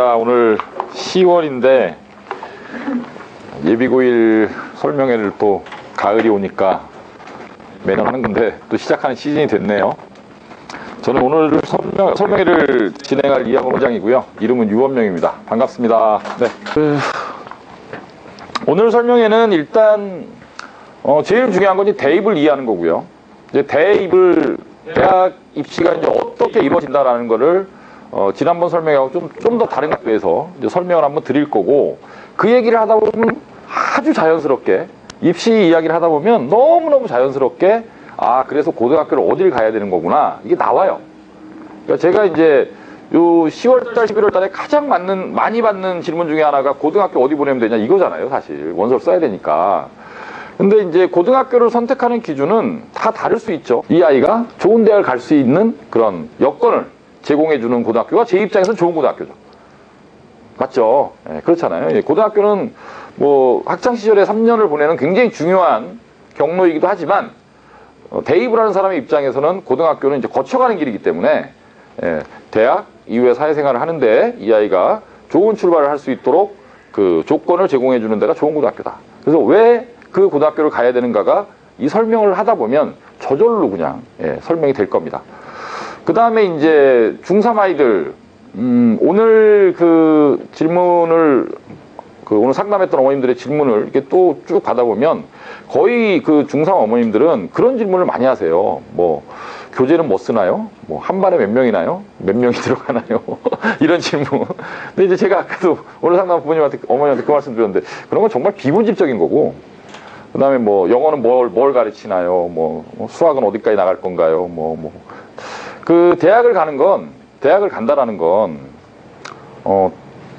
자, 오늘 10월인데 예비고일 설명회를 또 가을이 오니까 매년 하는 건데 또 시작하는 시즌이 됐네요. 저는 오늘 설명회를 진행할 이학원 원장이고요. 이름은 유원명입니다. 반갑습니다. 네. 오늘 설명회는 일단 제일 중요한 건 대입을 이해하는 거고요. 이제 대학 입시가 이제 어떻게 이루어진다라는 거를 지난번 설명하고 좀 더 다른 각도에서 이제 설명을 한번 드릴 거고, 그 얘기를 하다 보면 아주 자연스럽게 입시 이야기를 하다 보면 너무너무 자연스럽게 그래서 고등학교를 어딜 가야 되는 거구나, 이게 나와요. 그러니까 제가 이제 요 10월달 11월달에 가장 많이 받는 질문 중에 하나가 고등학교 어디 보내면 되냐 이거잖아요. 사실 원서를 써야 되니까. 근데 이제 고등학교를 선택하는 기준은 다 다를 수 있죠. 이 아이가 좋은 대학을 갈 수 있는 그런 여건을 제공해주는 고등학교가 제 입장에서는 좋은 고등학교죠. 맞죠? 네, 그렇잖아요. 고등학교는 뭐 학창시절에 3년을 보내는 굉장히 중요한 경로이기도 하지만, 대입을 하는 사람의 입장에서는 고등학교는 이제 거쳐가는 길이기 때문에 대학 이후에 사회생활을 하는데 이 아이가 좋은 출발을 할 수 있도록 그 조건을 제공해주는 데가 좋은 고등학교다. 그래서 왜 그 고등학교를 가야 되는가가 이 설명을 하다 보면 저절로 그냥 설명이 될 겁니다. 그 다음에 이제 중3 아이들, 오늘 그 질문을, 오늘 상담했던 어머님들의 질문을 이렇게 또 쭉 받아보면 거의 그 중3 어머님들은 그런 질문을 많이 하세요. 뭐, 교재는 뭐 쓰나요? 뭐, 한 반에 몇 명이나요? 몇 명이 들어가나요? 이런 질문. 근데 이제 제가 아까도 오늘 상담 부모님한테, 어머님한테 그 말씀 드렸는데, 그런 건 정말 비본질적인 거고, 그 다음에 뭐, 영어는 뭘 가르치나요? 뭐, 수학은 어디까지 나갈 건가요? 그 대학을 간다라는 건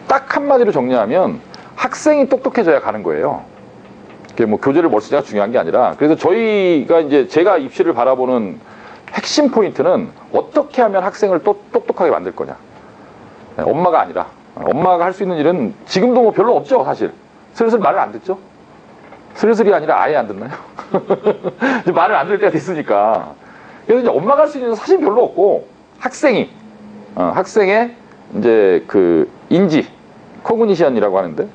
딱 한마디로 정리하면 학생이 똑똑해져야 가는 거예요. 그게 뭐 교재를 뭘 쓰냐가 중요한 게 아니라, 그래서 제가 입시를 바라보는 핵심 포인트는 어떻게 하면 학생을 또 똑똑하게 만들 거냐. 엄마가 아니라, 엄마가 할 수 있는 일은 지금도 뭐 별로 없죠, 사실. 슬슬 말을 안 듣죠? 슬슬이 아니라 아예 안 듣나요? 이제 말을 안 들을 때가 됐으니까. 그래서 이제 엄마가 할 수 있는 일은 사실 별로 없고, 학생의 이제 그 인지, 코그니션이라고 하는데,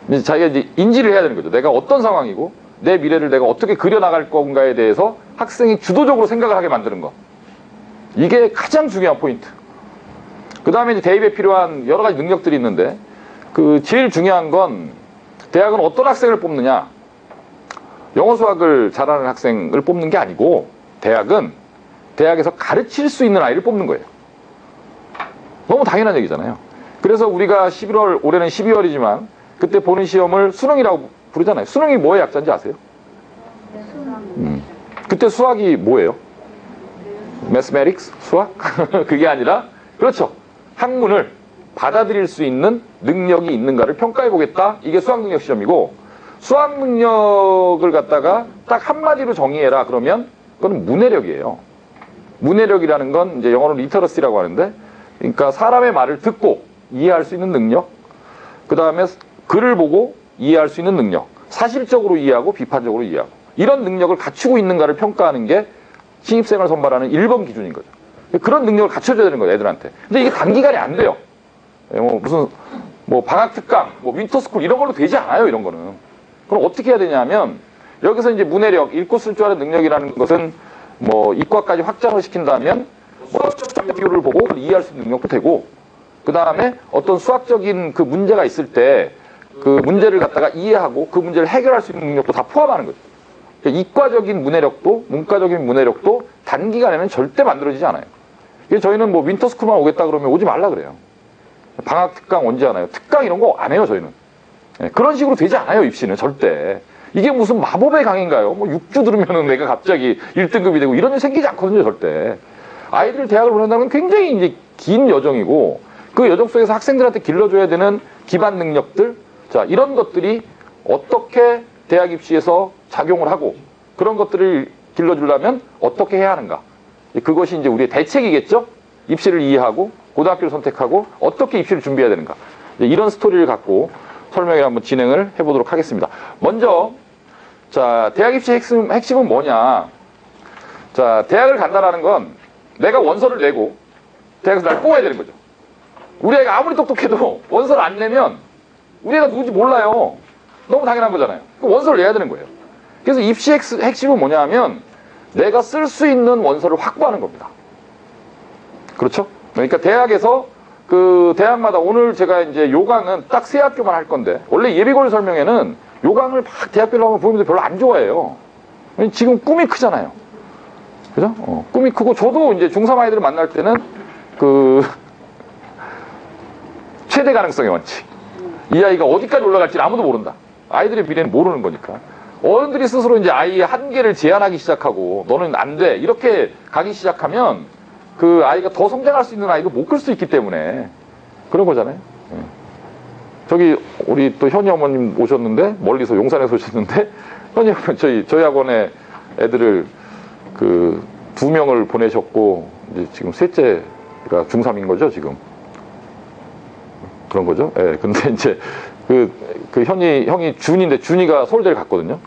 이제 자기가 이제 인지를 해야 되는 거죠. 내가 어떤 상황이고, 내 미래를 내가 어떻게 그려나갈 건가에 대해서 학생이 주도적으로 생각을 하게 만드는 거. 이게 가장 중요한 포인트. 그 다음에 이제 대입에 필요한 여러 가지 능력들이 있는데, 제일 중요한 건 대학은 어떤 학생을 뽑느냐. 영어 수학을 잘하는 학생을 뽑는 게 아니고, 대학은 대학에서 가르칠 수 있는 아이를 뽑는 거예요. 너무 당연한 얘기잖아요. 그래서 우리가 올해는 12월이지만 그때 보는 시험을 수능이라고 부르잖아요. 수능이 뭐의 약자인지 아세요? 그때 수학이 뭐예요? Mathematics? 수학? 그게 아니라, 그렇죠. 학문을 받아들일 수 있는 능력이 있는가를 평가해보겠다. 이게 수학능력 시험이고, 수학능력을 갖다가 딱 한마디로 정의해라 그러면 그건 문해력이에요. 문해력이라는 건 이제 영어로 리터러시라고 하는데, 그러니까 사람의 말을 듣고 이해할 수 있는 능력, 그 다음에 글을 보고 이해할 수 있는 능력, 사실적으로 이해하고 비판적으로 이해하고, 이런 능력을 갖추고 있는가를 평가하는 게 신입생을 선발하는 1번 기준인 거죠. 그런 능력을 갖춰줘야 되는 거예요, 애들한테. 근데 이게 단기간에 안 돼요. 무슨 방학 특강, 윈터스쿨 이런 걸로 되지 않아요, 이런 거는. 그럼 어떻게 해야 되냐면, 여기서 이제 문해력, 읽고 쓸 줄 아는 능력이라는 것은 이과까지 확장을 시킨다면 비율을 보고 이해할 수 있는 능력도 되고, 그 다음에 어떤 수학적인 그 문제가 있을 때 그 문제를 갖다가 이해하고 그 문제를 해결할 수 있는 능력도 다 포함하는 거죠. 그러니까 이과적인 문해력도 문과적인 문해력도 단기간에는 절대 만들어지지 않아요. 그래서 저희는 윈터스쿨만 오겠다 그러면 오지 말라 그래요. 방학 특강 언제 하나요? 특강 이런 거 안 해요, 저희는. 그런 식으로 되지 않아요, 입시는 절대. 이게 무슨 마법의 강인가요? 6주 들으면은 내가 갑자기 1등급이 되고 이런 일 생기지 않거든요, 절대. 아이들을 대학을 보낸다는 건 굉장히 이제 긴 여정이고, 그 여정 속에서 학생들한테 길러줘야 되는 기반 능력들, 자, 이런 것들이 어떻게 대학 입시에서 작용을 하고, 그런 것들을 길러주려면 어떻게 해야 하는가. 그것이 이제 우리의 대책이겠죠? 입시를 이해하고, 고등학교를 선택하고, 어떻게 입시를 준비해야 되는가. 이런 스토리를 갖고 설명을 한번 진행을 해보도록 하겠습니다. 먼저, 자, 대학 입시 핵심은 뭐냐. 자, 대학을 간다라는 건 내가 원서를 내고 대학에서 날 뽑아야 되는 거죠. 우리 애가 아무리 똑똑해도 원서를 안 내면 우리 애가 누군지 몰라요. 너무 당연한 거잖아요. 원서를 내야 되는 거예요. 그래서 입시 핵심은 뭐냐 하면 내가 쓸 수 있는 원서를 확보하는 겁니다. 그렇죠? 그러니까 대학에서 그 대학마다 오늘 제가 이제 요강은 딱 세 학교만 할 건데 원래 예비고일 설명회는 요강을 막 대학별로 하면 부모님들 별로 안 좋아해요. 지금 꿈이 크잖아요. 그죠? 꿈이 크고 저도 이제 중3 아이들을 만날 때는 그 최대 가능성의 원칙. 이 아이가 어디까지 올라갈지 아무도 모른다. 아이들의 미래는 모르는 거니까. 어른들이 스스로 이제 아이의 한계를 제한하기 시작하고 너는 안 돼. 이렇게 가기 시작하면 그 아이가 더 성장할 수 있는 아이도 못 클 수 있기 때문에 그런 거잖아요. 저기 우리 또 현희 어머님 오셨는데 멀리서 용산에서 오셨는데 현희 어머니 저희 학원에 애들을 그 2명을 보내셨고 이제 지금 셋째가 중3인 거죠 지금. 그런 거죠. 예. 네, 근데 이제 그 형이 준이인데 준이가 서울대를 갔거든요.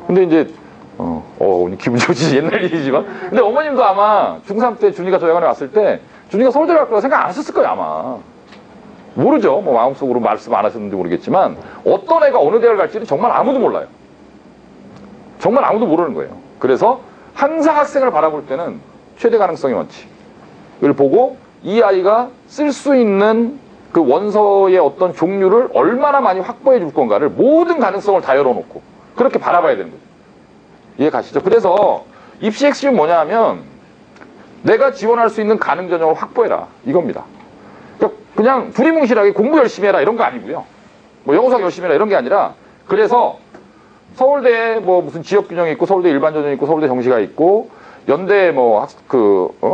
근데 이제 기분 좋지 옛날 일이지만. 근데 어머님도 아마 중3 때 준이가 저희 학원에 왔을 때 준이가 서울대 갈 거라 생각 안 하셨을 거예요 아마. 모르죠. 뭐 마음속으로 말씀 안 하셨는지 모르겠지만 어떤 애가 어느 대학을 갈지는 정말 아무도 몰라요. 정말 아무도 모르는 거예요. 그래서 항상 학생을 바라볼 때는 최대 가능성의 원칙을 보고 이 아이가 쓸 수 있는 그 원서의 어떤 종류를 얼마나 많이 확보해 줄 건가를 모든 가능성을 다 열어놓고 그렇게 바라봐야 되는 거죠. 이해 가시죠? 그래서 입시 핵심이 뭐냐 하면 내가 지원할 수 있는 가능 전형을 확보해라 이겁니다. 그냥 두리뭉실하게 공부 열심히 해라 이런 거 아니고요. 뭐 영어 수학 열심히 해라 이런 게 아니라 그래서 서울대에 뭐 무슨 지역 균형이 있고 서울대 일반 전형이 있고 서울대 정시가 있고 연대 뭐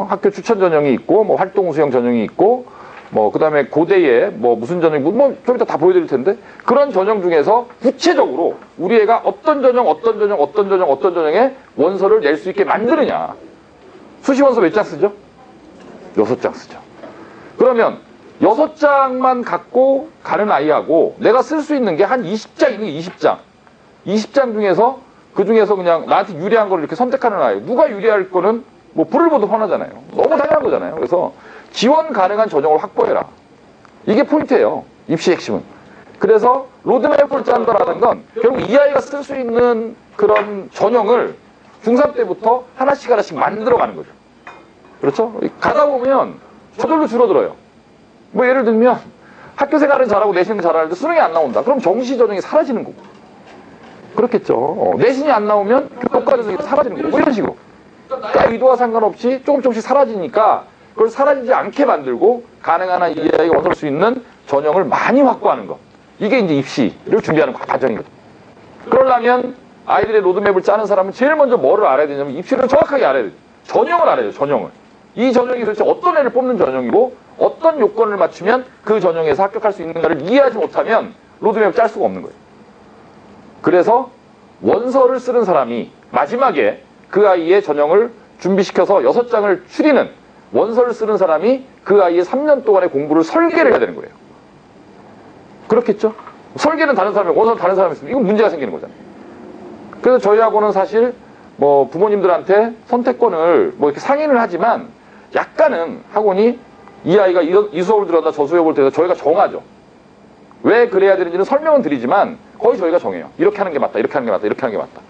학교 추천 전형이 있고 뭐 활동 수행 전형이 있고 뭐 그다음에 고대에 뭐 무슨 전형 뭐 좀 이따 다 보여드릴 텐데 그런 전형 중에서 구체적으로 우리 애가 어떤 전형에 원서를 낼 수 있게 만드느냐. 수시 원서 몇 장 쓰죠? 6장 쓰죠. 그러면 6장만 갖고 가는 아이하고 내가 쓸 수 있는 게 한 20장 있는 게 20장. 20장 중에서 그 중에서 그냥 나한테 유리한 걸 이렇게 선택하는 아이. 누가 유리할 거는 뭐 불을 보듯 뻔하잖아요. 너무 당연한 거잖아요. 그래서 지원 가능한 전형을 확보해라. 이게 포인트예요. 입시 핵심은. 그래서 로드맵을 짠다라는 건 결국 이 아이가 쓸 수 있는 그런 전형을 중3 때부터 하나씩 만들어가는 거죠. 그렇죠? 가다 보면 저절로 줄어들어요. 뭐 예를 들면 학교 생활은 잘하고 내신은 잘하는데 수능이 안 나온다. 그럼 정시 전형이 사라지는 거고. 그렇겠죠. 내신이 안 나오면 교과 전형이 사라지는 거고. 뭐 이런 식으로. 그러니까 의도와 상관없이 조금씩 사라지니까 그걸 사라지지 않게 만들고 가능한 한 이 아이가 원할 수 있는 전형을 많이 확보하는 것. 이게 이제 입시를 준비하는 과정이거든요. 그러려면 아이들의 로드맵을 짜는 사람은 제일 먼저 뭐를 알아야 되냐면 입시를 정확하게 알아야 돼요. 전형을 알아야 돼요. 전형을. 이 전형이 도대체 어떤 애를 뽑는 전형이고 어떤 요건을 맞추면 그 전형에서 합격할 수 있는가를 이해하지 못하면 로드맵을 짤 수가 없는 거예요. 그래서 원서를 쓰는 사람이 마지막에 그 아이의 전형을 준비시켜서 6장을 추리는 원서를 쓰는 사람이 그 아이의 3년 동안의 공부를 설계를 해야 되는 거예요. 그렇겠죠? 설계는 다른 사람이, 원서는 다른 사람이 있으면 이건 문제가 생기는 거잖아요. 그래서 저희하고는 사실 뭐 부모님들한테 선택권을 뭐 이렇게 상의를 하지만 약간은 학원이 이 아이가 이 수업을 들었다 저 수업을 들었다 저희가 정하죠. 왜 그래야 되는지는 설명은 드리지만 거의 저희가 정해요. 이렇게 하는 게 맞다, 이렇게 하는 게 맞다, 이렇게 하는 게 맞다.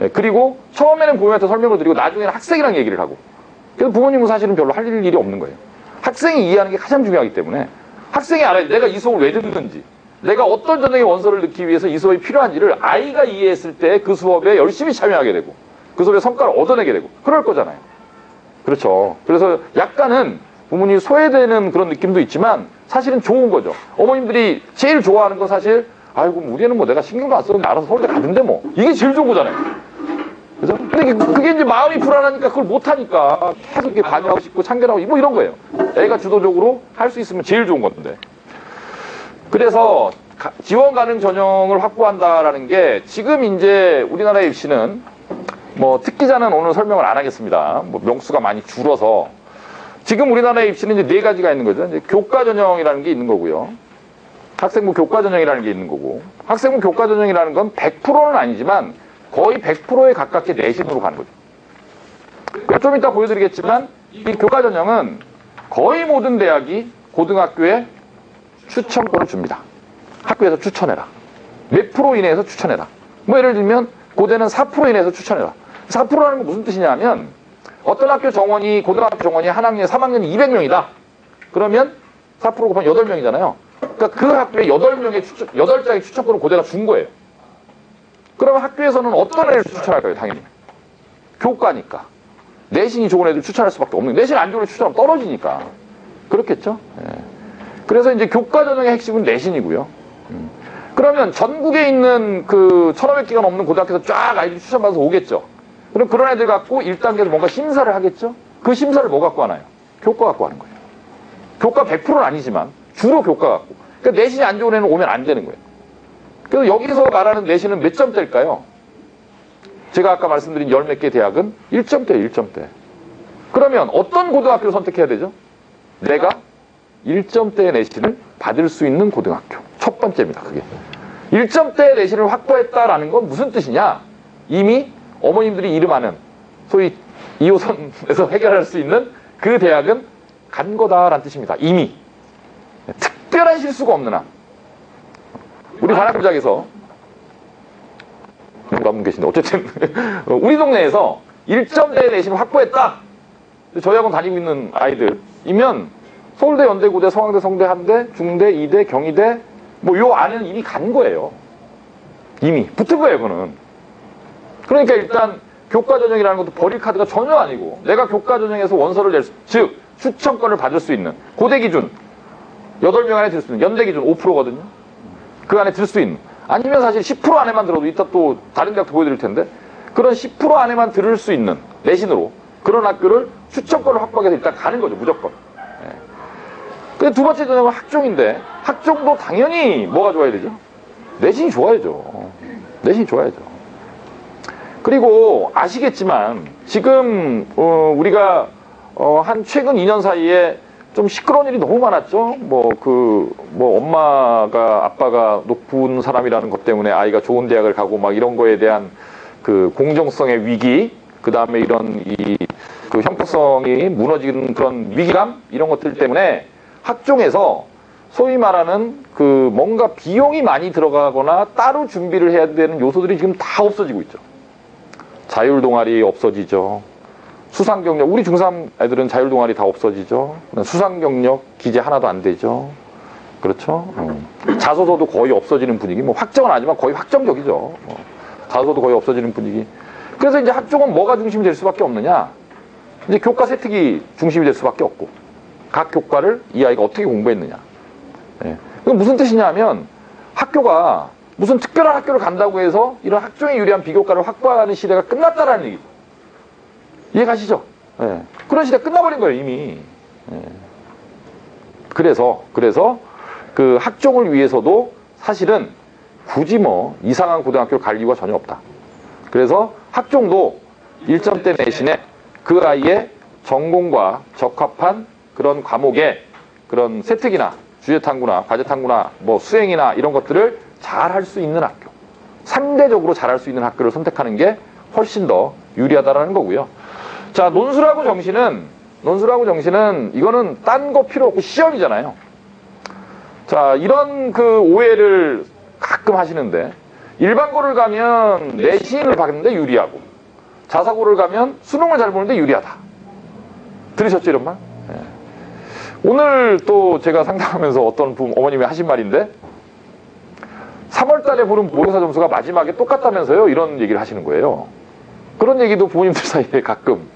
예, 그리고 처음에는 부모님한테 설명을 드리고 나중에는 학생이랑 얘기를 하고. 그래서 부모님은 사실은 별로 할 일이 없는 거예요. 학생이 이해하는 게 가장 중요하기 때문에 학생이 알아야 돼. 내가 이 수업을 왜 듣는지, 내가 어떤 전형의 원서를 넣기 위해서 이 수업이 필요한지를 아이가 이해했을 때 그 수업에 열심히 참여하게 되고 그 수업의 성과를 얻어내게 되고 그럴 거잖아요. 그렇죠. 그래서 약간은 부모님이 소외되는 그런 느낌도 있지만 사실은 좋은 거죠. 어머님들이 제일 좋아하는 건 사실 아이고 우리 애는 뭐 내가 신경도 안 썼는데 알아서 서울대 가던데 뭐 이게 제일 좋은 거잖아요. 그죠? 근데 그게 이제 마음이 불안하니까 그걸 못하니까 계속 이렇게 관여하고 싶고 참견하고 뭐 이런 거예요. 애가 주도적으로 할 수 있으면 제일 좋은 건데. 그래서 지원 가능 전형을 확보한다라는 게 지금 이제 우리나라의 입시는 뭐 특기자는 오늘 설명을 안 하겠습니다. 뭐 명수가 많이 줄어서 지금 우리나라의 입시는 이제 4가지가 있는 거죠. 이제 교과 전형이라는 게 있는 거고요. 학생부 교과 전형이라는 게 있는 거고 학생부 교과 전형이라는 건 100%는 아니지만 거의 100%에 가깝게 내신으로 가는 거죠. 좀 이따 보여드리겠지만 이 교과 전형은 거의 모든 대학이 고등학교에 추천권을 줍니다. 학교에서 추천해라. 몇 프로 이내에서 추천해라. 뭐 예를 들면 고대는 4% 이내에서 추천해라. 4%라는 건 무슨 뜻이냐면 어떤 학교 정원이 고등학교 정원이 한 학년에 3학년이 200명이다. 그러면 4% 곱하면 8명이잖아요. 그러니까 그 학교에 8장의 추천권을 고대가 준 거예요. 그러면 학교에서는 어떤 애를 추천할까요? 당연히. 교과니까. 내신이 좋은 애들 추천할 수밖에 없는 거예요. 내신 안 좋은 애들 추천하면 떨어지니까. 그렇겠죠? 예. 그래서 이제 교과 전형의 핵심은 내신이고요. 그러면 전국에 있는 그 1500개가 넘는 고등학교에서 쫙 아이들이 추천받아서 오겠죠. 그럼 그런 애들 갖고 1단계에서 뭔가 심사를 하겠죠. 그 심사를 뭐 갖고 하나요? 교과 갖고 하는 거예요. 교과 100%는 아니지만 주로 교과 갖고. 그러니까 내신이 안 좋은 애는 오면 안 되는 거예요. 그래서 여기서 말하는 내신은 몇 점대일까요? 제가 아까 말씀드린 열 몇 개 대학은 1점대, 1점대. 그러면 어떤 고등학교를 선택해야 되죠? 내가 1점대 내신을 받을 수 있는 고등학교. 첫 번째입니다, 그게. 1점대 내신을 확보했다라는 건 무슨 뜻이냐? 이미 어머님들이 이름하는 소위 2호선에서 해결할 수 있는 그 대학은 간 거다라는 뜻입니다. 이미. 특별한 실수가 없는 한. 우리 관악구장에서 누가 분 계신데 어쨌든 우리 동네에서 1점대 내신을 확보했다. 저희 학원 다니고 있는 아이들이면 서울대, 연대, 고대, 성황대, 성대, 한대, 중대, 이대, 경희대 뭐 요 안에는 이미 간 거예요. 이미 붙은 거예요, 그거는. 그러니까 일단 교과 전형이라는 것도 버릴 카드가 전혀 아니고 내가 교과 전형에서 원서를 낼 수, 즉 추천권을 받을 수 있는 고대 기준 8명 안에 들 수 있는 연대 기준 5%거든요. 그 안에 들 수 있는 아니면 사실 10% 안에만 들어도 이따 또 다른 대학도 보여드릴 텐데 그런 10% 안에만 들을 수 있는 내신으로 그런 학교를 추천권을 확보하게 해서 일단 가는 거죠, 무조건. 예. 근데 두 번째 전형은 학종인데 학종도 당연히 뭐가 좋아야 되죠? 내신이 좋아야죠. 내신이 좋아야죠. 그리고 아시겠지만 지금 우리가 한 최근 2년 사이에 좀 시끄러운 일이 너무 많았죠. 엄마가 아빠가 높은 사람이라는 것 때문에 아이가 좋은 대학을 가고 막 이런 거에 대한 그 공정성의 위기, 그 다음에 이런 그 형평성이 무너지는 그런 위기감 이런 것들 때문에 학종에서 소위 말하는 그 뭔가 비용이 많이 들어가거나 따로 준비를 해야 되는 요소들이 지금 다 없어지고 있죠. 자율 동아리 없어지죠. 수상 경력, 우리 중3 애들은 자율 동아리 다 없어지죠. 수상 경력 기재 하나도 안 되죠. 그렇죠? 자소서도 거의 없어지는 분위기. 뭐 확정은 아니지만 거의 확정적이죠. 자소서도 거의 없어지는 분위기. 그래서 이제 학종은 뭐가 중심이 될 수밖에 없느냐? 이제 교과 세특이 중심이 될 수밖에 없고 각 교과를 이 아이가 어떻게 공부했느냐. 예. 그게 무슨 뜻이냐면 학교가 무슨 특별한 학교를 간다고 해서 이런 학종에 유리한 비교과를 확보하는 시대가 끝났다라는 얘기죠. 이해가시죠? 예. 그런 시대가 끝나버린 거예요, 이미. 예. 그래서 그 학종을 위해서도 사실은 굳이 뭐 이상한 고등학교를 갈 이유가 전혀 없다. 그래서 학종도 1점대 내신에 그 아이의 전공과 적합한 그런 과목에 그런 세특이나 주제탐구나 과제탐구나 뭐 수행이나 이런 것들을 잘 할 수 있는 학교, 상대적으로 잘 할 수 있는 학교를 선택하는 게 훨씬 더 유리하다라는 거고요. 자, 논술하고 정시는 이거는 딴 거 필요 없고 시험이잖아요. 자, 이런 그 오해를 가끔 하시는데 일반고를 가면 내신을 받는데 유리하고 자사고를 가면 수능을 잘 보는데 유리하다. 들으셨죠, 이런 말? 네. 오늘 또 제가 상담하면서 어떤 어머님이 하신 말인데 3월 달에 보는 모의고사 점수가 마지막에 똑같다면서요? 이런 얘기를 하시는 거예요. 그런 얘기도 부모님들 사이에 가끔.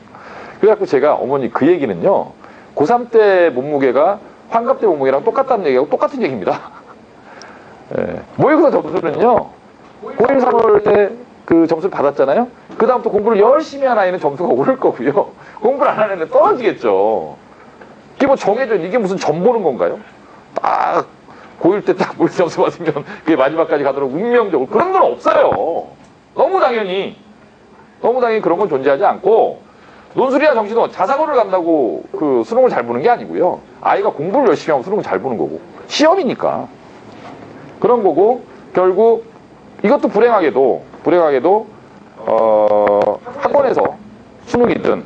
그래갖고 제가 어머니 그 얘기는요, 고3 때 몸무게가 환갑 때 몸무게랑 똑같다는 얘기하고 똑같은 얘기입니다. 예. 모의고사 점수는요, 고1, 3월 때 그 점수를 받았잖아요? 그 다음부터 공부를 열심히 한 아이는 점수가 오를 거고요. 공부를 안 하는 애는 떨어지겠죠. 이게 뭐 정해져, 이게 무슨 점 보는 건가요? 딱, 고1 때 딱 모의고사 점수 받으면 그게 마지막까지 가도록 운명적으로. 그런 건 없어요. 너무 당연히 그런 건 존재하지 않고, 논술이나 정시도 자사고를 간다고 그 수능을 잘 보는 게 아니고요. 아이가 공부를 열심히 하고 수능을 잘 보는 거고. 시험이니까. 그런 거고, 결국 이것도 불행하게도 학원에서 수능이든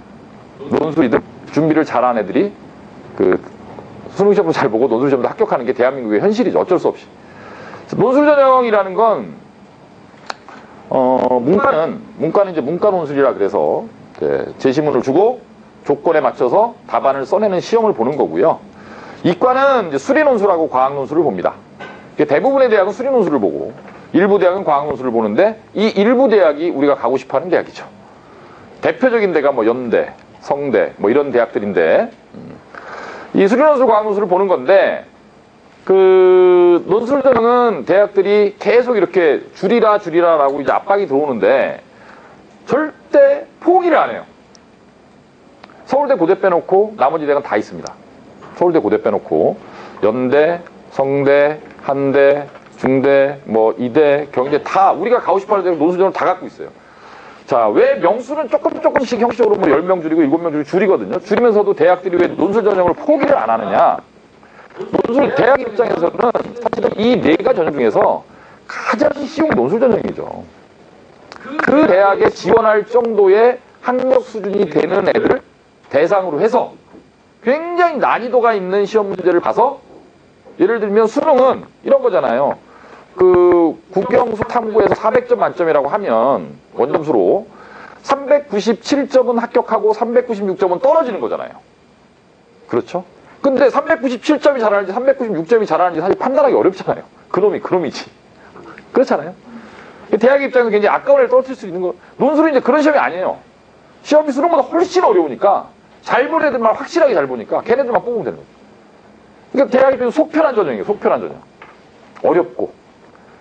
논술이든 준비를 잘한 애들이 그 수능 시험도 잘 보고 논술 시험도 합격하는 게 대한민국의 현실이죠. 어쩔 수 없이. 논술 전형이라는 건 문과는 이제 문과 논술이라 그래서 제시문을 주고 조건에 맞춰서 답안을 써내는 시험을 보는 거고요. 이과는 이제 수리 논술하고 과학 논술을 봅니다. 대부분의 대학은 수리 논술을 보고 일부 대학은 과학 논술을 보는데 이 일부 대학이 우리가 가고 싶어하는 대학이죠. 대표적인 데가 뭐 연대, 성대 뭐 이런 대학들인데 이 수리 논술, 과학 논술을 보는 건데 그 논술 전형은 대학들이 계속 이렇게 줄이라라고 이제 압박이 들어오는데 절대 포기를 안 해요. 서울대 고대 빼놓고 나머지 대학은 다 있습니다. 서울대 고대 빼놓고 연대, 성대, 한대, 중대, 뭐 이대, 경희대 다 우리가 가고 싶어하는 대학 논술 전형을 다 갖고 있어요. 자, 왜 명수는 조금씩 형식적으로 뭐 10명 줄이고 7명 줄이고 줄이거든요. 줄이면서도 대학들이 왜 논술 전형을 포기를 안 하느냐. 논술 대학 입장에서는 사실은 이 4가지 전형 중에서 가장 쉬운 논술 전형이죠. 그 대학에 지원할 정도의 학력 수준이 되는 애들 대상으로 해서 굉장히 난이도가 있는 시험 문제를 봐서 예를 들면 수능은 이런 거잖아요. 그 국영수 탐구에서 400점 만점이라고 하면 원점수로 397점은 합격하고 396점은 떨어지는 거잖아요. 그렇죠? 근데 397점이 잘하는지 396점이 잘하는지 사실 판단하기 어렵잖아요. 그놈이지. 그렇잖아요. 대학 입장에서 굉장히 아까운 애를 떨어뜨릴 수 있는 거. 논술은 이제 그런 시험이 아니에요. 시험이 수능보다 훨씬 어려우니까 잘 본 애들만 확실하게 잘 보니까 걔네들만 뽑으면 되는 거죠. 그러니까 대학 입장에서 속편한 전형이에요. 속편한 전형. 어렵고.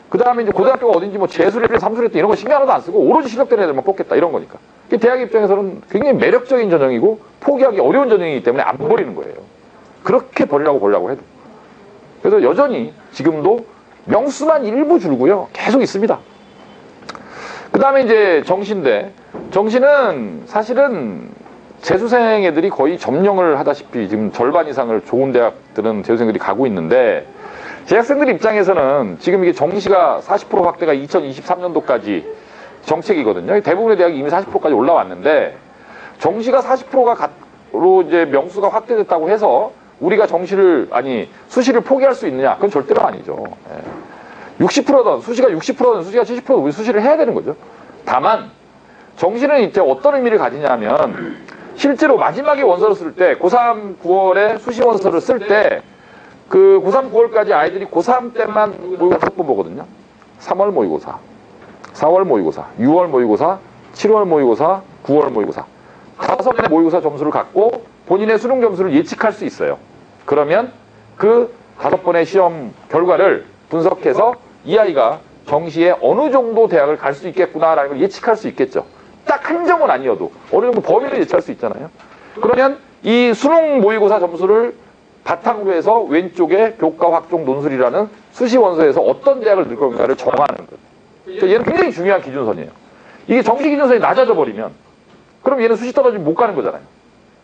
그 다음에 이제 고등학교가 어딘지 뭐 재수랬든 삼수랬든 이런 거 신경 하나도 안 쓰고 오로지 실력되는 애들만 뽑겠다 이런 거니까. 대학 입장에서는 굉장히 매력적인 전형이고 포기하기 어려운 전형이기 때문에 안 버리는 거예요. 그렇게 버리려고 해도. 그래서 여전히 지금도 명수만 일부 줄고요. 계속 있습니다. 그 다음에 이제 정시인데 정시는 사실은 재수생 애들이 거의 점령을 하다시피 지금 절반 이상을 좋은 대학들은 재수생들이 가고 있는데 재학생들 입장에서는 지금 이게 정시가 40% 확대가 2023년도까지 정책이거든요. 대부분의 대학이 이미 40%까지 올라왔는데 정시가 40%로 이제 명수가 확대됐다고 해서 우리가 수시를 포기할 수 있느냐? 그건 절대로 아니죠. 60%든 수시가 60%든 수시가 70%든 우리 수시를 해야 되는 거죠. 다만 정시는 이제 어떤 의미를 가지냐면 실제로 마지막에 원서를 쓸 때 고3 9월에 수시 원서를 쓸 때 그 고3 9월까지 아이들이 고3 때만 모의고사 5번 보거든요. 3월 모의고사, 4월 모의고사, 6월 모의고사, 7월 모의고사, 9월 모의고사 5번의 모의고사 점수를 갖고 본인의 수능 점수를 예측할 수 있어요. 그러면 그 5번의 시험 결과를 분석해서 이 아이가 정시에 어느 정도 대학을 갈 수 있겠구나라는 걸 예측할 수 있겠죠. 딱 한 점은 아니어도 어느 정도 범위를 예측할 수 있잖아요. 그러면 이 수능 모의고사 점수를 바탕으로 해서 왼쪽에 교과 확종 논술이라는 수시 원서에서 어떤 대학을 넣을 건가를 정하는 거예요. 얘는 굉장히 중요한 기준선이에요. 이게 정시 기준선이 낮아져 버리면 그럼 얘는 수시 떨어지면 못 가는 거잖아요.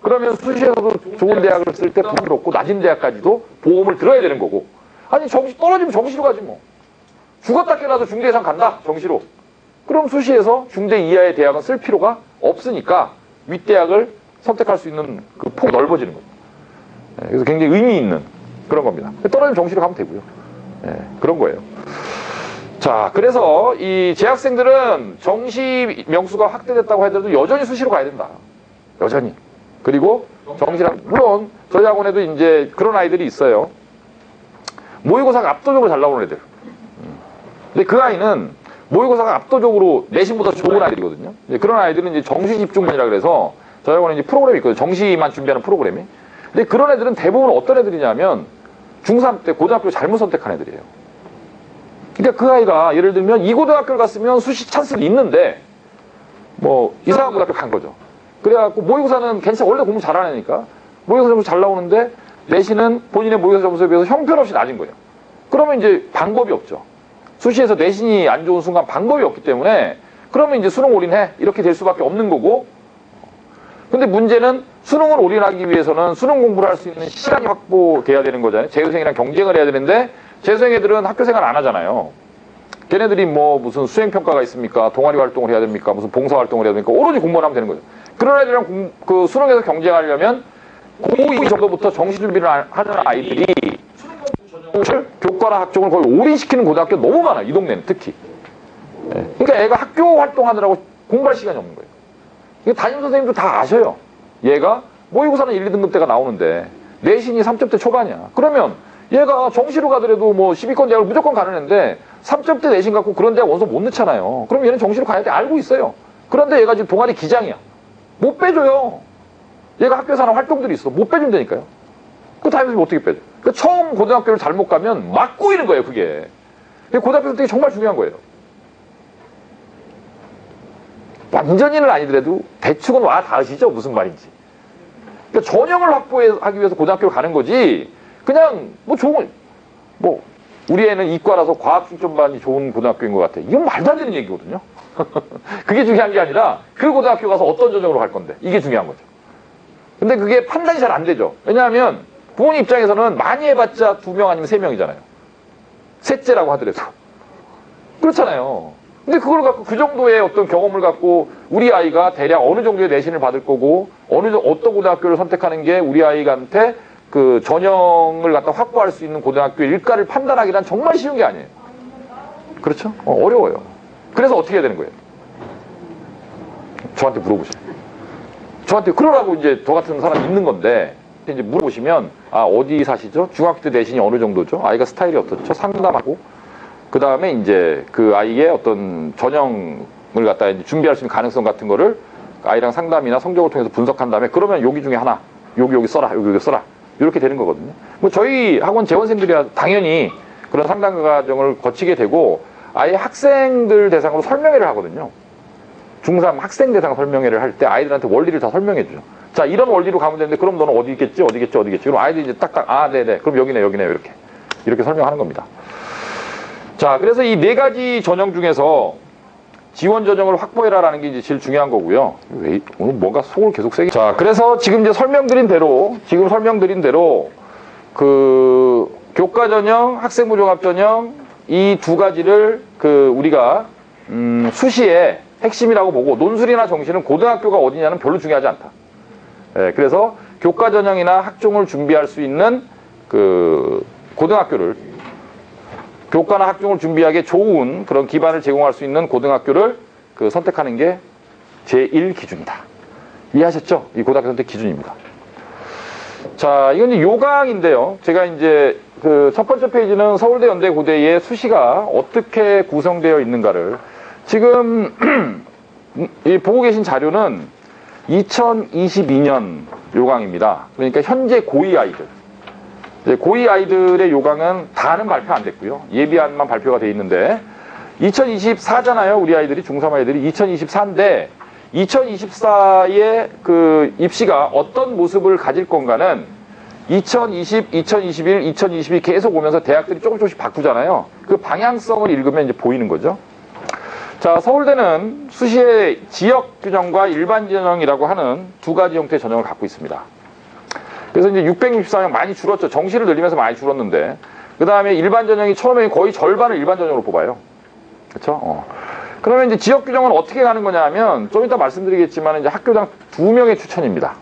그러면 수시에서도 좋은 대학을 쓸 때 부끄럽고 낮은 대학까지도 보험을 들어야 되는 거고 아니 정시 떨어지면 정시로 가지 뭐. 죽었다 깨어나도 중대 이상 간다 정시로. 그럼 수시에서 중대 이하의 대학은 쓸 필요가 없으니까 윗대학을 선택할 수 있는 그 폭이 넓어지는 거죠. 그래서 굉장히 의미 있는 그런 겁니다. 떨어지면 정시로 가면 되고요. 그런 거예요. 자, 그래서 이 재학생들은 정시 명수가 확대됐다고 하더라도 여전히 수시로 가야 된다. 여전히. 그리고 정시랑 물론 저희 학원에도 이제 그런 아이들이 있어요. 모의고사가 압도적으로 잘 나오는 애들. 근데 그 아이는 모의고사가 압도적으로 내신보다 좋은 아이들이거든요. 그런 아이들은 이제 정시 집중반이라 그래서 저희 학원에 이제 프로그램이 있거든요. 정시만 준비하는 프로그램이. 근데 그런 애들은 대부분 어떤 애들이냐면 중3 때 고등학교 잘못 선택한 애들이에요. 그러니까 그 아이가 예를 들면 이 고등학교를 갔으면 수시 찬스는 있는데 뭐 이상한 고등학교 간 거죠. 그래갖고 모의고사는 괜찮아. 원래 공부 잘하는 애니까 모의고사 점수 잘 나오는데 내신은 본인의 모의고사 점수에 비해서 형편없이 낮은 거예요. 그러면 이제 방법이 없죠. 수시에서 내신이 안 좋은 순간 방법이 없기 때문에 그러면 이제 수능 올인해 이렇게 될 수밖에 없는 거고. 근데 문제는 수능을 올인하기 위해서는 수능 공부를 할 수 있는 시간이 확보돼야 되는 거잖아요. 재수생이랑 경쟁을 해야 되는데 재수생 애들은 학교 생활 안 하잖아요. 걔네들이 뭐 무슨 수행평가가 있습니까? 동아리 활동을 해야 됩니까? 무슨 봉사활동을 해야 됩니까? 오로지 공부를 하면 되는 거죠. 그런 애들이랑 그 수능에서 경쟁하려면 고2 정도부터 정시 준비를 하는 아이들이 교과나 학종을 거의 올인시키는 고등학교 너무 많아요. 이 동네는 특히. 그러니까 애가 학교 활동하느라고 공부할 시간이 없는 거예요. 이게 담임선생님도 다 아셔요. 얘가 모의고사는 1, 2등급 때가 나오는데 내신이 3점대 초반이야. 그러면 얘가 정시로 가더라도 뭐 10위권 대학을 무조건 가는 애인데 3점대 내신 갖고 그런 대학 원서 못 넣잖아요. 그럼 얘는 정시로 가야 돼. 알고 있어요. 그런데 얘가 지금 동아리 기장이야. 못 빼줘요. 얘가 학교에서 하는 활동들이 있어. 못 빼준다니까요. 그 담임선생님 어떻게 빼줘? 그러니까 처음 고등학교를 잘못 가면 막 꼬이는 거예요, 그게. 고등학교 선택이 정말 중요한 거예요. 완전히는 아니더라도 대충은 와 닿으시죠? 무슨 말인지. 그러니까 전형을 확보하기 위해서 고등학교를 가는 거지. 그냥 뭐 좋은 뭐 우리 애는 이과라서 과학 중점반이 좋은 고등학교인 것 같아. 이건 말도 안 되는 얘기거든요. 그게 중요한 게 아니라 그 고등학교 가서 어떤 전형으로 갈 건데 이게 중요한 거죠. 근데 그게 판단이 잘 안 되죠. 왜냐하면 부모님 입장에서는 많이 해봤자 2명 아니면 3명이잖아요. 셋째라고 하더라도. 그렇잖아요. 근데 그걸 갖고 그 정도의 어떤 경험을 갖고 우리 아이가 대략 어느 정도의 내신을 받을 거고 어떤 고등학교를 선택하는 게 우리 아이한테 그 전형을 갖다 확보할 수 있는 고등학교 일가를 판단하기란 정말 쉬운 게 아니에요. 그렇죠? 어려워요. 그래서 어떻게 해야 되는 거예요? 저한테 물어보세요. 저한테 그러라고 이제 저 같은 사람이 있는 건데 이제 물어보시면 아 어디 사시죠? 중학교 때 내신이 어느 정도죠? 아이가 스타일이 어떻죠? 상담하고 그 다음에 이제 그 아이의 어떤 전형을 갖다 이제 준비할 수 있는 가능성 같은 거를 아이랑 상담이나 성적을 통해서 분석한 다음에 그러면 여기 중에 하나 여기 써라 여기 써라 이렇게 되는 거거든요. 뭐 저희 학원 재원생들이 당연히 그런 상담 과정을 거치게 되고 아예 학생들 대상으로 설명회를 하거든요. 중3 학생 대상 설명회를 할 때 아이들한테 원리를 다 설명해 주죠. 자 이런 원리로 가면 되는데 그럼 너는 어디 있겠지 어디 있겠지 어디 있겠지 그럼 아이들이 이제 딱딱 아 네네 그럼 여기네 여기네 이렇게 설명하는 겁니다. 자 그래서 이 4가지 전형 중에서 지원 전형을 확보해라라는 게 이제 제일 중요한 거고요. 왜 오늘 뭔가 속을 계속 세게. 자 그래서 지금 이제 설명드린 대로 그 교과 전형, 학생부 종합 전형 이 2가지를 그 우리가 수시에 핵심이라고 보고 논술이나 정시는 고등학교가 어디냐는 별로 중요하지 않다. 예, 그래서 교과 전형이나 학종을 준비할 수 있는 그 고등학교를 교과나 학종을 준비하기에 좋은 그런 기반을 제공할 수 있는 고등학교를 그 선택하는 게 제1 기준이다. 이해하셨죠? 이 고등학교 선택 기준입니다. 자, 이건 이제 요강인데요. 제가 이제 그 첫 번째 페이지는 서울대 연대 고대의 수시가 어떻게 구성되어 있는가를 지금 이 보고 계신 자료는 2022년 요강입니다. 그러니까 현재 고2 아이들. 고2 아이들의 요강은 다는 발표 안 됐고요. 예비안만 발표가 돼 있는데 2024잖아요. 우리 아이들이 중3 아이들이 2024인데 2024의 그 입시가 어떤 모습을 가질 건가는 2020, 2021, 2022 계속 오면서 대학들이 조금씩 바꾸잖아요. 그 방향성을 읽으면 이제 보이는 거죠. 자, 서울대는 수시의 지역 규정과 일반 전형이라고 하는 2가지 형태의 전형을 갖고 있습니다. 그래서 이제 664명 많이 줄었죠. 정시를 늘리면서 많이 줄었는데 그 다음에 일반 전형이 처음에 거의 절반을 일반 전형으로 뽑아요. 그렇죠? 그러면 이제 지역 규정은 어떻게 가는 거냐 하면 좀 이따 말씀드리겠지만 이제 학교당 2명의 추천입니다.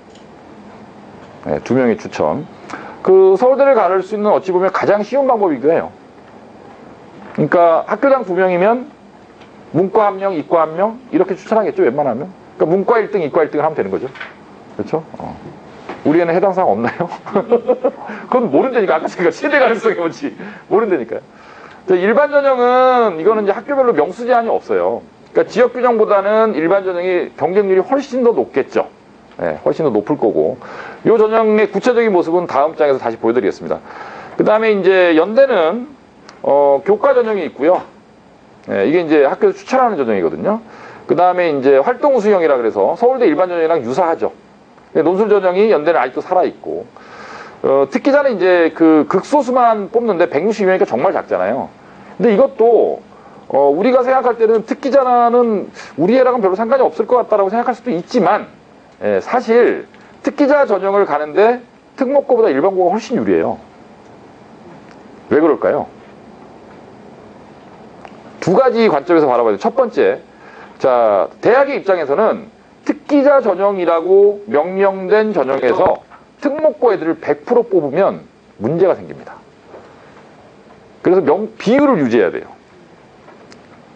네, 2명의 추천. 그 서울대를 가를 수 있는 어찌 보면 가장 쉬운 방법이기도 해요. 그러니까 학교당 2명이면 문과 1명, 이과 1명 이렇게 추천하겠죠. 웬만하면. 그러니까 문과 1등, 이과 1등을 하면 되는 거죠. 그렇죠? 우리 애는 해당 사항 없나요? 그건 모른다니까. 아까 제가 최대 가능성이 뭔지 모른다니까요. 일반 전형은 이거는 이제 학교별로 명수 제한이 없어요. 그러니까 지역 규정보다는 일반 전형이 경쟁률이 훨씬 더 높겠죠. 네, 훨씬 더 높을 거고. 이 전형의 구체적인 모습은 다음 장에서 다시 보여드리겠습니다. 그 다음에 이제 연대는 교과 전형이 있고요. 네, 이게 이제 학교에서 추천하는 전형이거든요. 그 다음에 이제 활동 수형이라 그래서 서울대 일반 전형이랑 유사하죠. 논술 전형이 연대는 아직도 살아있고, 특기자는 이제 그 극소수만 뽑는데 162명이니까 정말 작잖아요. 근데 이것도, 우리가 생각할 때는 특기자는 우리 애랑은 별로 상관이 없을 것 같다라고 생각할 수도 있지만, 예, 사실 특기자 전형을 가는데 특목고보다 일반고가 훨씬 유리해요. 왜 그럴까요? 2가지 관점에서 바라봐야 돼요. 첫 번째, 자, 대학의 입장에서는 특기자 전형이라고 명명된 전형에서 특목고 애들을 100% 뽑으면 문제가 생깁니다. 그래서 비율을 유지해야 돼요.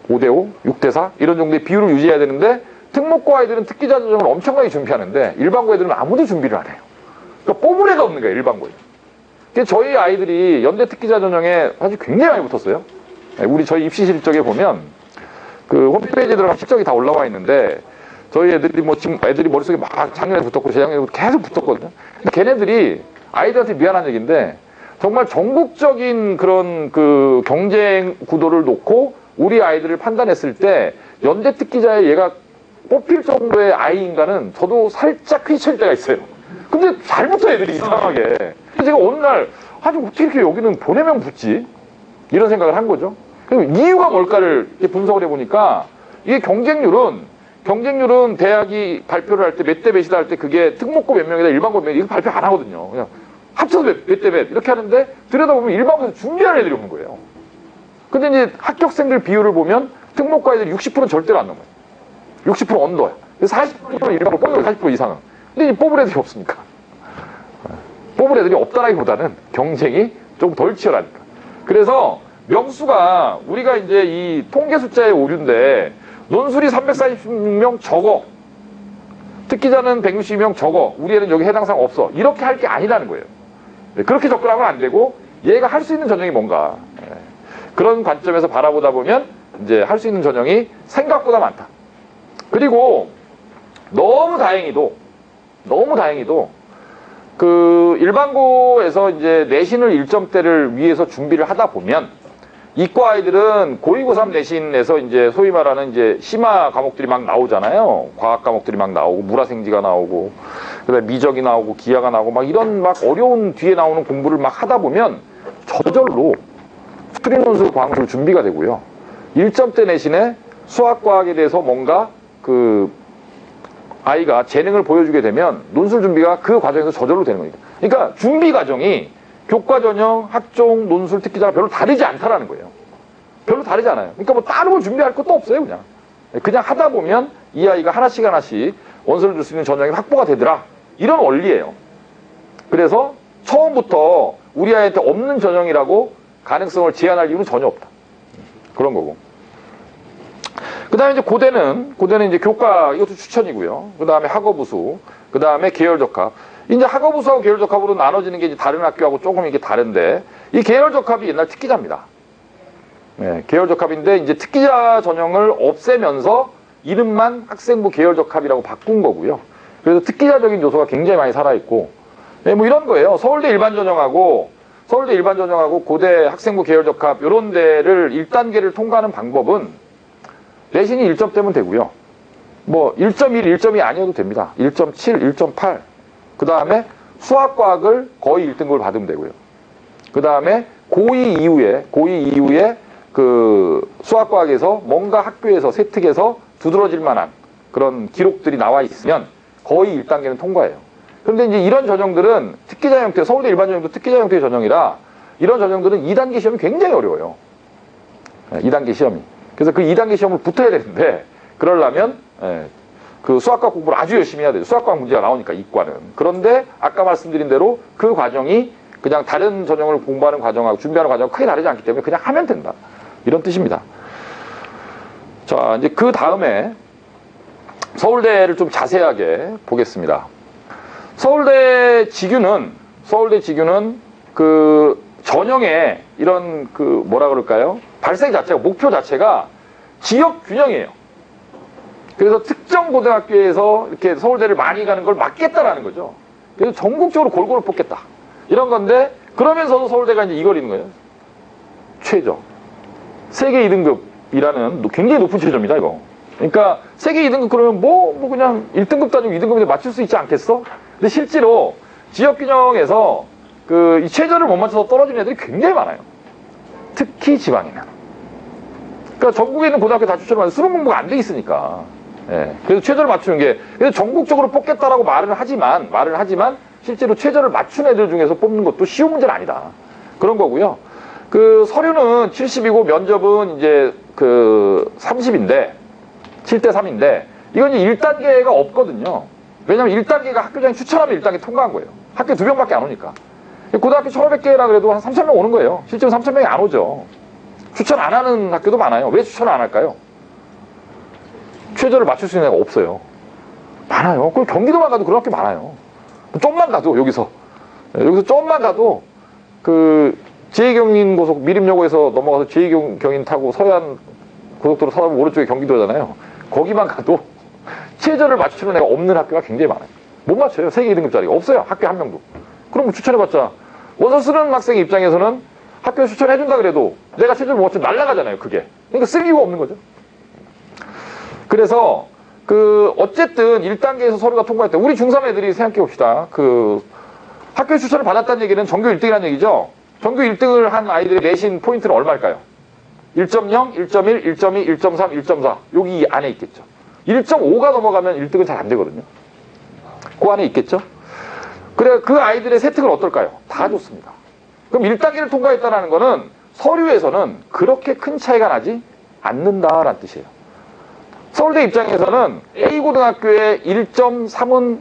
5대5, 6대4 이런 정도의 비율을 유지해야 되는데 특목고 아이들은 특기자 전형을 엄청나게 준비하는데 일반고 애들은 아무도 준비를 안 해요. 그러니까 뽑을 애가 없는 거예요, 일반고에. 그래서 저희 아이들이 연대 특기자 전형에 사실 굉장히 많이 붙었어요. 우리 저희 입시 실적에 보면 그 홈페이지에 들어가면 실적이 다 올라와 있는데 저희 애들이 뭐 지금 애들이 머릿속에 막 작년에 붙었고 재작년에 계속 붙었거든요. 근데 걔네들이 아이들한테 미안한 얘기인데 정말 전국적인 그런 그 경쟁 구도를 놓고 우리 아이들을 판단했을 때 연대 특기자에 얘가 뽑힐 정도의 아이인가는 저도 살짝 휘청일 때가 있어요. 근데 잘 붙어 애들이 이상하게. 그래서 제가 어느 날 아니 어떻게 이렇게 여기는 보내면 붙지? 이런 생각을 한 거죠. 그럼 이유가 뭘까를 분석을 해보니까 이게 경쟁률은 대학이 발표를 할 때 몇 대 몇이다 할 때 그게 특목고 몇 명이다 일반고 몇 명 이거 발표 안 하거든요. 그냥 합쳐서 몇 대 몇 이렇게 하는데 들여다보면 일반고에서 준비하는 애들이 오는 거예요. 근데 이제 합격생들 비율을 보면 특목고 애들이 60%는 절대로 안 넘어요. 60% 언더야. 40%는 일반고 뽑는 40% 이상은. 근데 이제 뽑을 애들이 없으니까. 뽑을 애들이 없다라기보다는 경쟁이 좀 덜 치열하니까. 그래서 명수가 우리가 이제 이 통계 숫자의 오류인데 논술이 346명 적어. 특기자는 162명 적어. 우리 애는 여기 해당 사항 없어. 이렇게 할 게 아니라는 거예요. 그렇게 접근하면 안 되고 얘가 할 수 있는 전형이 뭔가. 그런 관점에서 바라보다 보면 이제 할 수 있는 전형이 생각보다 많다. 그리고 너무 다행히도 그 일반고에서 이제 내신을 1점대를 위해서 준비를 하다 보면 이과 아이들은 고2, 고3 내신에서 이제 소위 말하는 이제 심화 과목들이 막 나오잖아요. 과학 과목들이 막 나오고 물화생지가 나오고 그다음에 미적이 나오고 기하가 나오고 막 이런 막 어려운 뒤에 나오는 공부를 막 하다 보면 저절로 수리논술 과목을 준비가 되고요. 1점대 내신에 수학과학에 대해서 뭔가 그 아이가 재능을 보여주게 되면 논술 준비가 그 과정에서 저절로 되는 겁니다. 그러니까 준비 과정이 교과 전형, 학종, 논술, 특기자가 별로 다르지 않다라는 거예요. 별로 다르지 않아요. 그러니까 뭐 따로 뭘 준비할 것도 없어요, 그냥 하다 보면 이 아이가 하나씩 원서를 줄 수 있는 전형이 확보가 되더라. 이런 원리예요. 그래서 처음부터 우리 아이한테 없는 전형이라고 가능성을 제한할 이유는 전혀 없다. 그런 거고. 그 다음에 이제 고대는 이제 교과, 이것도 추천이고요. 그 다음에 학업우수, 그 다음에 계열적합. 이제 학업우수하고 계열적합으로 나눠지는 게 이제 다른 학교하고 조금 이게 다른데, 이 계열적합이 옛날 특기자입니다. 네, 계열적합인데, 이제 특기자 전형을 없애면서 이름만 학생부 계열적합이라고 바꾼 거고요. 그래서 특기자적인 요소가 굉장히 많이 살아있고, 네, 뭐 이런 거예요. 서울대 일반전형하고 고대 학생부 계열적합, 요런 데를 1단계를 통과하는 방법은 내신이 1점대면 되고요. 뭐 1.1, 1.2 아니어도 됩니다. 1.7, 1.8. 그 다음에 수학과학을 거의 1등급을 받으면 되고요. 그 다음에 고2 이후에 그 수학과학에서 뭔가 학교에서 세특에서 두드러질 만한 그런 기록들이 나와 있으면 거의 1단계는 통과해요. 그런데 이제 이런 전형들은 특기자 형태, 서울대 일반전형도 특기자 형태의 전형이라 이런 전형들은 2단계 시험이 굉장히 어려워요. 2단계 시험이. 그래서 그 2단계 시험을 붙어야 되는데 그러려면 그 수학과학 공부를 아주 열심히 해야 돼요. 수학과학 문제가 나오니까 이과는. 그런데 아까 말씀드린 대로 그 과정이 그냥 다른 전형을 공부하는 과정하고 준비하는 과정하고 크게 다르지 않기 때문에 그냥 하면 된다. 이런 뜻입니다. 자, 이제 그 다음에 서울대를 좀 자세하게 보겠습니다. 서울대 지규는 그 전형의 이런 그 뭐라 그럴까요? 발생 자체가, 목표 자체가 지역 균형이에요. 그래서 특정 고등학교에서 이렇게 서울대를 많이 가는 걸 막겠다라는 거죠. 그래서 전국적으로 골고루 뽑겠다. 이런 건데, 그러면서도 서울대가 이제 이걸 있는 거예요. 최저. 세계 2등급이라는 굉장히 높은 최저입니다, 이거. 그러니까 세계 2등급 그러면 뭐 그냥 1등급 따지고 2등급인데 맞출 수 있지 않겠어? 근데 실제로 지역 균형에서 그 이 최저를 못 맞춰서 떨어지는 애들이 굉장히 많아요. 특히 지방이면. 그러니까 전국에 있는 고등학교 다 추천을 하는데 수능 공부가 안 돼 있으니까. 예. 그래서 최저를 맞추는 게, 그래서 전국적으로 뽑겠다라고 말을 하지만 실제로 최저를 맞춘 애들 중에서 뽑는 것도 쉬운 문제는 아니다. 그런 거고요. 그 서류는 70이고 면접은 이제 그 30인데 7대 3인데 이건 이제 1단계가 없거든요. 왜냐면 1단계가 학교장이 추천하면 1단계 통과한 거예요. 학교 2명밖에 안 오니까. 고등학교 1,500개라 그래도 한 3,000명 오는 거예요. 실제로 3,000명이 안 오죠. 추천 안 하는 학교도 많아요. 왜 추천을 안 할까요? 최저를 맞출 수 있는 애가 없어요. 많아요. 그 경기도만 가도 그런 학교 많아요. 좀만 가도 여기서 좀만 가도 그 제2경인 고속 미림여고에서 넘어가서 제2경인 타고 서해안 고속도로 타다 보면 오른쪽에 경기도잖아요. 거기만 가도 최저를 맞추는 애가 없는 학교가 굉장히 많아요. 못 맞춰요. 세계 2등급짜리가 없어요. 학교 한 명도. 그럼 추천해봤자 원서 쓰는 학생 입장에서는 학교에 추천해준다 그래도 내가 최저를 못 맞추면 날아가잖아요. 그게. 그러니까 쓸 이유가 없는 거죠. 그래서 어쨌든 1단계에서 서류가 통과했다. 우리 중3 애들이 생각해 봅시다. 학교 추천을 받았다는 얘기는 전교 1등이라는 얘기죠. 전교 1등을 한 아이들의 내신 포인트는 얼마일까요? 1.0, 1.1, 1.2, 1.3, 1.4 여기 안에 있겠죠. 1.5가 넘어가면 1등은 잘 안 되거든요. 그 안에 있겠죠. 그래 그 아이들의 세특은 어떨까요? 다 좋습니다. 그럼 1단계를 통과했다는 거는 서류에서는 그렇게 큰 차이가 나지 않는다라는 뜻이에요. 서울대 입장에서는 A고등학교에 1.3은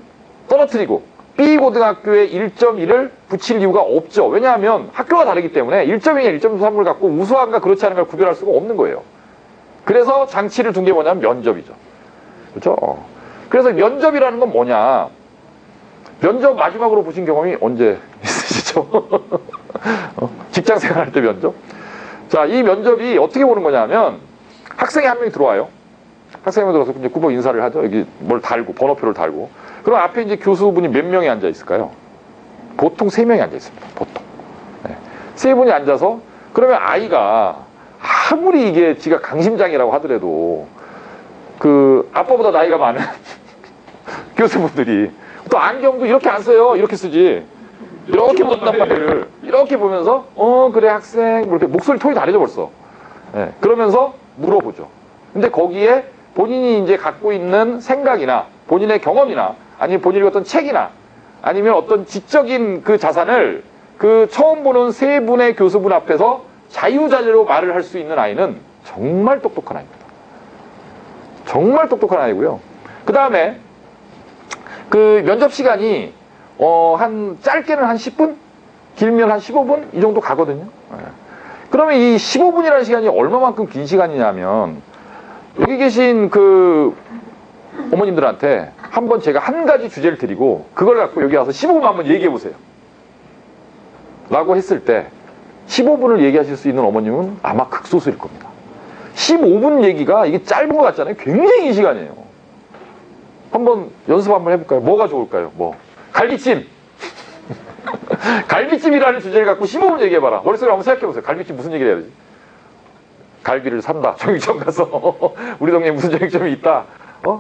떨어뜨리고 B고등학교에 1.1을 붙일 이유가 없죠. 왜냐하면 학교가 다르기 때문에 1.2나 1.3을 갖고 우수한가 그렇지 않은 걸 구별할 수가 없는 거예요. 그래서 장치를 둔 게 뭐냐면 면접이죠. 그렇죠? 그래서 면접이라는 건 뭐냐? 면접 마지막으로 보신 경험이 언제 있으시죠? 직장 생활할 때 면접? 자, 이 면접이 어떻게 보는 거냐면 학생이 한 명이 들어와요. 학생이 들어와서 이제 꾸벅 인사를 하죠. 여기 뭘 달고 번호표를 달고. 그럼 앞에 이제 교수분이 몇 명이 앉아 있을까요? 보통 3명이 앉아 있습니다. 보통. 네. 3분이 앉아서 그러면 아이가 아무리 이게 지가 강심장이라고 하더라도 아빠보다 나이가 많은 교수분들이 또 안경도 이렇게 안 써요. 이렇게 쓰지. 이렇게 본단 말이에요. 이렇게 보면서 그래 학생 이렇게 목소리 톤이 다르죠 벌써. 네. 그러면서 물어보죠. 근데 거기에 본인이 이제 갖고 있는 생각이나 본인의 경험이나 아니면 본인이 어떤 책이나 아니면 어떤 지적인 그 자산을 처음 보는 3분의 교수분 앞에서 자유자재로 말을 할 수 있는 아이는 정말 똑똑한 아이입니다. 정말 똑똑한 아이고요. 그 다음에 면접 시간이 한 짧게는 한 10분? 길면 한 15분? 이 정도 가거든요. 그러면 이 15분이라는 시간이 얼마만큼 긴 시간이냐면 여기 계신 어머님들한테 한번 제가 한 가지 주제를 드리고 그걸 갖고 여기 와서 15분 한번 얘기해 보세요. 라고 했을 때 15분을 얘기하실 수 있는 어머님은 아마 극소수일 겁니다. 15분 얘기가 이게 짧은 것 같잖아요. 굉장히 긴 시간이에요. 한번 연습 한번 해볼까요? 뭐가 좋을까요? 갈비찜! 갈비찜이라는 주제를 갖고 15분 얘기해봐라. 머릿속에 한번 생각해보세요. 갈비찜 무슨 얘기를 해야 되지? 갈비를 산다. 정육점 가서 우리 동네에 무슨 정육점이 있다.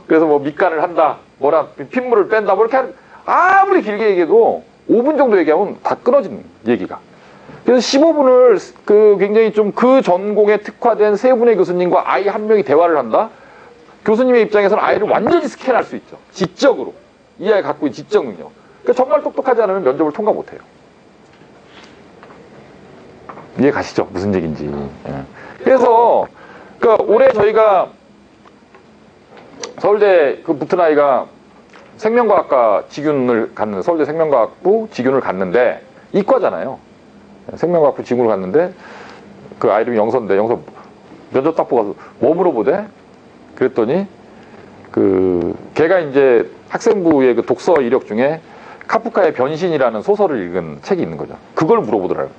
그래서 밑간을 한다. 핏물을 뺀다. 이렇게 아무리 길게 얘기해도 5분 정도 얘기하면 다 끊어지는 얘기가. 그래서 15분을 굉장히 좀 전공에 특화된 3분의 교수님과 아이 한 명이 대화를 한다. 교수님의 입장에서는 아이를 완전히 스캔할 수 있죠. 지적으로. 이 아이가 갖고 있는 지적 능력. 그러니까 정말 똑똑하지 않으면 면접을 통과 못해요. 이해 가시죠? 무슨 얘기인지. 그래서 올해 저희가 서울대 붙은 아이가 생명과학과 직윤을 갔는데 서울대 생명과학부 직윤을 갔는데 이과잖아요. 생명과학부 직윤을 갔는데 아이 이름이 영서인데 영서 면접 딱 보고 뭐 물어보대? 그랬더니 걔가 이제 학생부의 독서 이력 중에 카프카의 변신이라는 소설을 읽은 책이 있는 거죠. 그걸 물어보더라고요.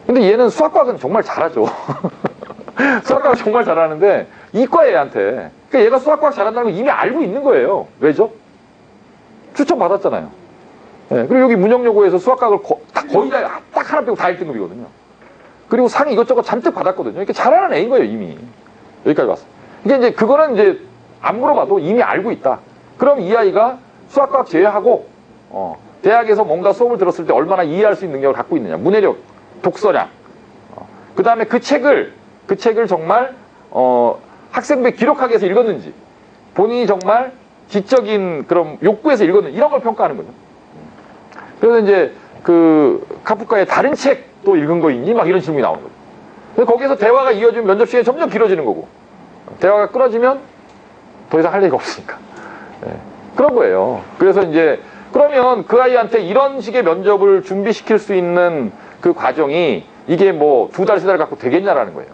근데 얘는 수학과학은 정말 잘하죠. 수학과학 정말 잘하는데 이과 애한테 그러니까 얘가 수학과학 잘한다는 걸 이미 알고 있는 거예요. 왜죠? 추천 받았잖아요. 네, 그리고 여기 문영여고에서 수학과학을 거의 딱 하나 빼고 다 1등급이거든요. 그리고 상이 이것저것 잔뜩 받았거든요. 이렇게 잘하는 애인 거예요 이미. 여기까지 왔어. 이게 이제 그거는 이제 안 물어봐도 이미 알고 있다. 그럼 이 아이가 수학과학 제외하고 대학에서 뭔가 수업을 들었을 때 얼마나 이해할 수 있는 능력을 갖고 있느냐. 문해력, 독서량. 그 다음에 그 책을 정말 학생부에 기록하기 위해서 읽었는지 본인이 정말 지적인 그런 욕구에서 읽었는지 이런 걸 평가하는 거죠. 그래서 이제 카프카의 다른 책도 읽은 거 있니? 막 이런 질문이 나오는 거죠. 그래서 거기서 대화가 이어지면 면접 시간이 점점 길어지는 거고 대화가 끊어지면 더 이상 할 얘기가 없으니까. 네. 그런 거예요. 그래서 이제 그러면 그 아이한테 이런 식의 면접을 준비시킬 수 있는 그 과정이 이게 뭐 2달, 3달 갖고 되겠냐라는 거예요.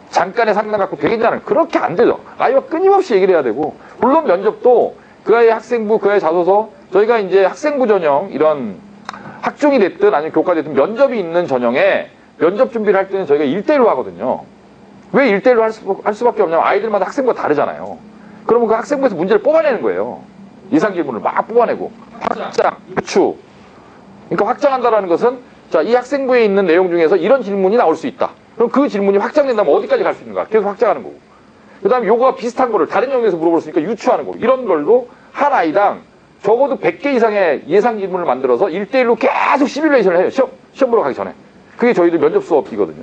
잠깐의 상담 갖고 되겠냐는 그렇게 안 되죠. 아이와 끊임없이 얘기를 해야 되고, 물론 면접도 그 아이 학생부, 그 아이 자소서, 저희가 이제 학생부 전형 이런 학종이 됐든 아니면 교과 됐든 면접이 있는 전형에 면접 준비를 할 때는 저희가 1대1로 하거든요. 왜 1대1로 할 수밖에 없냐면 아이들마다 학생부가 다르잖아요. 그러면 그 학생부에서 문제를 뽑아내는 거예요. 예상 질문을 막 뽑아내고 확장, 유추. 그러니까 확장한다라는 것은 자, 이 학생부에 있는 내용 중에서 이런 질문이 나올 수 있다. 그럼 그 질문이 확장된다면 어디까지 갈 수 있는가? 계속 확장하는 거고. 그 다음에 요거와 비슷한 거를 다른 영역에서 물어볼 수 있으니까 유추하는 거고. 이런 걸로 한 아이당 적어도 100개 이상의 예상 질문을 만들어서 1대1로 계속 시뮬레이션을 해요. 시험 보러 가기 전에. 그게 저희들 면접 수업이거든요.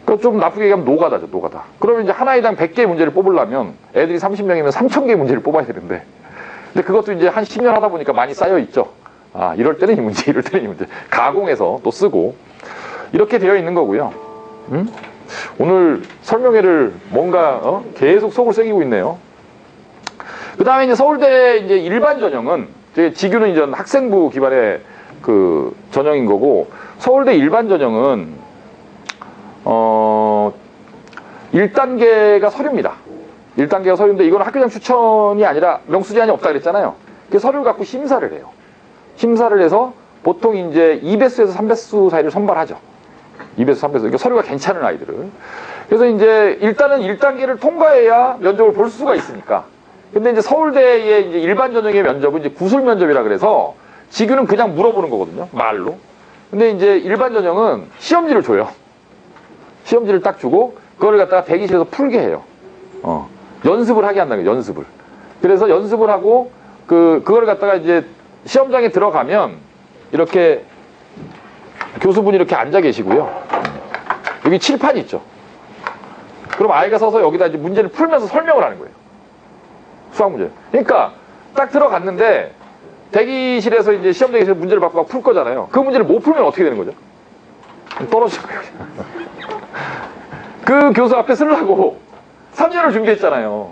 그러니까 좀 나쁘게 얘기하면 노가다죠, 노가다. 그러면 이제 한 아이당 100개의 문제를 뽑으려면 애들이 30명이면 3000개의 문제를 뽑아야 되는데, 근데 그것도 이제 한 10년 하다 보니까 많이 쌓여 있죠. 아, 이럴 때는 이 문제, 이럴 때는 이 문제. 가공해서 또 쓰고. 이렇게 되어 있는 거고요. 오늘 설명회를 뭔가, 계속 속을 새기고 있네요. 그 다음에 이제 서울대 이제 일반 전형은, 지규는 이제 학생부 기반의 그 전형인 거고, 서울대 일반 전형은, 1단계가 서류입니다. 1단계가 서류인데, 이건 학교장 추천이 아니라 명수 제한이 없다 그랬잖아요. 그 서류를 갖고 심사를 해요. 심사를 해서 보통 이제 2배수에서 3배수 사이를 선발하죠. 2배수, 3배수. 그러니까 서류가 괜찮은 아이들을. 그래서 이제 일단은 1단계를 통과해야 면접을 볼 수가 있으니까. 근데 이제 서울대의 이제 일반 전형의 면접은 이제 구술 면접이라 그래서 지규는 그냥 물어보는 거거든요. 말로. 근데 이제 일반 전형은 시험지를 줘요. 시험지를 딱 주고 그거를 갖다가 대기실에서 풀게 해요. 연습을 하게 한다는 거예요. 연습을. 그래서 연습을 하고 그걸 갖다가 이제 시험장에 들어가면 이렇게 교수분이 이렇게 앉아 계시고요. 여기 칠판이 있죠. 그럼 아이가 서서 여기다 이제 문제를 풀면서 설명을 하는 거예요. 수학 문제. 그러니까 딱 들어갔는데 대기실에서 이제 시험 대기실에서 문제를 받고 막 풀 거잖아요. 그 문제를 못 풀면 어떻게 되는 거죠? 떨어지는 거예요. 그 교수 앞에 쓰려고 3년을 준비했잖아요.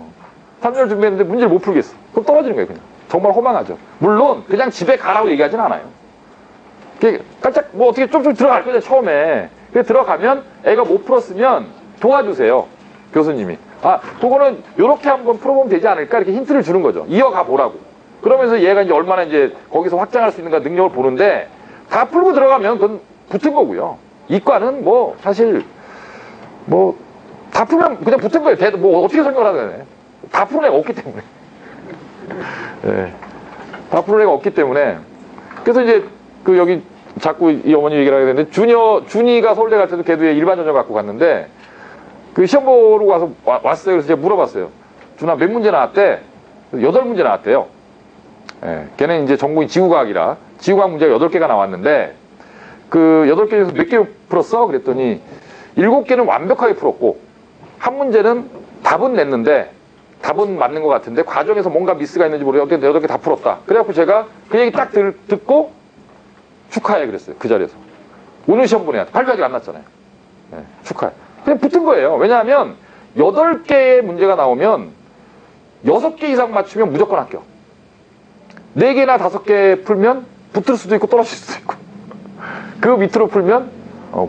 3년을 준비했는데 문제를 못 풀겠어. 그럼 떨어지는 거예요, 그냥. 정말 허망하죠. 물론 그냥 집에 가라고 얘기하진 않아요. 깜짝 뭐 어떻게 좀 들어갈 거죠, 처음에. 그래서 들어가면 애가 못 풀었으면 도와주세요, 교수님이. 아, 그거는 요렇게 한번 풀어보면 되지 않을까? 이렇게 힌트를 주는 거죠. 이어가 보라고. 그러면서 얘가 이제 얼마나 이제 거기서 확장할 수 있는가 능력을 보는데, 다 풀고 들어가면 그건 붙은 거고요. 이과는 뭐 사실 뭐 다 풀면 그냥 붙은 거예요. 뭐 어떻게 설명을 하겠네. 다 푸는 애가 없기 때문에. 네. 다 푸는 애가 없기 때문에. 그래서 이제 그 여기 자꾸 이 어머니 얘기를 하게 되는데, 준이가 서울대 갈 때도 걔도 일반 전형 갖고 갔는데, 그 시험 보러 와서 왔어요. 그래서 제가 물어봤어요. 준아 몇 문제 나왔대? 8문제 나왔대요. 예, 걔는 이제 전공이 지구과학이라 지구과학 문제가 8개가 나왔는데, 그 8개 중에서 몇 개 풀었어? 그랬더니 7개는 완벽하게 풀었고, 한 문제는 답은 냈는데 답은 맞는 것 같은데 과정에서 뭔가 미스가 있는지 모르겠는데 8개 다 풀었다. 그래갖고 제가 그 얘기 딱 듣고 축하해 그랬어요. 그 자리에서. 오늘 시험 보내야 돼. 발표 아직 안 났잖아요. 네, 축하해. 그냥 붙은 거예요. 왜냐하면 8개의 문제가 나오면 6개 이상 맞추면 무조건 합격. 4개나 5개 풀면 붙을 수도 있고 떨어질 수도 있고, 그 밑으로 풀면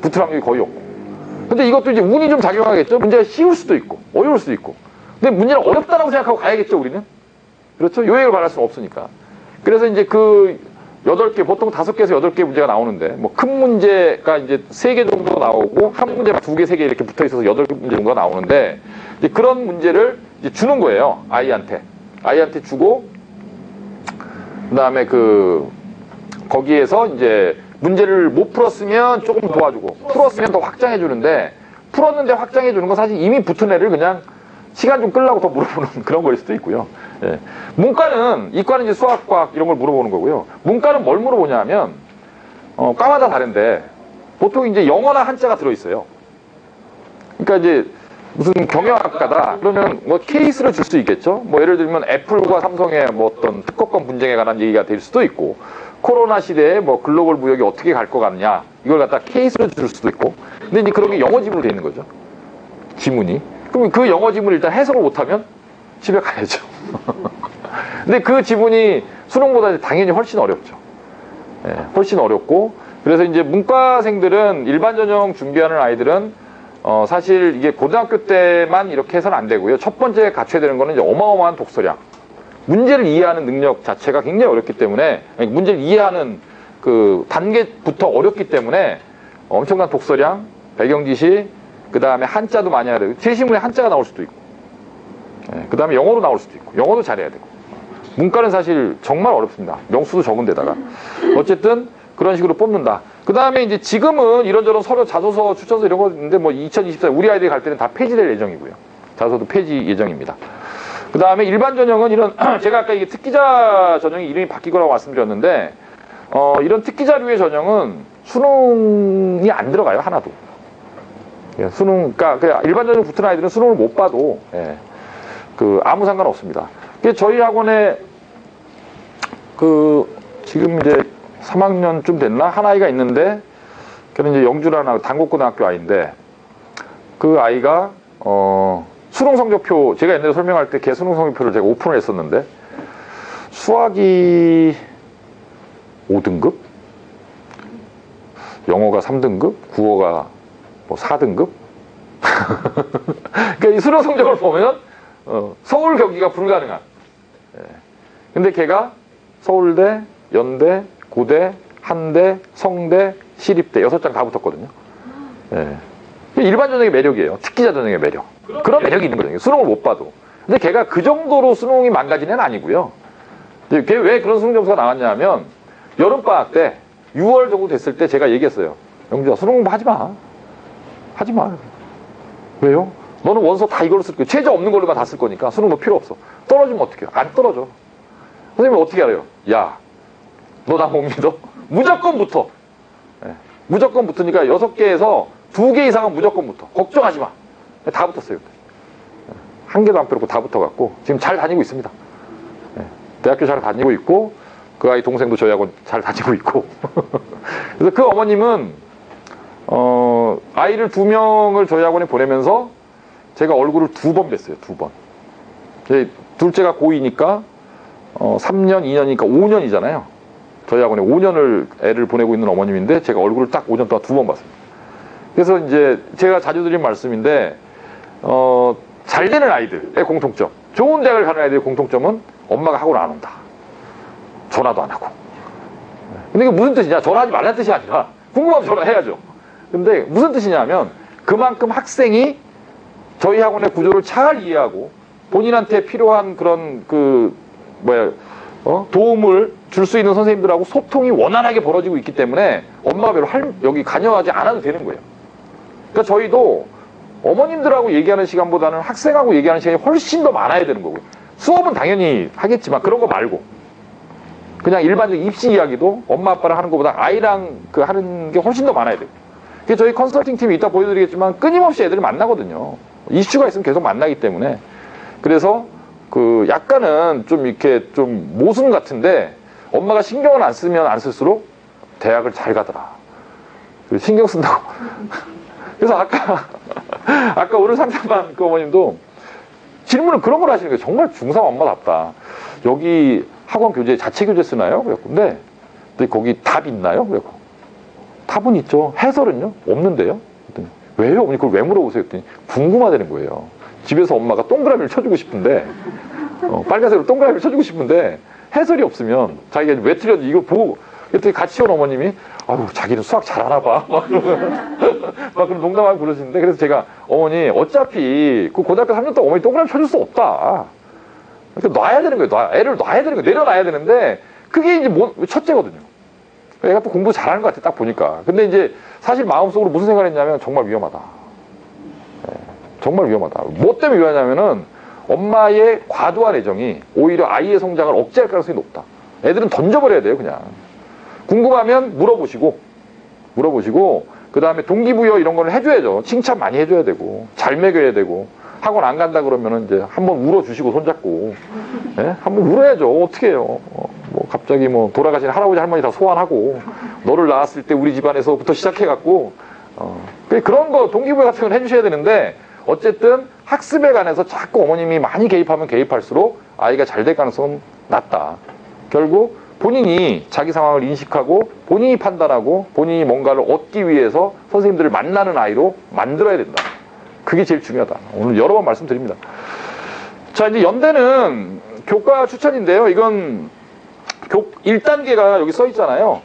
붙을 확률이 거의 없고. 근데 이것도 이제 운이 좀 작용하겠죠. 문제가 쉬울 수도 있고 어려울 수도 있고. 근데 문제는 어렵다라고 생각하고 가야겠죠, 우리는. 그렇죠? 요액을 바랄 수는 없으니까. 그래서 이제 그 8개, 보통 5개에서 8개 문제가 나오는데, 뭐 큰 문제가 이제 3개 정도 나오고, 한 문제가 2개, 3개 이렇게 붙어 있어서 8문제 정도가 나오는데, 이제 그런 문제를 이제 주는 거예요, 아이한테. 아이한테 주고, 그 다음에 거기에서 이제 문제를 못 풀었으면 조금 도와주고, 풀었으면 더 확장해 주는데, 풀었는데 확장해 주는 건 사실 이미 붙은 애를 그냥 시간 좀 끌려고 더 물어보는 그런 거일 수도 있고요. 예. 이과는 이제 수학, 과학 이런 걸 물어보는 거고요. 문과는 뭘 물어보냐 하면, 과마다 다른데, 보통 이제 영어나 한자가 들어있어요. 그러니까 이제 무슨 경영학과다. 그러면 뭐 케이스를 줄 수 있겠죠. 뭐 예를 들면 애플과 삼성의 뭐 어떤 특허권 분쟁에 관한 얘기가 될 수도 있고, 코로나 시대에 뭐 글로벌 무역이 어떻게 갈 것 같냐. 이걸 갖다 케이스를 줄 수도 있고. 근데 이제 그런 게 영어 지문으로 돼 있는 거죠. 지문이. 그럼 그 영어 지문을 일단 해석을 못하면 집에 가야죠. 근데 그 지분이 수능보다 당연히 훨씬 어렵죠. 예, 훨씬 어렵고, 그래서 이제 문과생들은 일반 전형 준비하는 아이들은 사실 이게 고등학교 때만 이렇게 해서는 안 되고요. 첫 번째 갖춰야 되는 거는 이제 어마어마한 독서량. 문제를 이해하는 능력 자체가 굉장히 어렵기 때문에, 문제를 이해하는 그 단계부터 어렵기 때문에 엄청난 독서량, 배경 지식, 그 다음에 한자도 많이 해야 되고, 제시문에 한자가 나올 수도 있고, 그 다음에 영어로 나올 수도 있고, 영어도 잘해야 되고. 문과는 사실 정말 어렵습니다. 명수도 적은 데다가. 어쨌든 그런 식으로 뽑는다. 그 다음에 이제 지금은 이런저런 서류, 자소서, 추천서 이런 거 있는데, 뭐 2024 우리 아이들이 갈 때는 다 폐지될 예정이고요. 자소서도 폐지 예정입니다. 그 다음에 일반 전형은 이런 제가 아까 이게 특기자 전형이 이름이 바뀌고라고 말씀드렸는데, 이런 특기자류의 전형은 수능이 안 들어가요, 하나도. 예, 수능, 그러니까 일반 전형 붙은 아이들은 수능을 못 봐도, 예, 아무 상관 없습니다. 저희 학원에, 지금 이제 3학년쯤 됐나? 한 아이가 있는데, 걔는 이제 영주라는 단국고등학교 아이인데, 그 아이가, 수능 성적표, 제가 옛날에 설명할 때 걔 수능 성적표를 제가 오픈을 했었는데, 수학이 5등급? 영어가 3등급? 국어가 뭐 4등급? 그러니까 이 수능 성적을 보면 서울 경기가 불가능한. 예. 근데 걔가 서울대, 연대, 고대, 한대, 성대, 시립대 6장 다 붙었거든요. 예. 일반 전형의 매력이에요. 특기자 전형의 매력. 그런 매력이 있는 거죠. 수능을 못 봐도. 근데 걔가 그 정도로 수능이 망가진 애는 아니고요. 걔 왜 그런 수능 점수가 나왔냐면 여름방학 때 6월 정도 됐을 때 제가 얘기했어요. 영주야, 수능 공부 하지 마. 하지 마. 왜요? 너는 원서 다 이걸로 쓸 거야. 최저 없는 걸로만 다 쓸 거니까 수능 뭐 필요 없어. 떨어지면 어떡해요? 안 떨어져. 선생님은 어떻게 알아요? 야, 너 나 못 믿어? 무조건 붙어. 네. 무조건 붙으니까 6개에서 2개 이상은 무조건 붙어. 걱정하지 마. 다 붙었어요. 한 개도 안 빼놓고 다 붙어갖고 지금 잘 다니고 있습니다. 네. 대학교 잘 다니고 있고 그 아이 동생도 저희 학원 잘 다니고 있고 그래서 그 어머님은 아이를 2명을 저희 학원에 보내면서 제가 얼굴을 2번 뵀어요. 2번. 둘째가 고2니까 3년, 2년이니까 5년이잖아요. 저희 학원에 5년을 애를 보내고 있는 어머님인데 제가 얼굴을 딱 5년 동안 2번 봤습니다. 그래서 이제 제가 자주 드린 말씀인데 잘 되는 아이들의 공통점, 좋은 대학을 가는 아이들의 공통점은 엄마가 학원 안 온다. 전화도 안 하고. 근데 이게 무슨 뜻이냐? 전화하지 말라는 뜻이 아니라 궁금하면 전화해야죠. 근데 무슨 뜻이냐면 그만큼 학생이 저희 학원의 구조를 잘 이해하고 본인한테 필요한 그런 도움을 줄 수 있는 선생님들하고 소통이 원활하게 벌어지고 있기 때문에 엄마가 별로 여기 관여하지 않아도 되는 거예요. 그러니까 저희도 어머님들하고 얘기하는 시간보다는 학생하고 얘기하는 시간이 훨씬 더 많아야 되는 거고요. 수업은 당연히 하겠지만 그런 거 말고 그냥 일반적인 입시 이야기도 엄마 아빠랑 하는 것보다 아이랑 하는 게 훨씬 더 많아야 돼요. 그래서 저희 컨설팅 팀이 이따 보여드리겠지만 끊임없이 애들을 만나거든요. 이슈가 있으면 계속 만나기 때문에. 그래서 약간은 좀 이렇게 좀 모순 같은데 엄마가 신경을 안 쓰면 안 쓸수록 대학을 잘 가더라. 신경 쓴다고. 그래서 아까 오늘 상담한 그 어머님도 질문을 그런 걸 하시는 거예요. 정말 중3 엄마답다. 여기 학원 교재, 자체 교재 쓰나요? 그래갖고, 근데 거기 답 있나요? 그래갖고, 답은 있죠. 해설은요? 없는데요? 그랬더니, 왜요? 어머니 그걸 왜 물어보세요? 그랬더니, 궁금하다는 거예요. 집에서 엄마가 동그라미를 쳐주고 싶은데, 빨간색으로 동그라미를 쳐주고 싶은데, 해설이 없으면, 자기가 왜 틀렸는지 이거 보고, 그랬더니 같이 온 어머님이, 아유, 자기는 수학 잘하나 봐. 막 그런 농담하고 그러시는데, 그래서 제가, 어머니, 어차피, 고등학교 3년 동안 어머니 동그라미 쳐줄 수 없다. 그러니까 놔야 되는 거예요. 애를 놔야 되는 거예요. 내려놔야 되는데, 그게 이제 첫째거든요. 애가 또 공부 잘하는 것 같아, 딱 보니까. 근데 이제, 사실 마음속으로 무슨 생각을 했냐면, 정말 위험하다. 네, 정말 위험하다. 뭐 때문에 위험하냐면은, 엄마의 과도한 애정이 오히려 아이의 성장을 억제할 가능성이 높다. 애들은 던져버려야 돼요, 그냥. 궁금하면 물어보시고, 그 다음에 동기부여 이런 거를 해줘야죠. 칭찬 많이 해줘야 되고, 잘 먹여야 되고, 학원 안 간다 그러면은 이제 한번 울어주시고, 손잡고, 예? 한번 울어야죠. 어떻게 해요. 갑자기 돌아가신 할아버지 할머니 다 소환하고, 너를 낳았을 때 우리 집안에서부터 시작해갖고, 그런 거, 동기부여 같은 건 해주셔야 되는데, 어쨌든 학습에 관해서 자꾸 어머님이 많이 개입하면 개입할수록 아이가 잘 될 가능성은 낫다. 결국 본인이 자기 상황을 인식하고 본인이 판단하고 본인이 뭔가를 얻기 위해서 선생님들을 만나는 아이로 만들어야 된다. 그게 제일 중요하다. 오늘 여러 번 말씀드립니다. 자, 이제 연대는 교과 추천인데요. 이건 1단계가 여기 써 있잖아요.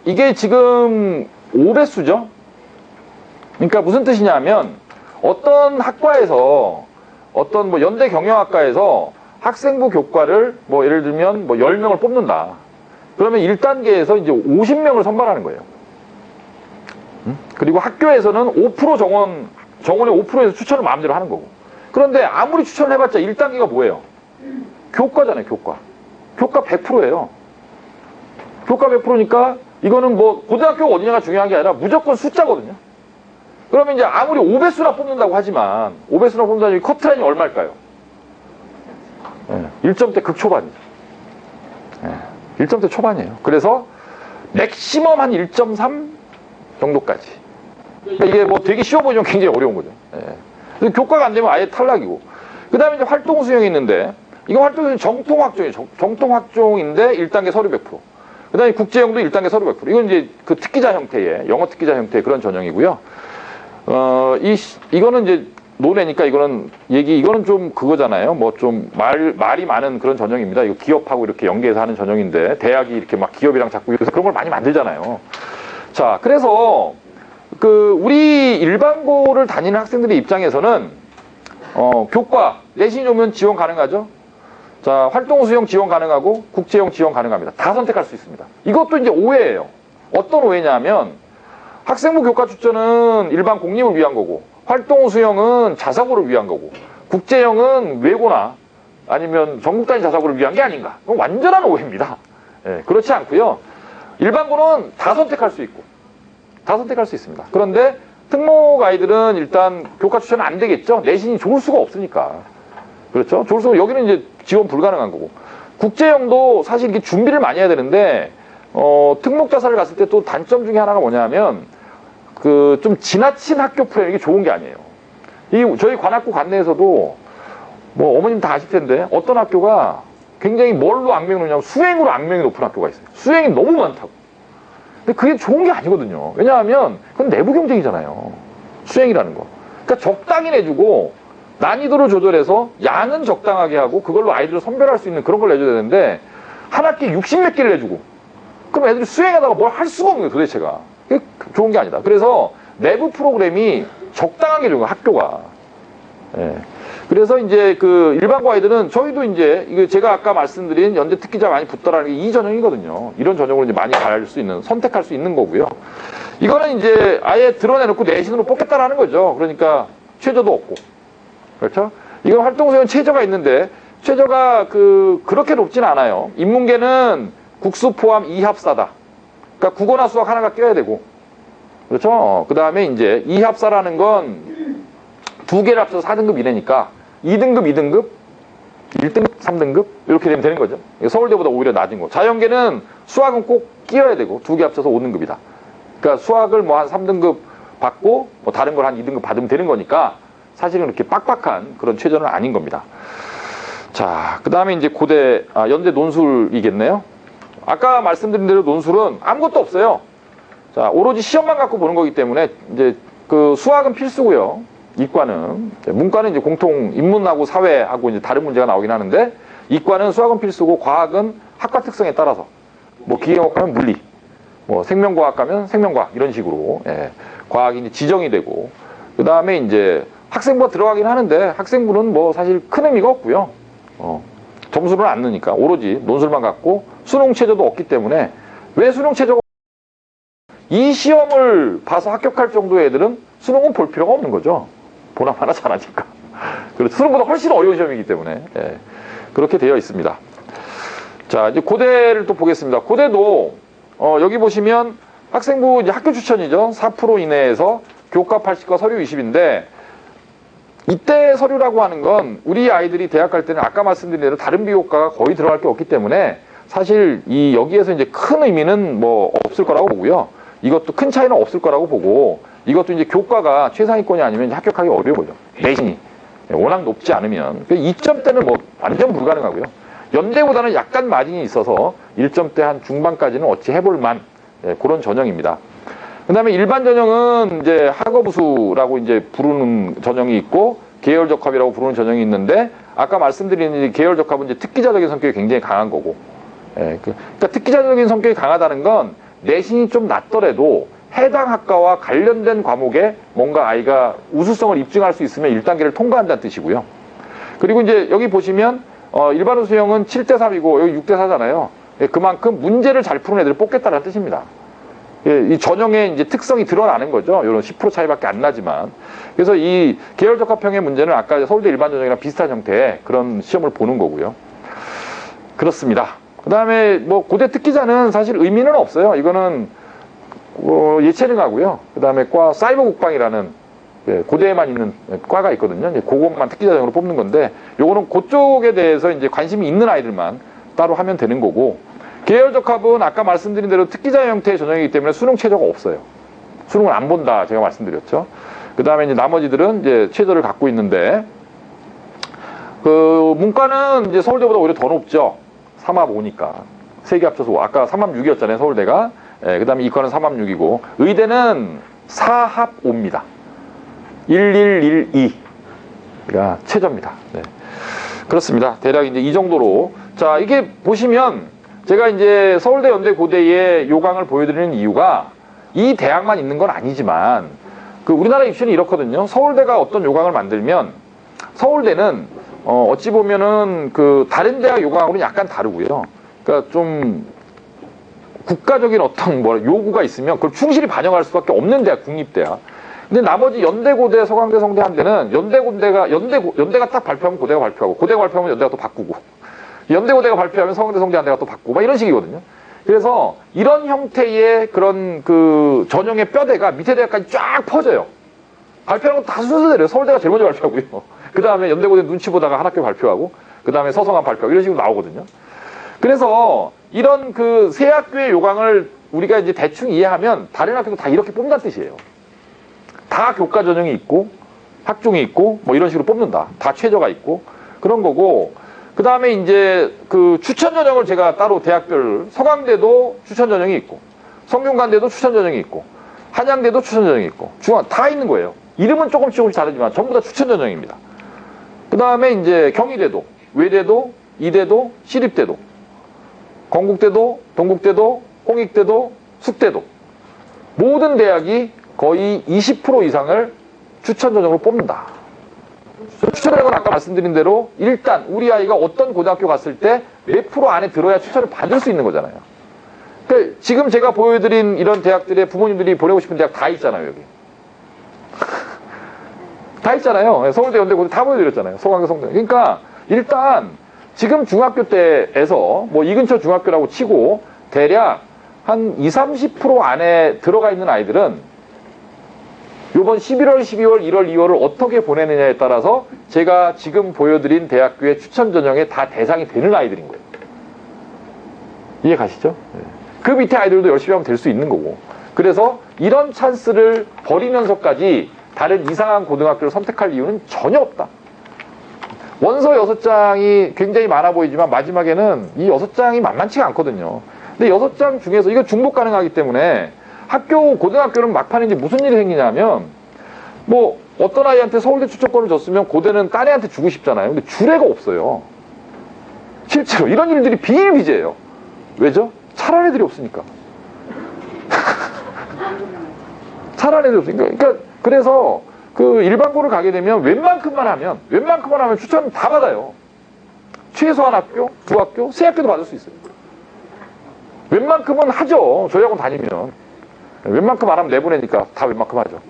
이게 지금 5배수죠. 그러니까 무슨 뜻이냐면 어떤 학과에서 어떤 뭐 연대 경영학과에서 학생부 교과를 뭐 예를 들면 뭐 10명을 뽑는다. 그러면 1단계에서 이제 50명을 선발하는 거예요. 그리고 학교에서는 5% 정원의 5%에서 추천을 마음대로 하는 거고. 그런데 아무리 추천을 해봤자 1단계가 뭐예요? 교과잖아요, 교과. 교과 100%예요. 교과 100%니까 이거는 뭐 고등학교가 어디냐가 중요한 게 아니라 무조건 숫자거든요. 그러면 이제 아무리 5배수나 뽑는다고 하지만 5배수나 뽑는다니 커트라인이 얼마일까요? 1점대 극초반이죠. 1점대 초반이에요. 그래서 맥시멈 한 1.3 정도까지. 그러니까 이게 뭐 되게 쉬워 보이지만 굉장히 어려운 거죠. 교과가 안 되면 아예 탈락이고. 그 다음에 이제 활동 수용이 있는데, 이거 활동 수용 정통학종이에요. 정통학종인데 1단계 서류 100%. 그 다음에 국제형도 1단계 서류 100%. 이건 이제 그 특기자 형태의, 영어 특기자 형태의 그런 전형이고요. 이거는 이제 논외니까 이거는 좀 그거잖아요. 뭐 좀 말이 많은 그런 전형입니다. 이거 기업하고 이렇게 연계해서 하는 전형인데, 대학이 이렇게 막 기업이랑 자꾸 그래서 그런 걸 많이 만들잖아요. 자, 그래서 우리 일반고를 다니는 학생들의 입장에서는 교과 내신이 오면 지원 가능하죠. 자, 활동 수용 지원 가능하고 국제형 지원 가능합니다. 다 선택할 수 있습니다. 이것도 이제 오해예요. 어떤 오해냐면 학생부 교과 추천은 일반 공립을 위한 거고, 활동 수용은 자사고를 위한 거고, 국제형은 외고나 아니면 전국 단위 자사고를 위한 게 아닌가. 그건 완전한 오해입니다. 그렇지 않고요. 일반고는 다 선택할 수 있고, 다 선택할 수 있습니다. 그런데 특목 아이들은 일단 교과 추천은 안 되겠죠. 내신이 좋을 수가 없으니까. 그렇죠? 좋을 수가, 여기는 이제 지원 불가능한 거고. 국제형도 사실 이게 준비를 많이 해야 되는데, 특목 자사를 갔을 때 또 단점 중에 하나가 뭐냐면, 좀 지나친 학교 프레임, 이게 좋은 게 아니에요. 저희 관악구 관내에서도, 뭐, 어머님 다 아실 텐데, 어떤 학교가 굉장히 뭘로 악명이 높냐면 수행으로 악명이 높은 학교가 있어요. 수행이 너무 많다고. 근데 그게 좋은 게 아니거든요. 왜냐하면, 그건 내부 경쟁이잖아요. 수행이라는 거. 그러니까 적당히 내주고, 난이도를 조절해서 양은 적당하게 하고, 그걸로 아이들을 선별할 수 있는 그런 걸 내줘야 되는데, 한 학기에 60몇 개를 내주고, 그럼 애들이 수행하다가 뭘 할 수가 없는 거예요, 도대체가. 그게 좋은 게 아니다. 그래서 내부 프로그램이 적당하게 주는 거예요, 학교가. 그래서 이제 일반고 아이들은 저희도 이제 이거 제가 아까 말씀드린 연대 특기자 많이 붙더라는 게 이 전형이거든요. 이런 전형으로 이제 많이 갈 수 있는, 선택할 수 있는 거고요. 이거는 이제 아예 드러내놓고 내신으로 뽑겠다라는 거죠. 그러니까 최저도 없고. 그렇죠? 이건 활동수용 최저가 있는데, 최저가 그렇게 높진 않아요. 인문계는 국수 포함 2합사다. 그러니까 국어나 수학 하나가 껴야 되고. 그렇죠? 그 다음에 이제 2합사라는 건 두 개를 합쳐서 4등급 이내니까 2등급, 2등급, 1등급, 3등급 이렇게 되면 되는 거죠. 서울대보다 오히려 낮은 거. 자연계는 수학은 꼭 끼워야 되고 두 개 합쳐서 5등급이다. 그러니까 수학을 뭐 한 3등급 받고 뭐 다른 걸 한 2등급 받으면 되는 거니까 사실은 그렇게 빡빡한 그런 최저는 아닌 겁니다. 자, 그 다음에 이제 연대 논술이겠네요. 아까 말씀드린 대로 논술은 아무것도 없어요. 자, 오로지 시험만 갖고 보는 거기 때문에 이제 수학은 필수고요. 이과는, 문과는 이제 공통 인문하고 사회하고 이제 다른 문제가 나오긴 하는데, 이과는 수학은 필수고 과학은 학과 특성에 따라서 뭐 기계과학 가면 물리, 뭐 생명과학 가면 생명과학 이런 식으로 과학이 이제 지정이 되고, 그 다음에 이제 학생부가 들어가긴 하는데 학생부는 뭐 사실 큰 의미가 없고요. 점수를 안 넣으니까 오로지 논술만 갖고 수능 체제도 없기 때문에. 왜 수능 체제가 이 시험을 봐서 합격할 정도의 애들은 수능은 볼 필요가 없는 거죠. 보나마나 잘하니까. 그래서 수능보다 훨씬 어려운 시험이기 때문에 그렇게 되어 있습니다. 자, 이제 고대를 또 보겠습니다. 고대도 여기 보시면 학생부 이제 학교 추천이죠. 4% 이내에서 교과 80과 서류 20인데, 이때 서류라고 하는 건 우리 아이들이 대학 갈 때는 아까 말씀드린 대로 다른 비교과가 거의 들어갈 게 없기 때문에 사실 여기에서 이제 큰 의미는 뭐 없을 거라고 보고요. 이것도 큰 차이는 없을 거라고 보고, 이것도 이제 교과가 최상위권이 아니면 이제 합격하기 어려운 거죠. 내신이 워낙 높지 않으면. 2점대는 뭐 완전 불가능하고요. 연대보다는 약간 마진이 있어서 1점대 한 중반까지는 어찌 해볼만 그런 전형입니다. 그 다음에 일반 전형은 이제 학업우수라고 이제 부르는 전형이 있고 계열적합이라고 부르는 전형이 있는데 아까 말씀드린 계열적합은 이제 특기자적인 성격이 굉장히 강한 거고 그러니까 특기자적인 성격이 강하다는 건 내신이 좀 낮더라도 해당 학과와 관련된 과목에 뭔가 아이가 우수성을 입증할 수 있으면 1단계를 통과한다는 뜻이고요. 그리고 이제 여기 보시면 일반 우수형은 7대3이고 여기 6대4잖아요. 그만큼 문제를 잘 푸는 애들을 뽑겠다는 뜻입니다. 이 전형의 이제 특성이 드러나는 거죠. 이런 10% 차이밖에 안 나지만. 그래서 이 계열적합형의 문제는 아까 서울대 일반 전형이랑 비슷한 형태의 그런 시험을 보는 거고요. 그렇습니다. 그 다음에 뭐 고대 특기자는 사실 의미는 없어요. 이거는 예체능하고요. 그 다음에 과 사이버 국방이라는 고대에만 있는 과가 있거든요. 이제 그것만 특기자형으로 뽑는 건데 요거는 그쪽에 대해서 이제 관심이 있는 아이들만 따로 하면 되는 거고 계열적합은 아까 말씀드린 대로 특기자 형태의 전형이기 때문에 수능 최저가 없어요. 수능을 안 본다 제가 말씀드렸죠. 그 다음에 이제 나머지들은 이제 최저를 갖고 있는데 그 문과는 이제 서울대보다 오히려 더 높죠. 3합 5니까 세 개 합쳐서 아까 3합 6이었잖아요 서울대가. 그 다음에 이과는 3합 6이고 의대는 4합 5입니다. 1112가 최저입니다. 네. 그렇습니다. 대략 이제 이 정도로 자 이게 보시면. 제가 이제 서울대, 연대, 고대의 요강을 보여드리는 이유가 이 대학만 있는 건 아니지만 그 우리나라 입시는 이렇거든요. 서울대가 어떤 요강을 만들면 서울대는 어찌 보면은 그 다른 대학 요강하고는 약간 다르고요. 그러니까 좀 국가적인 어떤 뭐 요구가 있으면 그걸 충실히 반영할 수밖에 없는 대학, 국립대학. 근데 나머지 연대, 고대, 서강대, 성대 한 데는 연대가 딱 발표하면 고대가 발표하고 고대가 발표하면 연대가 또 바꾸고 연대, 고대가 발표하면 서강대, 성대 한 대가 또 바꾸고 막 이런 식이거든요. 그래서 이런 형태의 그런 그 전형의 뼈대가 밑에 대학까지 쫙 퍼져요. 발표하는 건 다 순서대로요. 서울대가 제일 먼저 발표하고요. 그 다음에 연대, 고대 눈치 보다가 한 학교 발표하고 그 다음에 서성한 발표하고 이런 식으로 나오거든요. 그래서 이런 그 세 학교의 요강을 우리가 이제 대충 이해하면 다른 학교도 다 이렇게 뽑는다는 뜻이에요. 다 교과 전형이 있고 학종이 있고 뭐 이런 식으로 뽑는다. 다 최저가 있고 그런 거고 그 다음에 이제 그 추천 전형을 제가 따로 대학별 서강대도 추천 전형이 있고 성균관대도 추천 전형이 있고 한양대도 추천 전형이 있고 중앙 다 있는 거예요. 이름은 조금씩 다르지만 전부 다 추천 전형입니다. 그 다음에 이제 경희대도 외대도 이대도 시립대도 건국대도 동국대도 홍익대도 숙대도 모든 대학이 거의 20% 이상을 추천 전형으로 뽑는다. 추천을 아까 말씀드린 대로 일단 우리 아이가 어떤 고등학교 갔을 때 몇 프로 안에 들어야 추천을 받을 수 있는 거잖아요. 그러니까 지금 제가 보여드린 이런 대학들의 부모님들이 보내고 싶은 대학 다 있잖아요. 여기 다 있잖아요. 서울대, 연대, 고대 다 보여드렸잖아요. 서강대, 성대. 그러니까 일단 지금 중학교 때에서 뭐 이 근처 중학교라고 치고 대략 한 20-30% 안에 들어가 있는 아이들은 요번 11월, 12월, 1월, 2월을 어떻게 보내느냐에 따라서 제가 지금 보여드린 대학교의 추천 전형에 다 대상이 되는 아이들인 거예요. 이해 가시죠? 그 밑에 아이들도 열심히 하면 될 수 있는 거고. 그래서 이런 찬스를 버리면서까지 다른 이상한 고등학교를 선택할 이유는 전혀 없다. 원서 6장이 굉장히 많아 보이지만 마지막에는 이 6장이 만만치가 않거든요. 근데 6장 중에서 이거 중복 가능하기 때문에 고등학교는 막판에 이제 무슨 일이 생기냐면, 뭐, 어떤 아이한테 서울대 추천권을 줬으면 고대는 딴 애한테 주고 싶잖아요. 근데 줄 애가 없어요. 실제로. 이런 일들이 비일비재예요. 왜죠? 잘한 애들이 없으니까. 잘한 애들이 없으니까. 그러니까, 그래서 그 일반고를 가게 되면 웬만큼만 하면 추천 다 받아요. 최소한 학교, 두 학교, 세 학교도 받을 수 있어요. 웬만큼은 하죠. 저희 학원 다니면. 웬만큼 안 하면 내보내니까 다 웬만큼 하죠.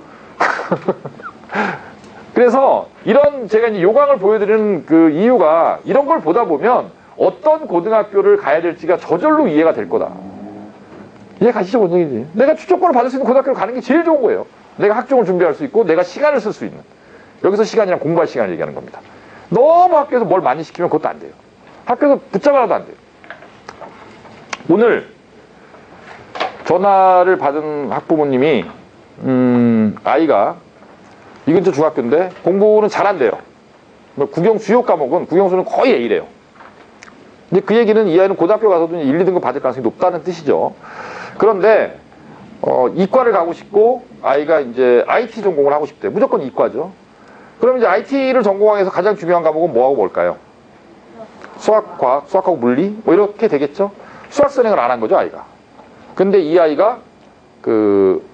그래서 이런 제가 이제 요강을 보여드리는 그 이유가 이런 걸 보다 보면 어떤 고등학교를 가야 될지가 저절로 이해가 될 거다. 이해 가시죠, 뭔 얘기지? 내가 추천권을 받을 수 있는 고등학교를 가는 게 제일 좋은 거예요. 내가 학종을 준비할 수 있고 내가 시간을 쓸 수 있는. 여기서 시간이랑 공부할 시간을 얘기하는 겁니다. 너무 학교에서 뭘 많이 시키면 그것도 안 돼요. 학교에서 붙잡아라도 안 돼요. 오늘 전화를 받은 학부모님이 아이가 이 근처 중학교인데 공부는 잘한대요. 주요 과목은 국영수는 거의 A래요. 근데 그 얘기는 이 아이는 고등학교 가서도 1, 2등급 받을 가능성이 높다는 뜻이죠. 그런데 이과를 가고 싶고 아이가 이제 IT 전공을 하고 싶대. 무조건 이과죠. 그럼 이제 IT를 전공하기 위해서 가장 중요한 과목은 뭐하고 뭘까요? 수학, 과학, 수학하고 물리? 뭐 이렇게 되겠죠? 수학 선행을 안 한 거죠, 아이가. 근데 이 아이가 그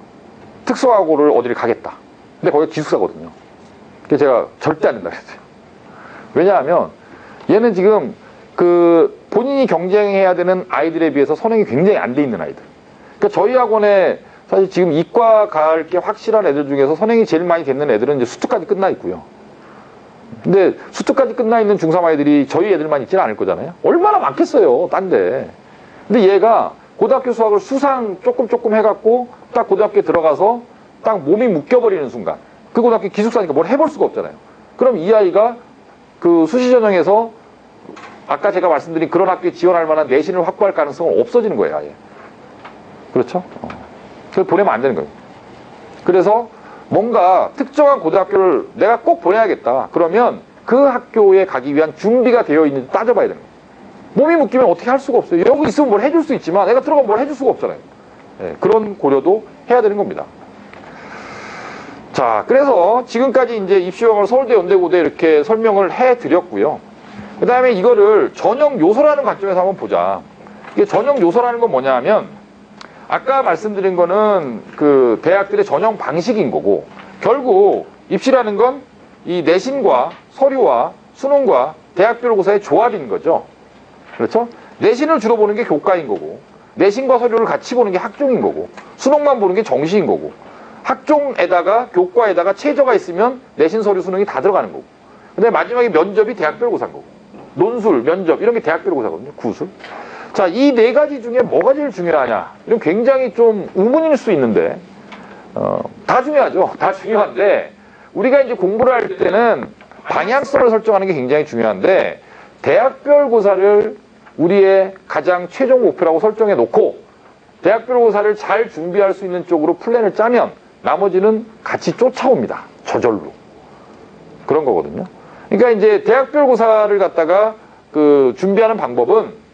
특수학고를 어디를 가겠다. 근데 거기가 기숙사거든요. 그래서 제가 절대 안 된다 그랬어요. 왜냐하면 얘는 지금 그 본인이 경쟁해야 되는 아이들에 비해서 선행이 굉장히 안 돼 있는 아이들. 그러니까 저희 학원에 사실 지금 이과 갈 게 확실한 애들 중에서 선행이 제일 많이 됐는 애들은 이제 수특까지 끝나 있고요. 근데 수특까지 끝나 있는 중3 아이들이 저희 애들만 있지는 않을 거잖아요. 얼마나 많겠어요, 딴데. 근데 얘가 고등학교 수학을 수상 조금 해갖고 딱 고등학교에 들어가서 딱 몸이 묶여버리는 순간 그 고등학교 기숙사니까 뭘 해볼 수가 없잖아요. 그럼 이 아이가 그 수시전형에서 아까 제가 말씀드린 그런 학교에 지원할 만한 내신을 확보할 가능성은 없어지는 거예요, 아예. 그렇죠? 그래서 보내면 안 되는 거예요. 그래서 뭔가 특정한 고등학교를 내가 꼭 보내야겠다. 그러면 그 학교에 가기 위한 준비가 되어 있는지 따져봐야 되는 거예요. 몸이 묶이면 어떻게 할 수가 없어요. 여기 있으면 뭘 해줄 수 있지만 애가 들어가면 뭘 해줄 수가 없잖아요. 네, 그런 고려도 해야 되는 겁니다. 자, 그래서 지금까지 이제 입시형을 서울대, 연대, 고대 이렇게 설명을 해드렸고요. 그 다음에 이거를 전형 요소라는 관점에서 한번 보자. 이게 전형 요소라는 건 뭐냐 하면 아까 말씀드린 거는 그 대학들의 전형 방식인 거고 결국 입시라는 건 이 내신과 서류와 수능과 대학별고사의 조합인 거죠. 그렇죠? 내신을 주로 보는 게 교과인 거고 내신과 서류를 같이 보는 게 학종인 거고 수능만 보는 게 정시인 거고 학종에다가 교과에다가 최저가 있으면 내신, 서류, 수능이 다 들어가는 거고 근데 마지막에 면접이 대학별고사인 거고 논술, 면접 이런 게 대학별고사거든요. 구술. 자, 이 네 가지 중에 뭐가 제일 중요하냐? 이건 굉장히 좀 의문일 수 있는데 다 중요하죠. 다 중요한데 우리가 이제 공부를 할 때는 방향성을 설정하는 게 굉장히 중요한데 대학별고사를 우리의 가장 최종 목표라고 설정해 놓고 대학별고사를 잘 준비할 수 있는 쪽으로 플랜을 짜면 나머지는 같이 쫓아옵니다. 저절로. 그런 거거든요. 그러니까 이제 대학별고사를 갖다가 그 준비하는 방법은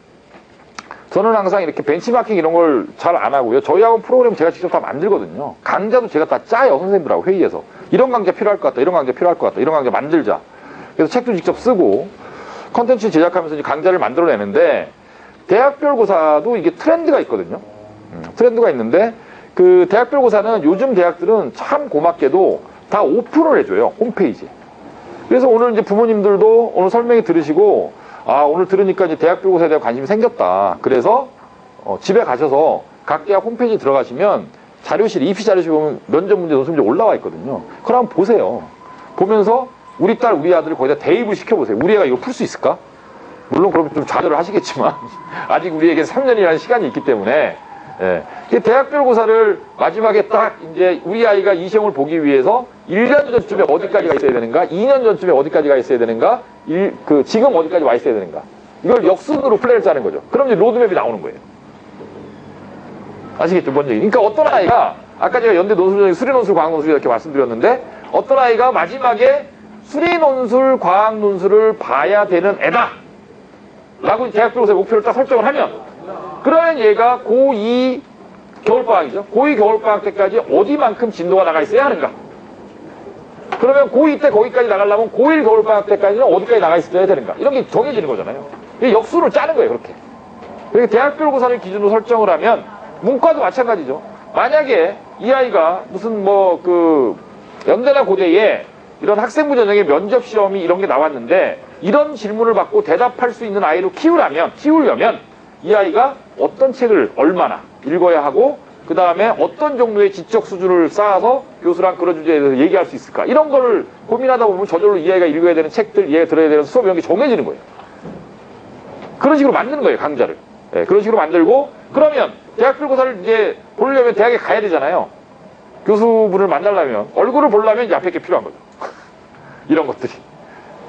저는 항상 이렇게 벤치마킹 이런 걸 잘 안 하고요. 저희 학원 프로그램 제가 직접 다 만들거든요. 강좌도 제가 다 짜요. 선생님들하고 회의에서. 이런 강좌 필요할 것 같다. 이런 강좌 필요할 것 같다. 이런 강좌 만들자. 그래서 책도 직접 쓰고 컨텐츠 제작하면서 이제 강좌를 만들어내는데 대학별고사도 이게 트렌드가 있거든요. 트렌드가 있는데 그 대학별고사는 요즘 대학들은 참 고맙게도 다 오픈을 해줘요. 홈페이지에. 그래서 오늘 이제 부모님들도 오늘 설명회 들으시고 아, 오늘 들으니까 이제 대학별고사에 대한 관심이 생겼다. 그래서 집에 가셔서 각 대학 홈페이지 들어가시면 자료실, 입시 자료실 보면 면접 문제, 논술 문제 올라와 있거든요. 그걸 한번 보세요. 보면서 우리 딸, 우리 아들을 거기다 대입을 시켜보세요. 우리 애가 이거 풀 수 있을까? 물론 그럼 좀 좌절을 하시겠지만 아직 우리에게 3년이라는 시간이 있기 때문에 예. 대학별고사를 마지막에 딱 이제 우리 아이가 이 시험을 보기 위해서 1년 전쯤에 어디까지 가 있어야 되는가? 2년 전쯤에 어디까지 가 있어야 되는가? 지금 어디까지 와 있어야 되는가? 이걸 역순으로 플랜을 짜는 거죠. 그럼 이제 로드맵이 나오는 거예요. 아시겠죠? 뭔 얘기? 그러니까 어떤 아이가 아까 제가 연대 논술, 수리논술, 과학논술 이렇게 말씀드렸는데 어떤 아이가 마지막에 수리논술, 과학논술을 봐야 되는 애다 라고 대학별고사의 목표를 딱 설정을 하면 그러면 얘가 고2 겨울방학이죠. 고2 겨울방학 때까지 어디만큼 진도가 나가 있어야 하는가? 그러면 고2 때 거기까지 나가려면 고1 겨울방학 때까지는 어디까지 나가 있어야 되는가? 이런 게 정해지는 거잖아요. 역수를 짜는 거예요, 그렇게. 그러니까 대학별고사를 기준으로 설정을 하면 문과도 마찬가지죠. 만약에 이 아이가 무슨 연대나 고대에 이런 학생부 전형의 면접 시험이 이런 게 나왔는데 이런 질문을 받고 대답할 수 있는 아이로 키우려면 이 아이가 어떤 책을 얼마나 읽어야 하고 그 다음에 어떤 정도의 지적 수준을 쌓아서 교수랑 그런 주제에 대해서 얘기할 수 있을까 이런 거를 고민하다 보면 저절로 이 아이가 읽어야 되는 책들, 이 아이가 들어야 되는 수업 이런 게 정해지는 거예요. 그런 식으로 만드는 거예요, 강좌를. 네, 그런 식으로 만들고 그러면 대학별고사를 이제 보려면 대학에 가야 되잖아요. 교수분을 만나려면 얼굴을 보려면 이제 앞에 게 필요한 거죠. 이런 것들이.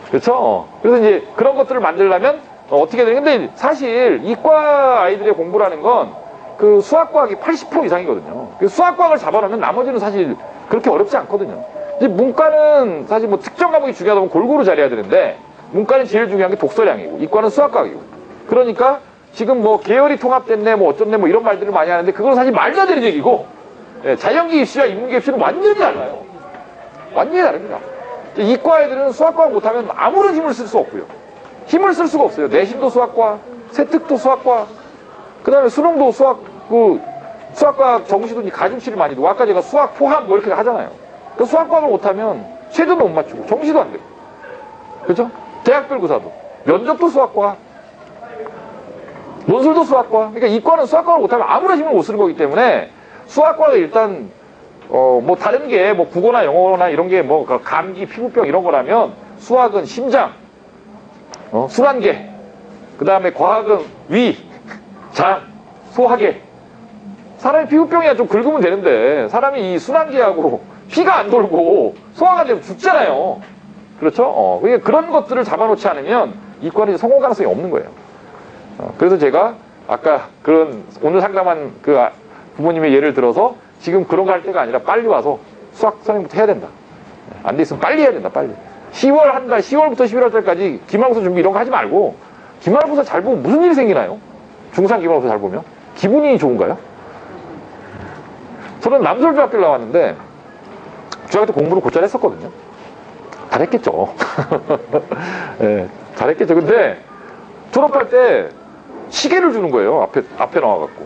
그렇죠? 그래서 이제 그런 것들을 만들려면 어떻게 되는 근데 사실 이과 아이들의 공부라는 건 그 수학과학이 80% 이상이거든요. 그 수학과학을 잡아놓으면 나머지는 사실 그렇게 어렵지 않거든요. 이제 문과는 사실 뭐 특정 과목이 중요하다면 골고루 잘해야 되는데 문과는 제일 중요한 게 독서량이고 이과는 수학과학이고 그러니까 지금 뭐 계열이 통합됐네 뭐 어쩌네 뭐 이런 말들을 많이 하는데 그건 사실 말도 안 되는 얘기고, 예, 자연계 입시와 인문계 입시는 완전히 달라요. 완전히 다릅니다. 이과 애들은 수학과 못하면 아무런 힘을 쓸 수 없고요. 힘을 쓸 수가 없어요. 내신도 수학과, 세특도 수학과, 그 다음에 수능도 수학, 수학과 정시도 가중치를 많이 두고, 아까 제가 수학 포함 뭐 이렇게 하잖아요. 그 수학과를 못하면 최저도 못 맞추고, 정시도 안 돼요. 그죠? 대학별고사도. 면접도 수학과, 논술도 수학과. 그러니까 이과는 수학과를 못하면 아무런 힘을 못 쓰는 거기 때문에, 수학과가 일단, 뭐 다른 게, 뭐 국어나 영어나 이런 게 뭐 감기, 피부병 이런 거라면, 수학은 심장, 순환계, 그 다음에 과학은 위, 장, 소화계. 사람이 피부병이야 좀 긁으면 되는데, 사람이 이 순환계하고 피가 안 돌고 소화가 되면 죽잖아요. 그렇죠? 그러니까 그런 것들을 잡아놓지 않으면 이과는 이제 성공 가능성이 없는 거예요. 그래서 제가 아까 그런 오늘 상담한 그 부모님의 예를 들어서 지금 그런 거 할 때가 아니라 빨리 와서 수학 선생님부터 해야 된다. 안 돼 있으면 빨리 해야 된다, 빨리. 10월 한 달, 10월부터 11월 달까지 기말고사 준비 이런 거 하지 말고, 기말고사 잘 보면 무슨 일이 생기나요? 중3 기말고사 잘 보면? 기분이 좋은가요? 저는 남서울중학교를 나왔는데, 중학교 때 공부를 곧잘 했었거든요. 잘했겠죠. 네, 잘했겠죠. 근데, 졸업할 때 시계를 주는 거예요. 앞에 나와갖고.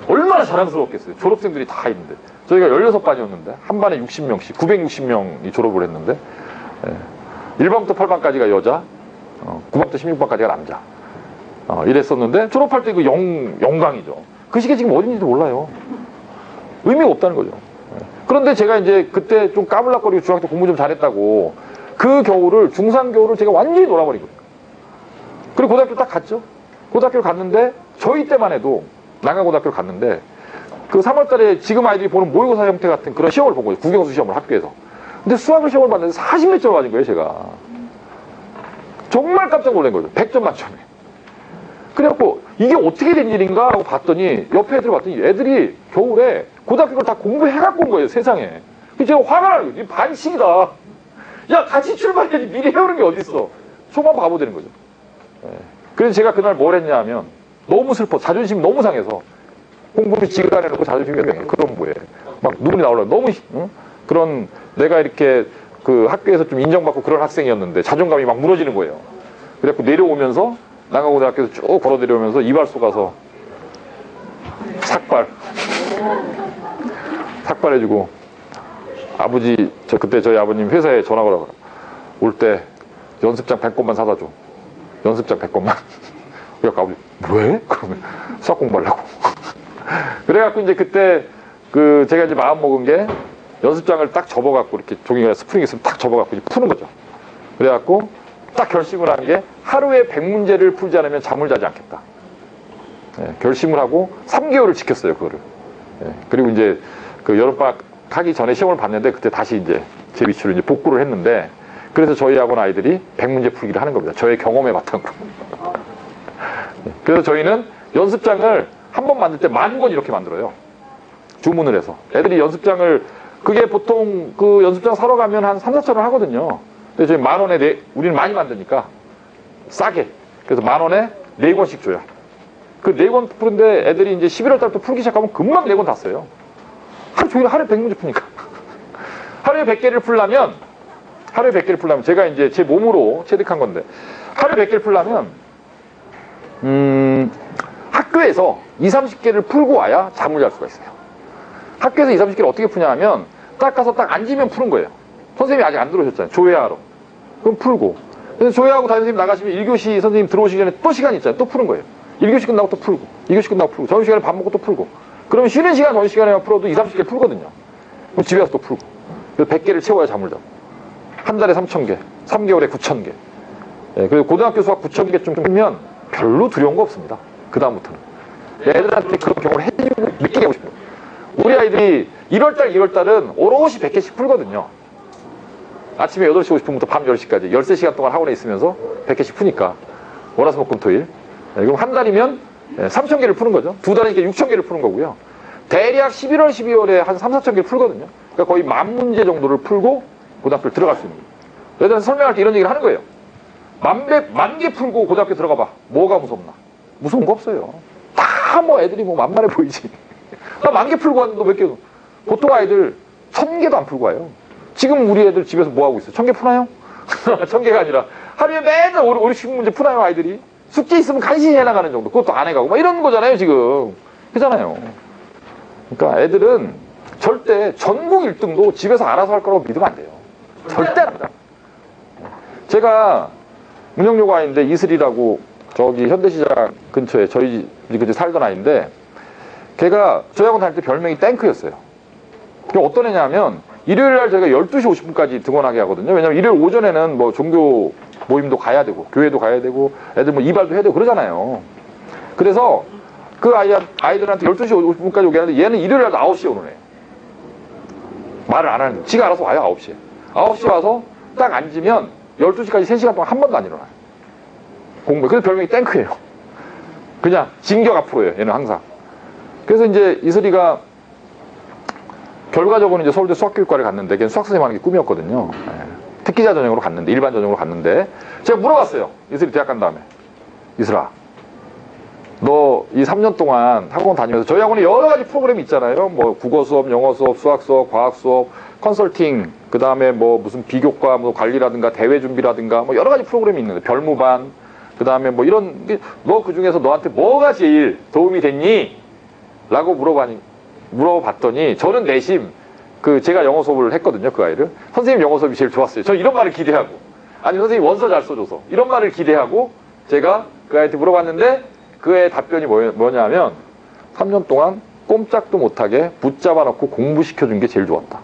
얼마나 자랑스러웠겠어요. 졸업생들이 다 있는데. 저희가 16반이었는데, 한 반에 60명씩, 960명이 졸업을 했는데, 1반부터 8반까지가 여자, 9반부터 16반까지가 남자. 이랬었는데, 졸업할 때 그 영광이죠. 그 시계 지금 어딘지도 몰라요. 의미가 없다는 거죠. 그런데 제가 이제 그때 좀 까불락거리고 중학교 공부 좀 잘했다고, 그 겨울을, 중3 겨울을 제가 완전히 놀아버린 거예요. 그리고 고등학교 딱 갔죠. 고등학교를 갔는데, 저희 때만 해도, 난강고등학교를 갔는데, 그 3월 달에 지금 아이들이 보는 모의고사 형태 같은 그런 시험을 본 거예요. 국영수 시험을 학교에서. 근데 수학을 시험을 봤는데 40몇 점 맞은 거예요, 제가. 정말 깜짝 놀란 거죠. 100점 만점에. 그래갖고, 이게 어떻게 된 일인가 하고 봤더니, 옆에 애들 봤더니 애들이 겨울에 고등학교를 다 공부해갖고 온 거예요, 세상에. 그래서 제가 화가 나는 거죠. 반칙이다. 야, 같이 출발해야지. 미리 해오는 게 어딨어. 초반 바보 되는 거죠. 그래서 제가 그날 뭘 했냐 하면, 너무 슬퍼. 자존심이 너무 상해서. 공부를 지그다 내놓고 자존심이 상해. 그럼 뭐해. 막 눈물이 나오려고. 너무, 그런, 내가 이렇게 그 학교에서 좀 인정받고 그런 학생이었는데 자존감이 막 무너지는 거예요. 그래갖고 내려오면서, 난강고등학교에서 쭉 걸어 내려오면서 이발소 가서 삭발해주고, 아버지, 그때 저희 아버님 회사에 전화 걸어가. 올 때 연습장 100권만 사다 줘. 연습장 100권만. 그래갖고 아버지, 왜? 그러면 수학 공부하려고. 그래갖고 이제 그때 제가 이제 마음 먹은 게 연습장을 딱 접어갖고 이렇게 종이가 스프링 있으면 딱 접어갖고 이제 푸는 거죠. 그래갖고 딱 결심을 한 게 하루에 100문제를 풀지 않으면 잠을 자지 않겠다. 결심을 하고 3개월을 지켰어요, 그거를. 그리고 이제 그 여름방학 하기 전에 시험을 봤는데 그때 다시 이제 제 위치로 이제 복구를 했는데, 그래서 저희 학원 아이들이 100문제 풀기를 하는 겁니다. 저의 경험에 바탕으로. 그래서 저희는 연습장을 한 번 만들 때 10,000권 이렇게 만들어요. 주문을 해서. 애들이 연습장을, 그게 보통 그 연습장 사러 가면 한 3, 4천 원 하거든요. 근데 저희 10,000원에 우리는 많이 만드니까 싸게. 그래서 10,000원에 4권씩 줘요. 그 4권 푸는데 애들이 이제 11월 달부터 풀기 시작하면 금방 4권 다 써요. 하루 종일 하루에 100문제 푸니까. 하루에 100개를 풀려면 제가 이제 제 몸으로 체득한 건데, 하루에 100개를 풀려면, 학교에서 20, 30개를 풀고 와야 잠을 잘 수가 있어요. 학교에서 20, 30개를 어떻게 푸냐 하면, 딱 가서 딱 앉으면 푸는 거예요. 선생님이 아직 안 들어오셨잖아요. 조회하러. 그럼 풀고. 그래서 조회하고 담임선생님 나가시면 1교시 선생님 들어오시기 전에 또 시간 있잖아요. 또 푸는 거예요. 1교시 끝나고 또 풀고, 2교시 끝나고 풀고, 점심시간에 밥 먹고 또 풀고. 그러면 쉬는 시간, 점심시간에만 풀어도 20, 30개 풀거든요. 그럼 집에 가서 또 풀고. 그래서 100개를 채워야 잠을 자고. 한 달에 3,000개, 3개월에 9,000개. 그리고 고등학교 수학 9,000개쯤 풀면 별로 두려운 거 없습니다. 그다음부터는. 애들한테 그런 경험을 해주고 느끼게 하고 싶어요. 우리 아이들이 1월달, 2월달은 오롯이 100개씩 풀거든요. 아침에 8시 50분부터 밤 10시까지 13시간 동안 학원에 있으면서 100개씩 푸니까. 월화수목금토일. 그럼 한 달이면 3,000개를 푸는 거죠. 두 달이니까 6,000개를 푸는 거고요. 대략 11월, 12월에 한 3, 4,000개를 풀거든요. 그러니까 거의 10,000문제 정도를 풀고 고등학교를 들어갈 수 있는 거예요. 애들한테 설명할 때 이런 얘기를 하는 거예요. 10,000개 풀고 고등학교 들어가 봐. 뭐가 무섭나? 무서운 거 없어요. 다 뭐 애들이 뭐 만만해 보이지. 나 10,000개 풀고 왔는데 몇 개, 보통 아이들 1,000개도 안 풀고 와요. 지금 우리 애들 집에서 뭐 하고 있어요? 1,000개 푸나요? 1,000개가 아니라 하루에 맨날 5, 60 문제 푸나요, 아이들이? 숙제 있으면 간신히 해나가는 정도. 그것도 안 해가고 막 이런 거잖아요, 지금. 그잖아요. 그러니까 애들은 절대 전국 1등도 집에서 알아서 할 거라고 믿으면 안 돼요. 절대 안 합니다. 제가 문영요가인데 이슬이라고 저기 현대시장 근처에 저희 집 근처에 살던 아이인데 걔가 저희학원 다닐 때 별명이 탱크였어요. 그게 어떤 애냐면 일요일날 저희가 12시 50분까지 등원하게 하거든요. 왜냐면 일요일 오전에는 뭐 종교 모임도 가야 되고 교회도 가야 되고 애들 뭐 이발도 해야 되고 그러잖아요. 그래서 그 아이들한테 12시 50분까지 오게 하는데 얘는 일요일날 9시에 오는 애. 말을 안 하는데 지가 알아서 와요. 9시에 9시에 와서 딱 앉으면 12시까지 3시간 동안 한 번도 안 일어나요. 공부에. 그래서 별명이 탱크예요. 그냥 진격 앞으로예요. 얘는 항상. 그래서 이제 이슬이가 결과적으로는 이제 서울대 수학교육과를 갔는데 걔는 수학선생님 하는 게 꿈이었거든요. 특기자 전형으로 갔는데 일반 전형으로 갔는데 제가 물어봤어요. 이슬이 대학 간 다음에 이슬아 너 이 3년 동안 학원 다니면서 저희 학원에 여러 가지 프로그램이 있잖아요. 뭐 국어 수업, 영어 수업, 수학 수업, 과학 수업, 컨설팅, 그 다음에 뭐 무슨 비교과 뭐 관리라든가 대회 준비라든가 뭐 여러 가지 프로그램이 있는데 별무반, 그 다음에 뭐 이런 너 그 중에서 너한테 뭐가 제일 도움이 됐니? 라고 물어봤더니 저는 내심 그 제가 영어 수업을 했거든요. 그 아이를. 선생님 영어 수업이 제일 좋았어요. 저 이런 말을 기대하고 아니 선생님 원서 잘 써줘서 이런 말을 기대하고 제가 그 아이한테 물어봤는데 그 애의 답변이 뭐냐면 3년 동안 꼼짝도 못하게 붙잡아 놓고 공부시켜준 게 제일 좋았다.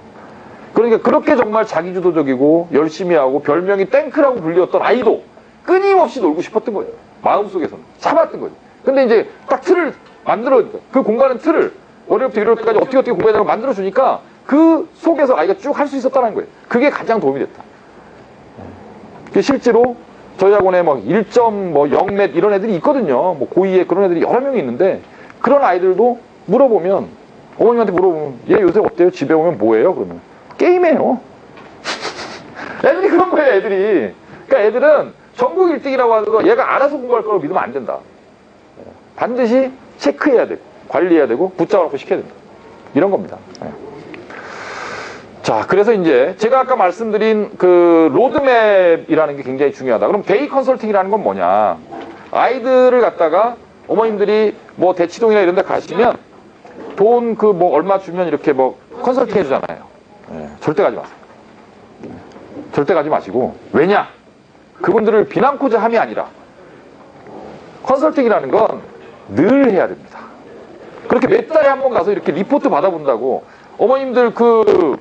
그러니까 그렇게 정말 자기주도적이고 열심히 하고 별명이 탱크라고 불렸던 아이도 끊임없이 놀고 싶었던 거예요. 마음속에서는 참았던 거죠. 근데 이제 딱 틀을 만들어 그 공부하는 틀을 월요일부터 일요일까지 어떻게 공부해야 되는 걸 만들어주니까 그 속에서 아이가 쭉 할 수 있었다는 거예요. 그게 가장 도움이 됐다. 실제로 저희 학원에 막 1.0몇 이런 애들이 있거든요. 뭐 고2에 그런 애들이 여러 명이 있는데 그런 아이들도 물어보면 어머님한테 물어보면 얘 요새 어때요? 집에 오면 뭐해요? 그러면 게임해요. 애들이 그런 거예요. 애들이. 그러니까 애들은 전국 1등이라고 해도 얘가 알아서 공부할 거라고 믿으면 안 된다. 반드시 체크해야 되고 관리해야 되고 붙잡아놓고 시켜야 된다. 이런 겁니다. 자, 그래서 이제 제가 아까 말씀드린 그 로드맵이라는 게 굉장히 중요하다. 그럼 데이 컨설팅이라는 건 뭐냐? 아이들을 갖다가 어머님들이 뭐 대치동이나 이런 데 가시면 돈 그 뭐 얼마 주면 이렇게 뭐 컨설팅 해주잖아요. 절대 가지 마세요. 절대 가지 마시고. 왜냐? 그분들을 비난코자 함이 아니라 컨설팅이라는 건 늘 해야 됩니다. 그렇게 몇 달에 한 번 가서 이렇게 리포트 받아본다고 어머님들 그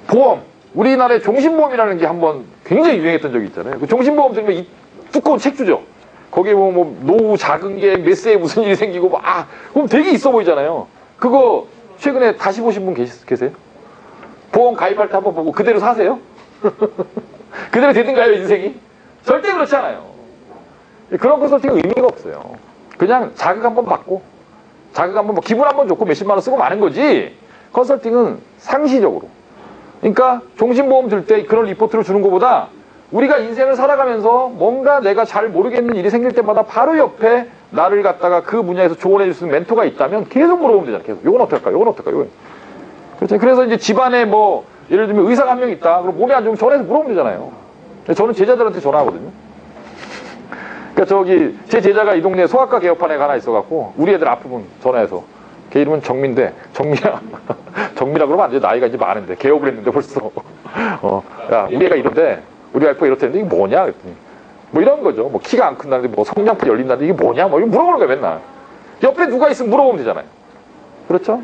보험, 우리나라에 종신보험이라는 게 한번 굉장히 유행했던 적이 있잖아요. 그 종신보험 들면 이 두꺼운 책 주죠. 거기에 뭐 노후 자금계 몇 세에 무슨 일이 생기고 막 그럼 되게 있어 보이잖아요. 그거 최근에 다시 보신 분 계세요? 보험 가입할 때 한번 보고 그대로 사세요? 그대로 되든가요, 인생이? 절대 그렇지 않아요. 그런 컨설팅은 의미가 없어요. 그냥 자극 한번 받고 자극 한번 뭐 기분 한번 좋고 몇십만 원 쓰고 마는 거지. 컨설팅은 상시적으로. 그러니까 종신보험 들 때 그런 리포트를 주는 것보다 우리가 인생을 살아가면서 뭔가 내가 잘 모르겠는 일이 생길 때마다 바로 옆에 나를 갖다가 그 분야에서 조언해 줄 수 있는 멘토가 있다면 계속 물어보면 되잖아요. 계속. 요건 어떨까? 요건 어떨까? 요건. 그렇죠. 그래서 이제 집안에 뭐 예를 들면 의사가 한 명 있다. 그럼 몸이 안 좋으면 전화해서 물어보면 되잖아요. 저는 제자들한테 전화하거든요. 그러니까 저기 제 제자가 이 동네에 소아과 개업한 애가 하나 있어갖고 우리 애들 아프면 전화해서 걔 이름은 정민데 정미야 정미라 그러면 안 돼. 나이가 이제 많은데 개업을 했는데 벌써 야 우리 애가 이런데 우리 와이프가 이렇다는데 이게 뭐냐 그랬더니 뭐 이런 거죠. 뭐 키가 안 큰다는데 뭐 성냥팔이 열린다는데 이게 뭐냐 뭐 이거 물어보는 거야 맨날. 옆에 누가 있으면 물어보면 되잖아요. 그렇죠?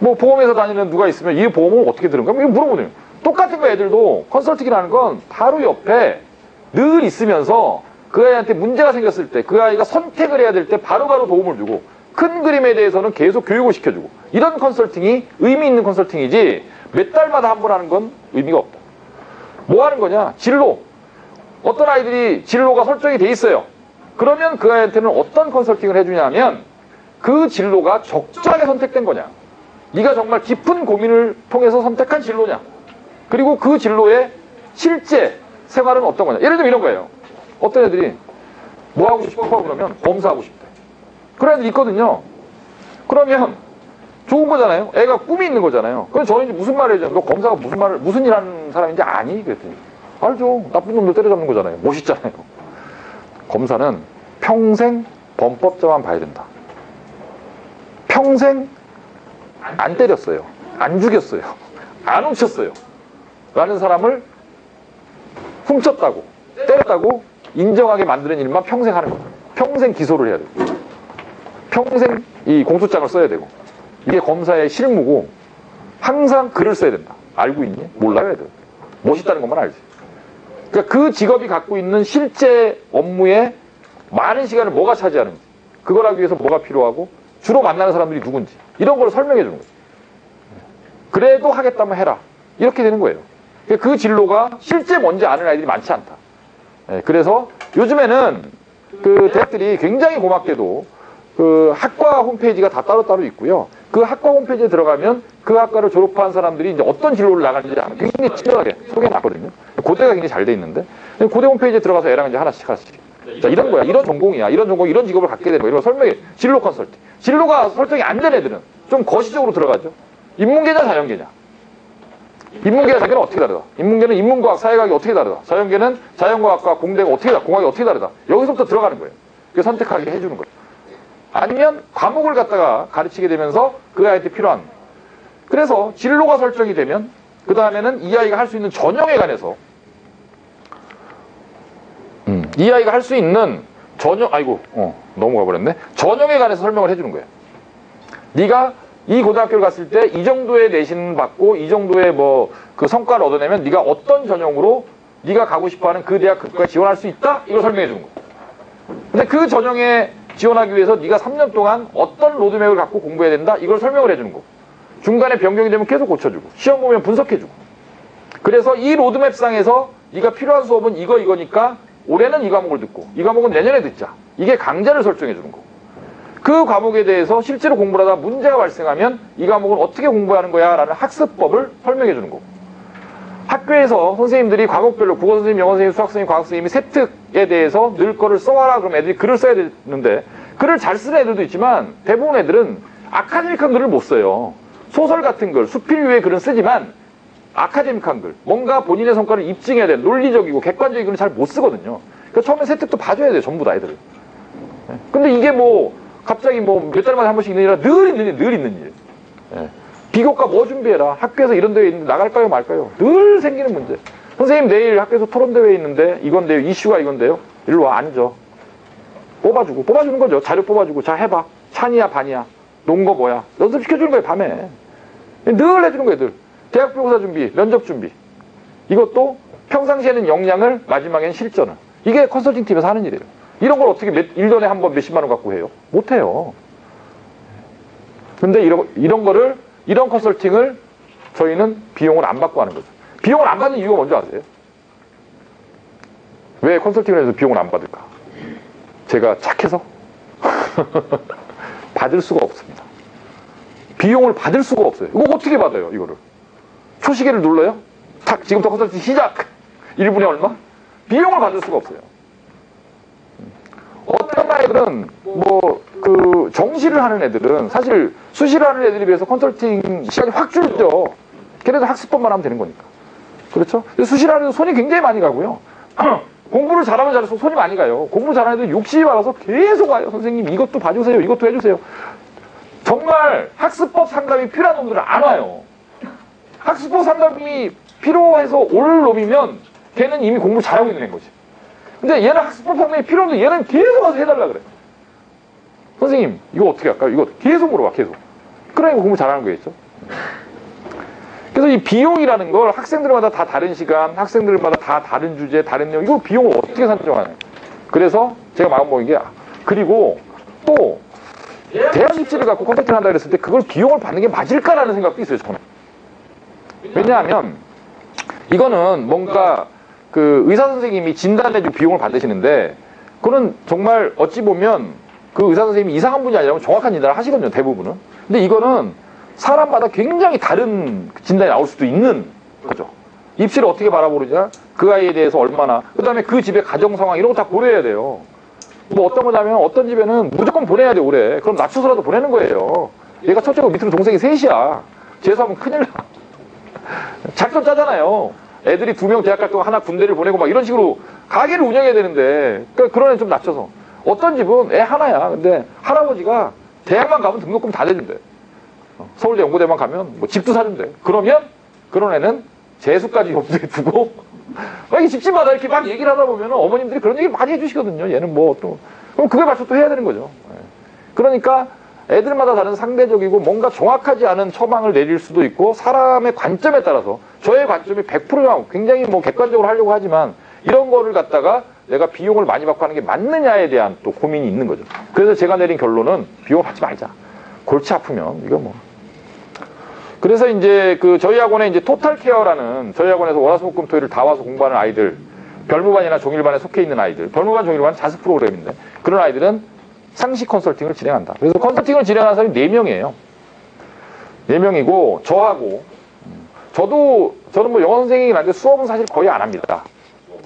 뭐 보험회사 다니는 누가 있으면 이 보험은 어떻게 들은 거야? 이거 물어보는 거예요. 똑같은 거 애들도 컨설팅이라는 건 바로 옆에 늘 있으면서 그 아이한테 문제가 생겼을 때 그 아이가 선택을 해야 될 때 바로바로 도움을 주고 큰 그림에 대해서는 계속 교육을 시켜주고 이런 컨설팅이 의미 있는 컨설팅이지 몇 달마다 한 번 하는 건 의미가 없다. 뭐 하는 거냐? 진로. 어떤 아이들이 진로가 설정이 돼 있어요. 그러면 그 아이한테는 어떤 컨설팅을 해주냐면 그 진로가 적절하게 선택된 거냐. 네가 정말 깊은 고민을 통해서 선택한 진로냐. 그리고 그 진로의 실제 생활은 어떤 거냐. 예를 들면 이런 거예요. 어떤 애들이 뭐 하고 싶어? 그러면 검사하고 싶대. 그런 애들 있거든요. 그러면 좋은 거잖아요. 애가 꿈이 있는 거잖아요. 그럼 저는 이제 무슨 말을 해야죠? 너 검사가 무슨 일 하는 사람인지 아니? 그랬더니 알죠. 나쁜 놈들 때려잡는 거잖아요. 멋있잖아요. 검사는 평생 범법자만 봐야 된다. 평생 안 때렸어요. 안 죽였어요. 안 훔쳤어요. 라는 사람을 훔쳤다고, 때렸다고 인정하게 만드는 일만 평생 하는 거예요. 평생 기소를 해야 되고, 평생 이 공소장을 써야 되고, 이게 검사의 실무고, 항상 글을 써야 된다. 알고 있니? 몰라야 돼. 멋있다는 것만 알지. 그러니까 그 직업이 갖고 있는 실제 업무에 많은 시간을 뭐가 차지하는지, 그걸 하기 위해서 뭐가 필요하고, 주로 만나는 사람들이 누군지, 이런 걸 설명해 주는 거예요. 그래도 하겠다면 해라. 이렇게 되는 거예요. 그 진로가 실제 뭔지 아는 아이들이 많지 않다. 그래서 요즘에는 그 대학들이 굉장히 고맙게도 그 학과 홈페이지가 다 따로따로 있고요. 그 학과 홈페이지에 들어가면 그 학과를 졸업한 사람들이 이제 어떤 진로를 나가는지 굉장히 친절하게 소개해놨거든요. 고대가 굉장히 잘 돼 있는데 고대 홈페이지에 들어가서 애랑 이제 하나씩. 자, 이런 거야. 이런 전공이야. 이런 전공, 이런 직업을 갖게 되는 거야. 이런 걸 설명해. 진로 컨설팅. 진로가 설정이 안 된 애들은 좀 거시적으로 들어가죠. 인문계냐 자연계냐. 인문계와 자연계는 어떻게 다르다. 인문계는 인문과학, 사회과학이 어떻게 다르다. 자연계는 자연과학과 공대가 어떻게 다르다. 공학이 어떻게 다르다. 여기서부터 들어가는 거예요. 그래서 선택하게 해주는 거예요. 아니면 과목을 갖다가 가르치게 되면서 그 아이한테 필요한. 그래서 진로가 설정이 되면 그 다음에는 이 아이가 할 수 있는 전형에 관해서 이 아이가 할 수 있는 전형, 넘어가 버렸네. 전형에 관해서 설명을 해주는 거예요. 네가 이 고등학교를 갔을 때 이 정도의 내신 받고 이 정도의 그 성과를 얻어내면 네가 어떤 전형으로 네가 가고 싶어하는 그 대학 그과에 지원할 수 있다? 이걸 설명해 주는 거예요. 근데 그 전형에 지원하기 위해서 네가 3년 동안 어떤 로드맵을 갖고 공부해야 된다? 이걸 설명을 해주는 거. 중간에 변경이 되면 계속 고쳐주고 시험 보면 분석해주고. 그래서 이 로드맵상에서 네가 필요한 수업은 이거니까 올해는 이 과목을 듣고 이 과목은 내년에 듣자. 이게 강좌를 설정해 주는 거. 그 과목에 대해서 실제로 공부를 하다가 문제가 발생하면 이 과목은 어떻게 공부하는 거야 라는 학습법을 설명해 주는 거고. 학교에서 선생님들이 과목별로 국어 선생님, 영어 선생님, 수학 선생님, 과학 선생님이 세특에 대해서 늘 거를 써와라 그러면 애들이 글을 써야 되는데 글을 잘 쓰는 애들도 있지만 대부분 애들은 아카데믹한 글을 못 써요. 소설 같은 글, 수필류의 글은 쓰지만 아카데믹한 글, 뭔가 본인의 성과를 입증해야 돼. 논리적이고 객관적인 글은 잘 못 쓰거든요. 그러니까 처음에 세특도 봐줘야 돼요. 전부 다 애들을. 근데 이게 갑자기 몇 달마다 한 번씩 있는 일이라 늘 있는 일. 비교과 뭐 준비해라. 학교에서 이런 대회 있는데 나갈까요 말까요? 늘 생기는 문제. 선생님 내일 학교에서 토론대회 있는데 이건데요. 이슈가 이건데요. 일로 와 앉아. 뽑아주는 거죠. 자료 뽑아주고 자 해봐. 찬이야 반이야. 논거 뭐야. 연습시켜주는 거예요 밤에. 늘 해주는 거예요 늘. 대학교고사 준비, 면접 준비. 이것도 평상시에는 역량을 마지막엔 실전을. 이게 컨설팅 팀에서 하는 일이에요. 이런 걸 어떻게 1년에 한 번 몇십만 원 갖고 해요? 못해요. 근데 이런 컨설팅을 저희는 비용을 안 받고 하는 거죠. 비용을 안 받는 이유가 뭔지 아세요? 왜 컨설팅을 해서 비용을 안 받을까? 제가 착해서? 받을 수가 없습니다. 비용을 받을 수가 없어요. 이거 어떻게 받아요, 이거를? 초시계를 눌러요? 탁, 지금부터 컨설팅 시작! 1분에 얼마? 비용을 받을 수가 없어요. 어떤 아이들은 정시를 하는 애들은 사실 수시를 하는 애들에 비해서 컨설팅 시간이 확 줄죠. 걔네들 학습법만 하면 되는 거니까. 그렇죠? 수시를 하는 애들 손이 굉장히 많이 가고요. 공부를 잘하면 잘할수록 손이 많이 가요. 공부 잘하는 애들 욕심이 많아서 계속 와요. 선생님 이것도 봐주세요. 이것도 해주세요. 정말 학습법 상담이 필요한 놈들은 안 와요. 학습법 상담이 필요해서 올 놈이면 걔는 이미 공부를 잘하고 있는 거지. 근데 얘는 학습법 상담이 필요한데 얘는 계속 와서 해달라 그래. 선생님 이거 어떻게 할까요? 이거 계속 물어봐 계속. 그러니까 공부 잘하는 거겠죠. 그래서 이 비용이라는 걸 학생들마다 다 다른 시간, 학생들마다 다 다른 주제, 다른 내용, 이거 비용을 어떻게 산정하냐. 그래서 제가 마음먹은 게, 그리고 또 대학 입시를 갖고 컨설팅 한다 그랬을 때 그걸 비용을 받는 게 맞을까라는 생각도 있어요, 저는. 왜냐하면 이거는 뭔가 그 의사 선생님이 진단해주고 비용을 받으시는데 그거는 정말 어찌 보면 그 의사 선생님이 이상한 분이 아니라면 정확한 진단을 하시거든요, 대부분은. 근데 이거는 사람마다 굉장히 다른 진단이 나올 수도 있는 거죠. 입시를 어떻게 바라보느냐, 그 아이에 대해서 얼마나, 그 다음에 그 집의 가정 상황 이런 거 다 고려해야 돼요. 뭐 어떤 거냐면 어떤 집에는 무조건 보내야 돼 올해. 그럼 낮춰서라도 보내는 거예요. 얘가 첫째고 밑으로 동생이 셋이야. 재수하면 큰일 나. 작전 짜잖아요. 애들이 2명 대학 갈 동안 하나 군대를 보내고 막 이런 식으로 가게를 운영해야 되는데 그러니까 그런 애 좀 낮춰서. 어떤 집은 애 하나야. 근데 할아버지가 대학만 가면 등록금 다 내준대. 서울대 연고대만 가면 뭐 집도 사준대. 그러면 그런 애는 재수까지 염두에 두고 이게 집집마다 이렇게 막 얘기를 하다 보면 어머님들이 그런 얘기를 많이 해주시거든요. 얘는 뭐 또 그럼 그거에 맞춰 또 해야 되는 거죠. 그러니까 애들마다 다른 상대적이고 뭔가 정확하지 않은 처방을 내릴 수도 있고 사람의 관점에 따라서 저의 관점이 100% 굉장히 뭐 객관적으로 하려고 하지만 이런 거를 갖다가 내가 비용을 많이 받고 하는 게 맞느냐에 대한 또 고민이 있는 거죠. 그래서 제가 내린 결론은 비용을 받지 말자. 골치 아프면 이거 뭐. 그래서 이제 그 저희 학원에 이제 토탈 케어라는 저희 학원에서 월화수목금토일을 다 와서 공부하는 아이들, 별무반이나 종일반에 속해 있는 아이들, 별무반 종일반은 자습 프로그램인데 그런 아이들은 상시 컨설팅을 진행한다. 그래서 컨설팅을 진행하는 사람이 4명이에요. 4명이고 저하고 저는 뭐 영어 선생님이긴 한데 수업은 사실 거의 안 합니다.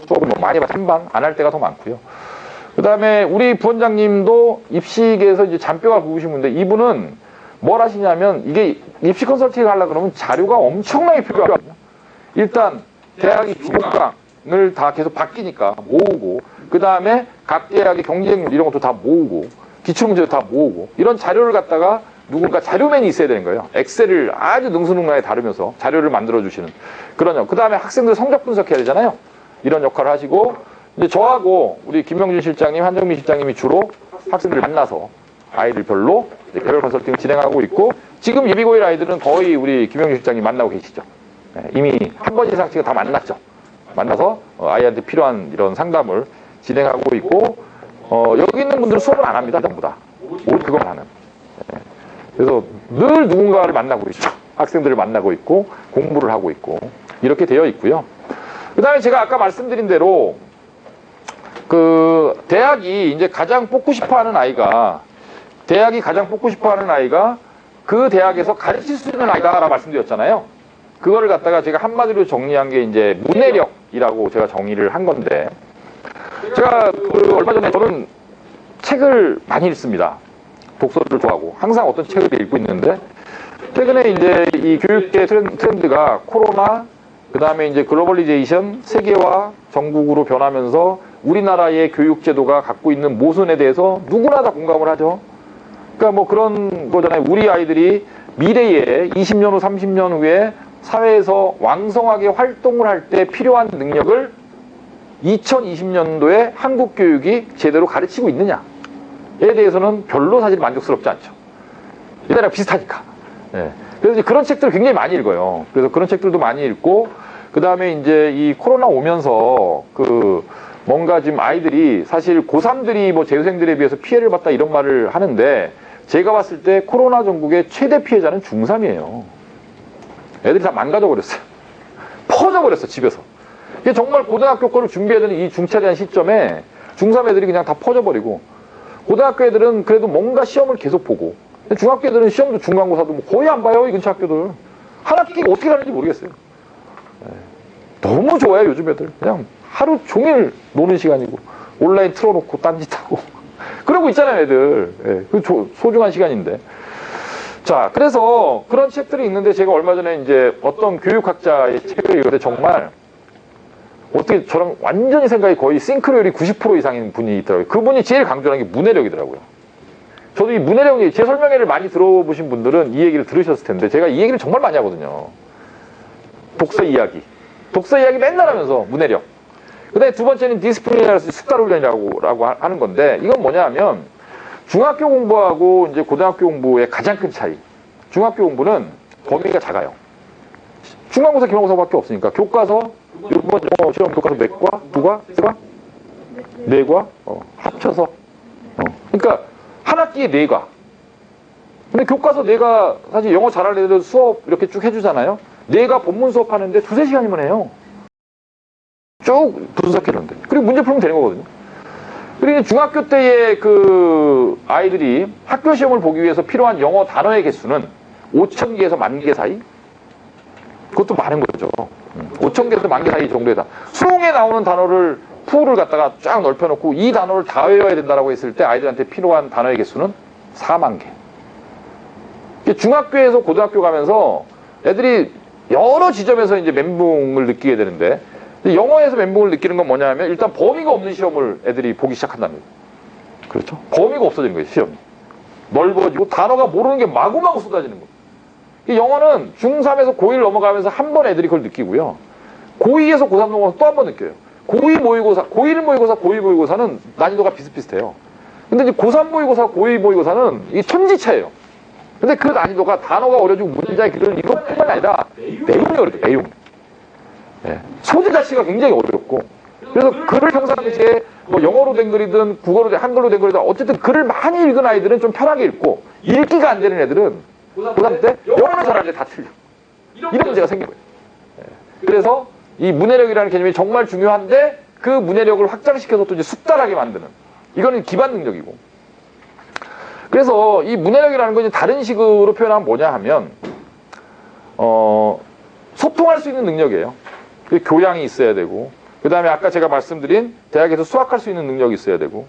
수업은 뭐 많이 한반 안 할 때가 더 많고요. 그 다음에 우리 부원장님도 입시계에서 이제 잔뼈가 굵으신 분인데 이분은 뭘 하시냐면 이게 입시 컨설팅을 하려고 그러면 자료가 엄청나게 필요하거든요. 일단 대학이 주목강을 다 계속 바뀌니까 모으고 그 다음에 각 대학의 경쟁률 이런 것도 다 모으고 기출문제도 다 모으고 이런 자료를 갖다가 누군가 자료맨이 있어야 되는 거예요. 엑셀을 아주 능수능란하게 다루면서 자료를 만들어주시는 그런 그 다음에 학생들 성적 분석해야 되잖아요. 이런 역할을 하시고 이제 저하고 우리 김명준 실장님, 한정민 실장님이 주로 학생들을 만나서 아이들별로 개별 컨설팅을 진행하고 있고 지금 예비고일 아이들은 거의 우리 김명준 실장님 만나고 계시죠. 이미 한 번 이상 지금 다 만났죠. 만나서 아이한테 필요한 이런 상담을 진행하고 있고 여기 있는 분들은 수업을 안 합니다. 전부 다. 오직 그것만 하는. 그래서 늘 누군가를 만나고 있죠. 학생들을 만나고 있고 공부를 하고 있고 이렇게 되어 있고요. 그 다음에 제가 아까 말씀드린 대로 그 대학이 이제 가장 뽑고 싶어하는 아이가 그 대학에서 가르칠 수 있는 아이다라고 말씀드렸잖아요. 그거를 갖다가 제가 한마디로 정리한 게 이제 문해력이라고 제가 정의를 한 건데 제가 그 얼마 전에 저는 책을 많이 읽습니다. 독서를 좋아하고 항상 어떤 책을 읽고 있는데 최근에 이제 이 교육계 트렌드가 코로나 그 다음에 이제 글로벌리제이션 세계화 전국으로 변하면서 우리나라의 교육제도가 갖고 있는 모순에 대해서 누구나 다 공감을 하죠. 그러니까 뭐 그런 거잖아요. 우리 아이들이 미래에 20년 후 30년 후에 사회에서 왕성하게 활동을 할 때 필요한 능력을 2020년도에 한국 교육이 제대로 가르치고 있느냐에 대해서는 별로 사실 만족스럽지 않죠. 옛날이랑 비슷하니까. 네. 그래서 이제 그런 책들을 굉장히 많이 읽어요. 그래서 그런 책들도 많이 읽고 그 다음에 이제 이 코로나 오면서 그 뭔가 지금 아이들이 사실 고3들이 뭐 재수생들에 비해서 피해를 봤다 이런 말을 하는데 제가 봤을 때 코로나 전국의 최대 피해자는 중3이에요. 애들이 다 망가져버렸어요. 퍼져버렸어 집에서. 이게 정말 고등학교 거를 준비해야 되는 이 중차대한 시점에 중3 애들이 그냥 다 퍼져버리고 고등학교 애들은 그래도 뭔가 시험을 계속 보고 중학교 애들은 시험도 중간고사도 뭐 거의 안 봐요. 이 근처 학교들. 한 학기가 어떻게 가는지 모르겠어요. 너무 좋아요 요즘 애들. 그냥 하루 종일 노는 시간이고 온라인 틀어놓고 딴짓하고 그러고 있잖아요 애들. 그 소중한 시간인데. 자 그래서 그런 책들이 있는데 제가 얼마 전에 이제 어떤 교육학자의 책을 읽었는데 정말 어떻게 저랑 완전히 생각이 거의 싱크로율이 90% 이상인 분이 있더라고요. 그분이 제일 강조하는 게 문해력이더라고요. 저도 이 문해력, 제 설명회를 많이 들어보신 분들은 이 얘기를 들으셨을 텐데 제가 이 얘기를 정말 많이 하거든요. 독서 이야기 맨날 하면서 문해력. 그 다음에 두 번째는 디스플리너스 숙달훈련이라고 하는 건데 이건 뭐냐 하면 중학교 공부하고 이제 고등학교 공부의 가장 큰 차이. 중학교 공부는 범위가 작아요. 중간고사, 기말고사밖에 없으니까 교과서, 이번 영어 시험 교과서 몇 과? 2과? 3과? 4과? 합쳐서. 그러니까 한 학기에 4과. 근데 교과서 4과 사실 영어 잘하는 애들 수업 이렇게 쭉 해주잖아요. 4과 본문 수업 하는데 2-3시간이면 해요. 쭉 분석해놓는데. 그리고 문제 풀면 되는 거거든요. 그리고 중학교 때의 그 아이들이 학교 시험을 보기 위해서 필요한 영어 단어의 개수는 5,000개에서 10,000개 사이? 그것도 많은 거죠. 5,000개에서 10,000개 사이 정도에다. 수능에 나오는 단어를 풀을 갖다가 쫙 넓혀놓고 이 단어를 다 외워야 된다라고 했을 때 아이들한테 필요한 단어의 개수는 4만 개. 중학교에서 고등학교 가면서 애들이 여러 지점에서 이제 멘붕을 느끼게 되는데, 영어에서 멘붕을 느끼는 건 뭐냐 하면 일단 범위가 없는 시험을 애들이 보기 시작한다는 거예요. 그렇죠? 범위가 없어지는 거예요, 시험이. 넓어지고 단어가 모르는 게 마구마구 쏟아지는 거예요. 영어는 중3에서 고1 넘어가면서 한 번 애들이 그걸 느끼고요. 고2에서 고3 넘어가서 또 한 번 느껴요. 고2 모의고사, 고1 모의고사, 고2 모의고사는 난이도가 비슷비슷해요. 근데 이제 고3 모의고사, 고2 모의고사는 이게 천지차예요. 근데 그 난이도가 단어가 어려지고 문자의 길을 이것뿐만 아니라 내용이 어려워요, 내용. 예. 소재 자체가 굉장히 어렵고. 그래서 글을 평상시에 뭐 영어로 된 글이든 국어로 된 한글로 된 글이든 어쨌든 글을 많이 읽은 아이들은 좀 편하게 읽고, 읽기가 안 되는 애들은 고3 때 영어를 잘하는데 다 틀려. 이런 문제가 생긴 거예요. 예. 그래서 이 문해력이라는 개념이 정말 중요한데 그 문해력을 확장시켜서 또 이제 숙달하게 만드는, 이거는 기반 능력이고. 그래서 이 문해력이라는 건 이제 다른 식으로 표현하면 뭐냐 하면 소통할 수 있는 능력이에요. 그 교양이 있어야 되고, 그 다음에 아까 제가 말씀드린 대학에서 수학할 수 있는 능력이 있어야 되고,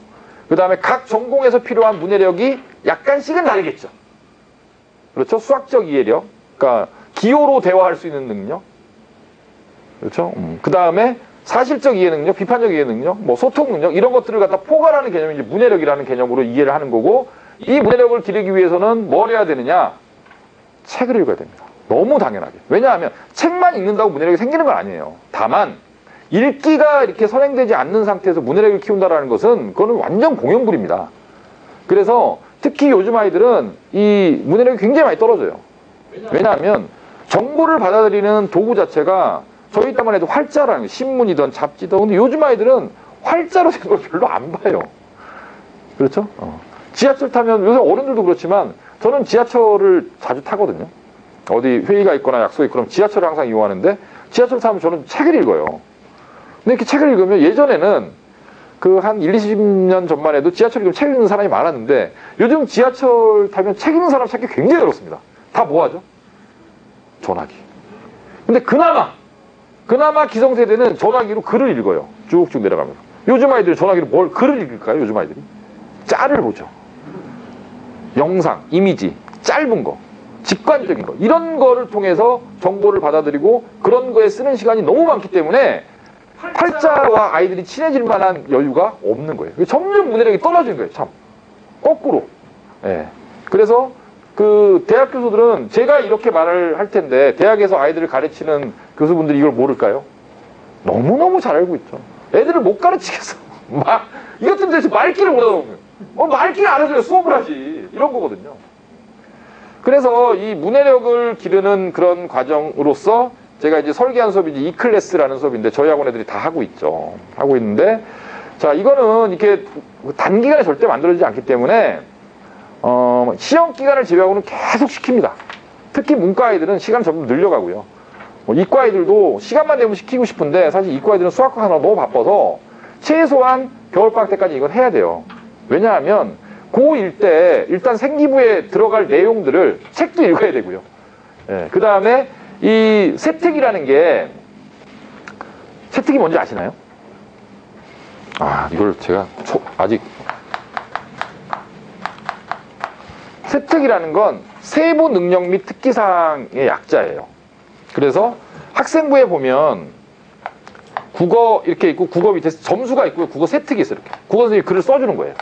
그 다음에 각 전공에서 필요한 문해력이 약간씩은 다르겠죠. 그렇죠? 수학적 이해력, 그러니까 기호로 대화할 수 있는 능력, 그렇죠? 그 다음에 사실적 이해 능력, 비판적 이해 능력, 뭐 소통 능력, 이런 것들을 갖다 포괄하는 개념이 이제 문해력이라는 개념으로 이해를 하는 거고, 이 문해력을 기르기 위해서는 뭘 해야 되느냐? 책을 읽어야 됩니다. 너무 당연하게. 왜냐하면 책만 읽는다고 문해력이 생기는 건 아니에요. 다만 읽기가 이렇게 선행되지 않는 상태에서 문해력을 키운다는 것은 그거는 완전 공연불입니다. 그래서 특히 요즘 아이들은 이 문해력이 굉장히 많이 떨어져요. 왜냐하면 정보를 받아들이는 도구 자체가 저희 때만 해도 활자라는 게 신문이든 잡지든, 근데 요즘 아이들은 활자로 된 걸 별로 안 봐요. 그렇죠? 지하철 타면, 요새 어른들도 그렇지만 저는 지하철을 자주 타거든요. 어디 회의가 있거나 약속이 있거나 지하철을 항상 이용하는데, 지하철 타면 저는 책을 읽어요. 근데 이렇게 책을 읽으면 예전에는 그 한 20년 전만 해도 지하철 읽으면 책 읽는 사람이 많았는데, 요즘 지하철 타면 책 읽는 사람 찾기 굉장히 어렵습니다. 다 뭐 하죠? 전화기. 근데 그나마 기성세대는 전화기로 글을 읽어요. 쭉쭉 내려가면서. 요즘 아이들이 전화기로 뭘 글을 읽을까요? 요즘 아이들이 짤을 보죠. 영상, 이미지, 짧은 거, 직관적인 거, 이런 거를 통해서 정보를 받아들이고 그런 거에 쓰는 시간이 너무 많기 때문에 활자와 아이들이 친해질 만한 여유가 없는 거예요. 점점 문해력이 떨어지는 거예요. 참 거꾸로. 예. 그래서 그 대학 교수들은, 제가 이렇게 말을 할 텐데 대학에서 아이들을 가르치는 교수분들이 이걸 모를까요? 너무너무 잘 알고 있죠. 애들을 못 가르치겠어. 이것들 대체 말귀를 못 알아보면, 말귀를 알아줘야 수업을 하지, 이런 거거든요. 그래서 이 문해력을 기르는 그런 과정으로서 제가 이제 설계한 수업이 이제 E클래스라는 수업인데, 저희 학원 애들이 다 하고 있죠. 하고 있는데, 자, 이거는 이렇게 단기간에 절대 만들어지지 않기 때문에 시험 기간을 제외하고는 계속 시킵니다. 특히 문과 아이들은 시간 점점 늘려가고요. 이과 아이들도 시간만 되면 시키고 싶은데, 사실 이과 아이들은 수학과 하나 너무 바빠서 최소한 겨울방학 때까지 이건 해야 돼요. 왜냐하면 고1 때 일단 생기부에 들어갈 내용들을 책도 읽어야 되고요. 예, 그 다음에 이 세특이라는 게, 세특이 뭔지 아시나요? 이걸 제가 아직, 세특이라는 건 세부 능력 및 특기사항의 약자예요. 그래서 학생부에 보면 국어 이렇게 있고, 국어 밑에 점수가 있고요, 국어 세특이 있어요. 이렇게 국어 선생님이 글을 써주는 거예요.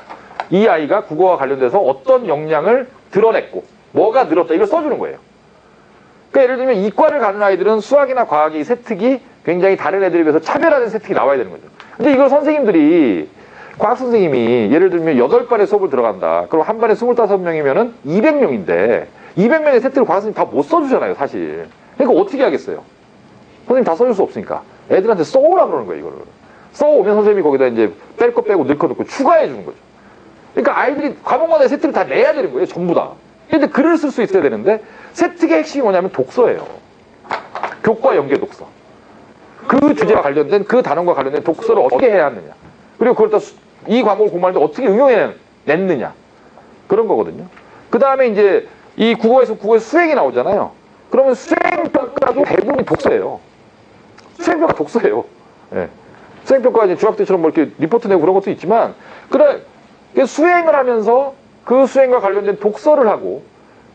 이 아이가 국어와 관련돼서 어떤 역량을 드러냈고 뭐가 늘었다, 이걸 써주는 거예요. 그러니까 예를 들면 이과를 가는 아이들은 수학이나 과학의 세특이 굉장히 다른 애들에 비해서 차별화된 세특이 나와야 되는 거죠. 근데 이걸 선생님들이, 과학 선생님이 예를 들면 8반의 수업을 들어간다. 그럼 한 반에 25명이면은 200명인데 200명의 세특을 과학 선생님 다 못 써주잖아요, 사실. 그러니까 어떻게 하겠어요? 선생님 다 써줄 수 없으니까 애들한테 써오라 그러는 거예요, 이거를. 써오면 선생님이 거기다 이제 뺄 거 빼고 넣고 넣고 추가해 주는 거죠. 그러니까 아이들이 과목마다 세특을 다 내야 되는 거예요, 전부 다. 근데 글을 쓸 수 있어야 되는데, 세특의 핵심이 뭐냐면 독서예요. 교과 연계 독서. 그 주제와 관련된, 그 단원과 관련된 독서를 어떻게 해야 하느냐. 그리고 그걸 또 이 과목을 공부하는데 어떻게 응용해냈느냐. 그런 거거든요. 그 다음에 이제 이 국어에서 수행이 나오잖아요. 그러면 수행평가도 대부분이 독서예요. 수행평가 독서예요. 예. 수행평가 이제 중학교 때처럼 뭐 이렇게 리포트 내고 그런 것도 있지만, 그래, 수행을 하면서 그 수행과 관련된 독서를 하고,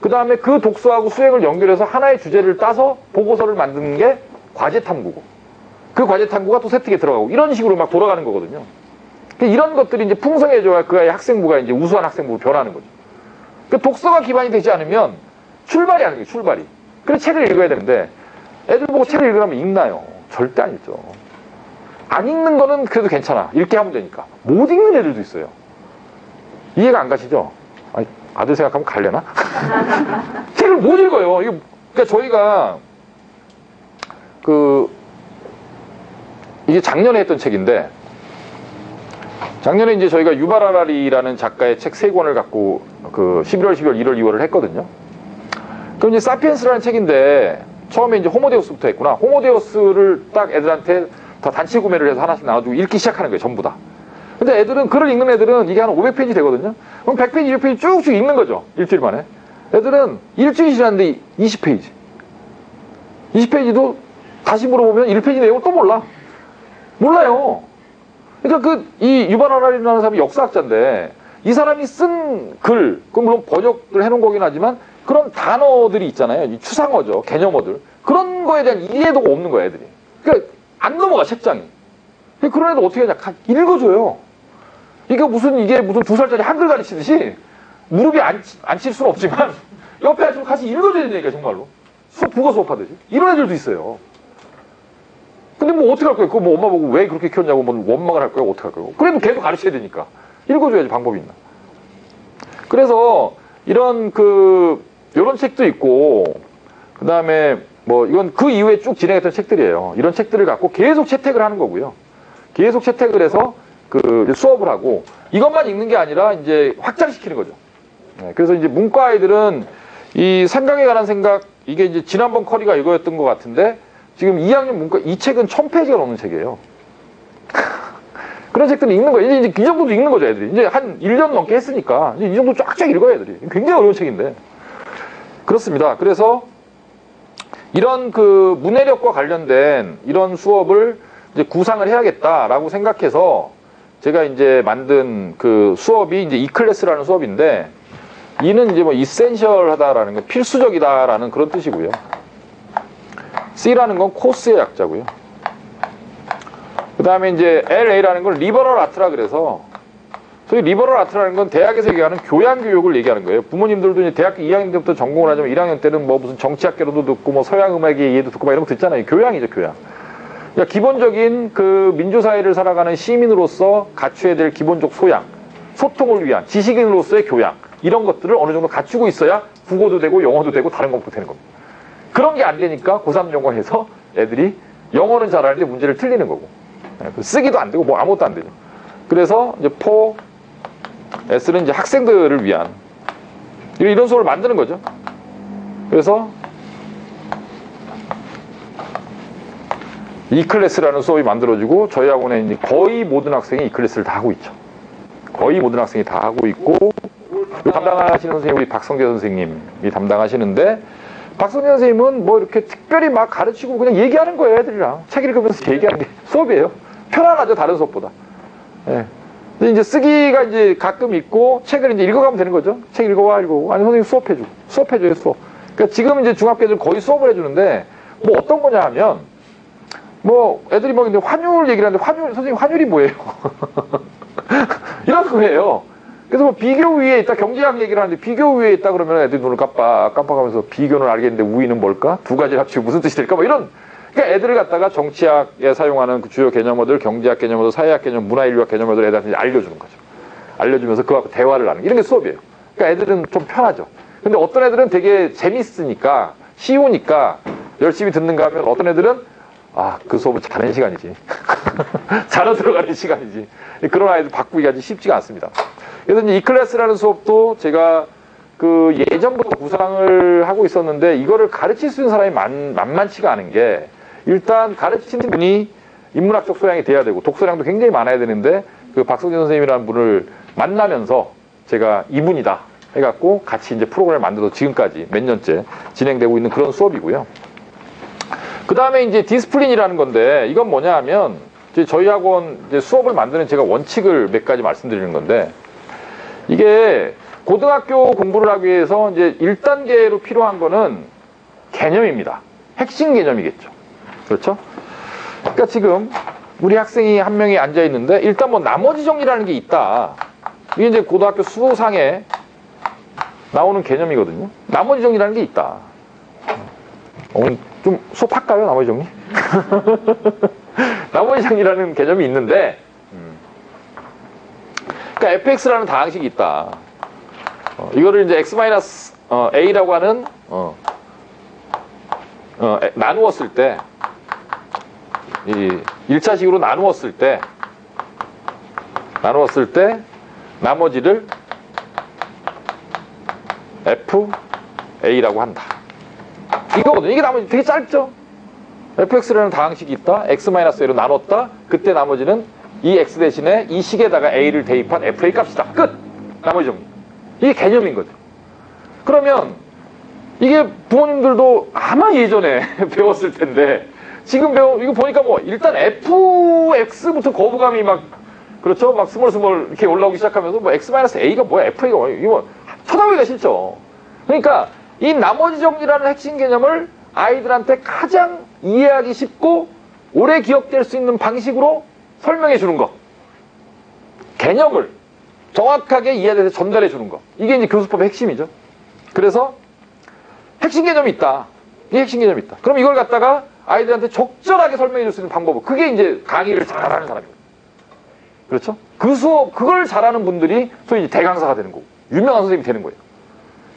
그 다음에 그 독서하고 수행을 연결해서 하나의 주제를 따서 보고서를 만드는 게 과제 탐구고, 그 과제 탐구가 또 세특에 들어가고, 이런 식으로 막 돌아가는 거거든요. 이런 것들이 이제 풍성해져야 그 아이 학생부가 이제 우수한 학생부로 변하는 거죠. 독서가 기반이 되지 않으면 출발이 안 돼요, 출발이. 그래서 책을 읽어야 되는데, 애들 보고 책을 읽으라면 읽나요? 절대 안 읽죠. 안 읽는 거는 그래도 괜찮아. 읽게 하면 되니까. 못 읽는 애들도 있어요. 이해가 안 가시죠? 아니, 아들 생각하면 갈려나? 책을 못 읽어요. 그러니까 저희가 이게 작년에 했던 책인데, 작년에 이제 저희가 유발 하라리라는 작가의 책 3권을 갖고 11월, 12월, 1월, 2월을 했거든요. 그럼 이제 사피엔스라는 책인데 처음에 이제 호모데우스부터 했구나. 호모데우스를 딱 애들한테 다 단체 구매를 해서 하나씩 나눠주고 읽기 시작하는 거예요, 전부 다. 근데 애들은, 글을 읽는 애들은 이게 한 500페이지 되거든요. 그럼 100페이지, 200페이지 쭉쭉 읽는 거죠, 일주일 만에. 애들은 일주일이 지났는데 20페이지. 20페이지도 다시 물어보면 1페이지 내용을 또 몰라. 몰라요. 그러니까 이 유발 하라리라는 사람이 역사학자인데, 이 사람이 쓴 글, 그건 물론 번역을 해놓은 거긴 하지만, 그런 단어들이 있잖아요. 이 추상어죠. 개념어들. 그런 거에 대한 이해도가 없는 거야, 애들이. 그러니까 안 넘어가, 책장이. 그런 애들 어떻게 하냐. 읽어줘요. 이게 무슨 2살짜리 한글 가르치듯이 무릎에 앉힐 수는 없지만 옆에 앉으면 같이 읽어줘야 되니까, 정말로. 국어 수업하듯이. 이런 애들도 있어요. 근데 뭐 어떻게 할 거예요? 그거 뭐 엄마 보고 왜 그렇게 키웠냐고 뭐 원망을 할 거예요? 어떻게 할 거예요? 그래도 계속 가르쳐야 되니까. 읽어줘야지 방법이 있나. 그래서 이런 책도 있고, 그 다음에 뭐 이건 그 이후에 쭉 진행했던 책들이에요. 이런 책들을 갖고 계속 채택을 하는 거고요. 계속 채택을 해서 수업을 하고, 이것만 읽는 게 아니라 이제 확장시키는 거죠. 네, 그래서 이제 문과 아이들은 이 생각에 관한 생각, 이게 이제 지난번 커리가 이거였던 것 같은데, 지금 2학년 문과, 이 책은 1000페이지가 넘는 책이에요. 그런 책들을 읽는 거예요. 이제 이 정도도 읽는 거죠, 애들이. 이제 한 1년 넘게 했으니까, 이제 이 정도 쫙쫙 읽어요, 애들이. 굉장히 어려운 책인데. 그렇습니다. 그래서 이런 문해력과 관련된 이런 수업을 이제 구상을 해야겠다라고 생각해서 제가 이제 만든 수업이 이제 E클래스라는 수업인데, E는 이제 뭐 이센셜하다라는 거, 필수적이다라는 그런 뜻이고요. C라는 건 코스의 약자고요. 그 다음에 이제 LA라는 건 리버럴 아트라 그래서, 소위 리버럴 아트라는 건 대학에서 얘기하는 교양교육을 얘기하는 거예요. 부모님들도 이제 대학교 2학년 때부터 전공을 하지만 1학년 때는 뭐 무슨 정치학계로도 듣고 뭐 서양음악의 이해도 듣고 막 이런 거 듣잖아요. 교양이죠, 교양. 그러니까 기본적인 민주사회를 살아가는 시민으로서 갖춰야 될 기본적 소양, 소통을 위한 지식인으로서의 교양, 이런 것들을 어느 정도 갖추고 있어야 국어도 되고 영어도 되고 다른 것도 되는 겁니다. 그런 게 안 되니까 고3 영어에서 애들이 영어는 잘하는데 문제를 틀리는 거고, 쓰기도 안 되고 뭐 아무것도 안 되죠. 그래서 이제 S는 이제 학생들을 위한 이런 수업을 만드는 거죠. 그래서 E클래스라는 수업이 만들어지고, 저희 학원에 이제 거의 모든 학생이 E클래스를 다 하고 있죠. 거의 모든 학생이 다 하고 있고, 담당하시는 선생님이 우리 박성재 선생님이 담당하시는데, 박성재 선생님은 뭐 이렇게 특별히 막 가르치고 그냥 얘기하는 거예요, 애들이랑. 책 읽으면서 얘기하는 게 수업이에요. 편안하죠, 다른 수업보다. 예. 근데 이제 쓰기가 이제 가끔 있고, 책을 이제 읽어가면 되는 거죠. 책 읽어와, 읽어오고. 아니, 선생님 수업해주고. 수업해줘요, 수업. 그러니까 지금 이제 중학교 애들 거의 수업을 해주는데, 뭐 어떤 거냐 하면, 뭐 애들이 뭐 환율 얘기를 하는데, 선생님 환율이 뭐예요? 이런 거예요. 그래서 뭐 비교 위에 있다, 경제학 얘기를 하는데 비교 위에 있다 그러면 애들이 눈을 깜빡하면서 비교는 알겠는데 우위는 뭘까? 두 가지를 합치고 무슨 뜻이 될까? 뭐 이런. 그러니까 애들을 갖다가 정치학에 사용하는 그 주요 개념어들, 경제학 개념어들, 사회학 개념, 문화인류학 개념어들 애들한테 알려주는 거죠. 알려주면서 그와 대화를 나누는, 이런 게 수업이에요. 그러니까 애들은 좀 편하죠. 근데 어떤 애들은 되게 재밌으니까, 쉬우니까 열심히 듣는가 하면, 어떤 애들은 그 수업은 자는 시간이지. 자러 들어가는 시간이지. 그런 아이들 바꾸기가 아주 쉽지가 않습니다. 그래서 이제 E클래스라는 수업도 제가 예전부터 구상을 하고 있었는데, 이거를 가르칠 수 있는 사람이 만만치가 않은 게, 일단 가르치는 분이 인문학적 소양이 돼야 되고, 독서량도 굉장히 많아야 되는데, 박성재 선생님이라는 분을 만나면서 제가 이분이다 해갖고 같이 이제 프로그램을 만들어서 지금까지 몇 년째 진행되고 있는 그런 수업이고요. 그 다음에 이제 디스플린이라는 건데, 이건 뭐냐 하면, 이제 저희 학원 이제 수업을 만드는 제가 원칙을 몇 가지 말씀드리는 건데, 이게 고등학교 공부를 하기 위해서 이제 1단계로 필요한 거는 개념입니다. 핵심 개념이겠죠. 그렇죠? 그러니까 지금 우리 학생이 한 명이 앉아 있는데, 일단 뭐 나머지 정리라는 게 있다. 이게 이제 고등학교 수상에 나오는 개념이거든요. 나머지 정리라는 게 있다. 오늘 좀 수업할까요? 나머지 정리? 나머지 정리라는 개념이 있는데, 그러니까 fx라는 다항식이 있다. 이거를 이제 x-a라고 하는 나누었을 때, 이 1차식으로 나누었을 때 나머지를 fa라고 한다. 이거거든요. 이게 나머지 되게 짧죠? fx라는 다항식이 있다. x-a로 나눴다. 그때 나머지는 이 x 대신에 이 식에다가 a를 대입한 fa 값이다. 끝! 나머지 정리. 이게 개념인 거죠. 그러면 이게 부모님들도 아마 예전에 배웠을 텐데, 지금 이거 보니까 뭐 일단 fx부터 거부감이 막, 그렇죠? 막 스멀스멀 이렇게 올라오기 시작하면서 뭐 x-a가 뭐야? fa가 뭐야? 이거 뭐 쳐다보기가 싫죠. 그러니까 이 나머지 정리라는 핵심 개념을 아이들한테 가장 이해하기 쉽고 오래 기억될 수 있는 방식으로 설명해 주는 것. 개념을 정확하게 이해돼서 전달해 주는 것. 이게 이제 교수법의 핵심이죠. 그래서 핵심 개념이 있다. 이 핵심 개념이 있다. 그럼 이걸 갖다가 아이들한테 적절하게 설명해 줄 수 있는 방법은, 그게 이제 강의를 잘하는 사람이에요. 그렇죠? 그 수업, 그걸 잘하는 분들이 소위 대강사가 되는 거고, 유명한 선생님이 되는 거예요.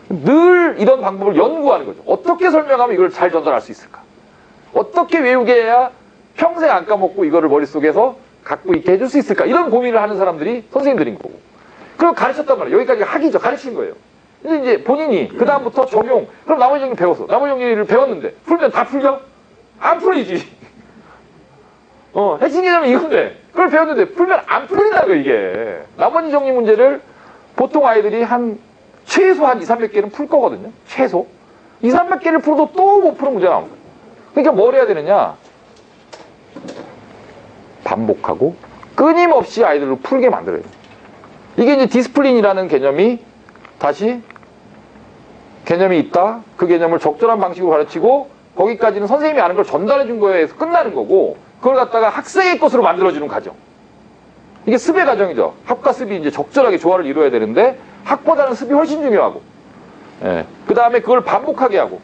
늘 이런 방법을 연구하는 거죠. 어떻게 설명하면 이걸 잘 전달할 수 있을까? 어떻게 외우게 해야 평생 안 까먹고 이거를 머릿속에서 갖고 있게 해줄 수 있을까? 이런 고민을 하는 사람들이 선생님들인 거고. 그리고 가르쳤단 말이에요. 여기까지 학이죠. 가르치는 거예요. 근데 이제 본인이 그다음부터 적용, 그럼 나머지 정리 배웠어. 나머지 정리를 배웠는데 풀면 다 풀려? 안 풀리지. 핵심 개념은 이건데 그걸 배웠는데 풀면 안 풀린다고요. 이게 나머지 정리 문제를 보통 아이들이 최소 한 2, 300개는 풀 거거든요. 최소 2, 300개를 풀어도 또 못 푸는 문제가 나옵니다. 그러니까 뭘 해야 되느냐, 반복하고 끊임없이 아이들을 풀게 만들어야 돼요. 이게 이제 디스플린이라는 개념이 다시 개념이 있다. 그 개념을 적절한 방식으로 가르치고 거기까지는 선생님이 아는 걸 전달해 준 거에 서 끝나는 거고, 그걸 갖다가 학생의 것으로 만들어주는 과정. 이게 습의 과정이죠. 합과 습이 이제 적절하게 조화를 이루어야 되는데 학보다는 습이 훨씬 중요하고, 그 다음에 그걸 반복하게 하고.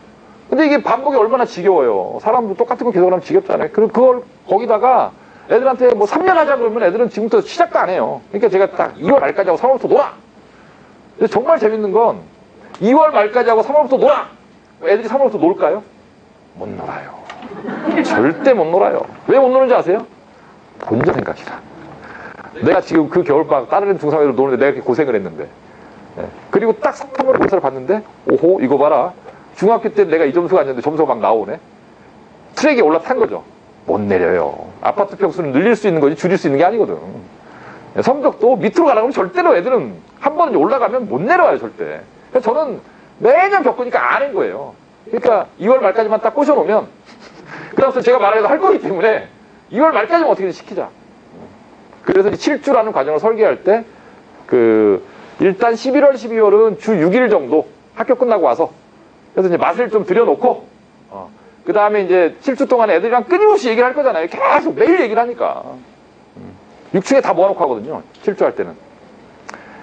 근데 이게 반복이 얼마나 지겨워요. 사람도 똑같은 거 계속 하면 지겹잖아요. 그걸 거기다가 애들한테 뭐 3년 하자 그러면 애들은 지금부터 시작도 안 해요. 그러니까 제가 딱 2월 말까지 하고 3월부터 놀아. 근데 정말 재밌는 건 2월 말까지 하고 3월부터 놀아. 애들이 3월부터 놀까요? 못 놀아요. 절대 못 놀아요. 왜 못 노는지 아세요? 본전 생각이라. 내가 지금 그 겨울방학 다른 중3애들 노는데 내가 이렇게 고생을 했는데, 그리고 딱 3월 검사를 봤는데, 오호 이거 봐라. 중학교 때 내가 이 점수가 아니었는데 점수가 막 나오네. 트랙에 올라탄 거죠. 못 내려요. 아파트 평수는 늘릴 수 있는 거지 줄일 수 있는 게 아니거든. 성적도 밑으로 가라고 하면 절대로 애들은 한 번 올라가면 못 내려와요. 절대. 그래서 저는 매년 겪으니까 아는 거예요. 그러니까 2월 말까지만 딱 꼬셔놓으면 그 다음부터 제가 말해도 할 거기 때문에 2월 말까지만 어떻게든 시키자. 그래서 7주라는 과정을 설계할 때 일단 11월, 12월은 주 6일 정도 학교 끝나고 와서, 그래서 이제 맛을 좀 들여놓고, 그 다음에 이제 7주 동안 애들이랑 끊임없이 얘기를 할 거잖아요. 계속 매일 얘기를 하니까. 6층에 다 모아놓고 하거든요. 7주 할 때는.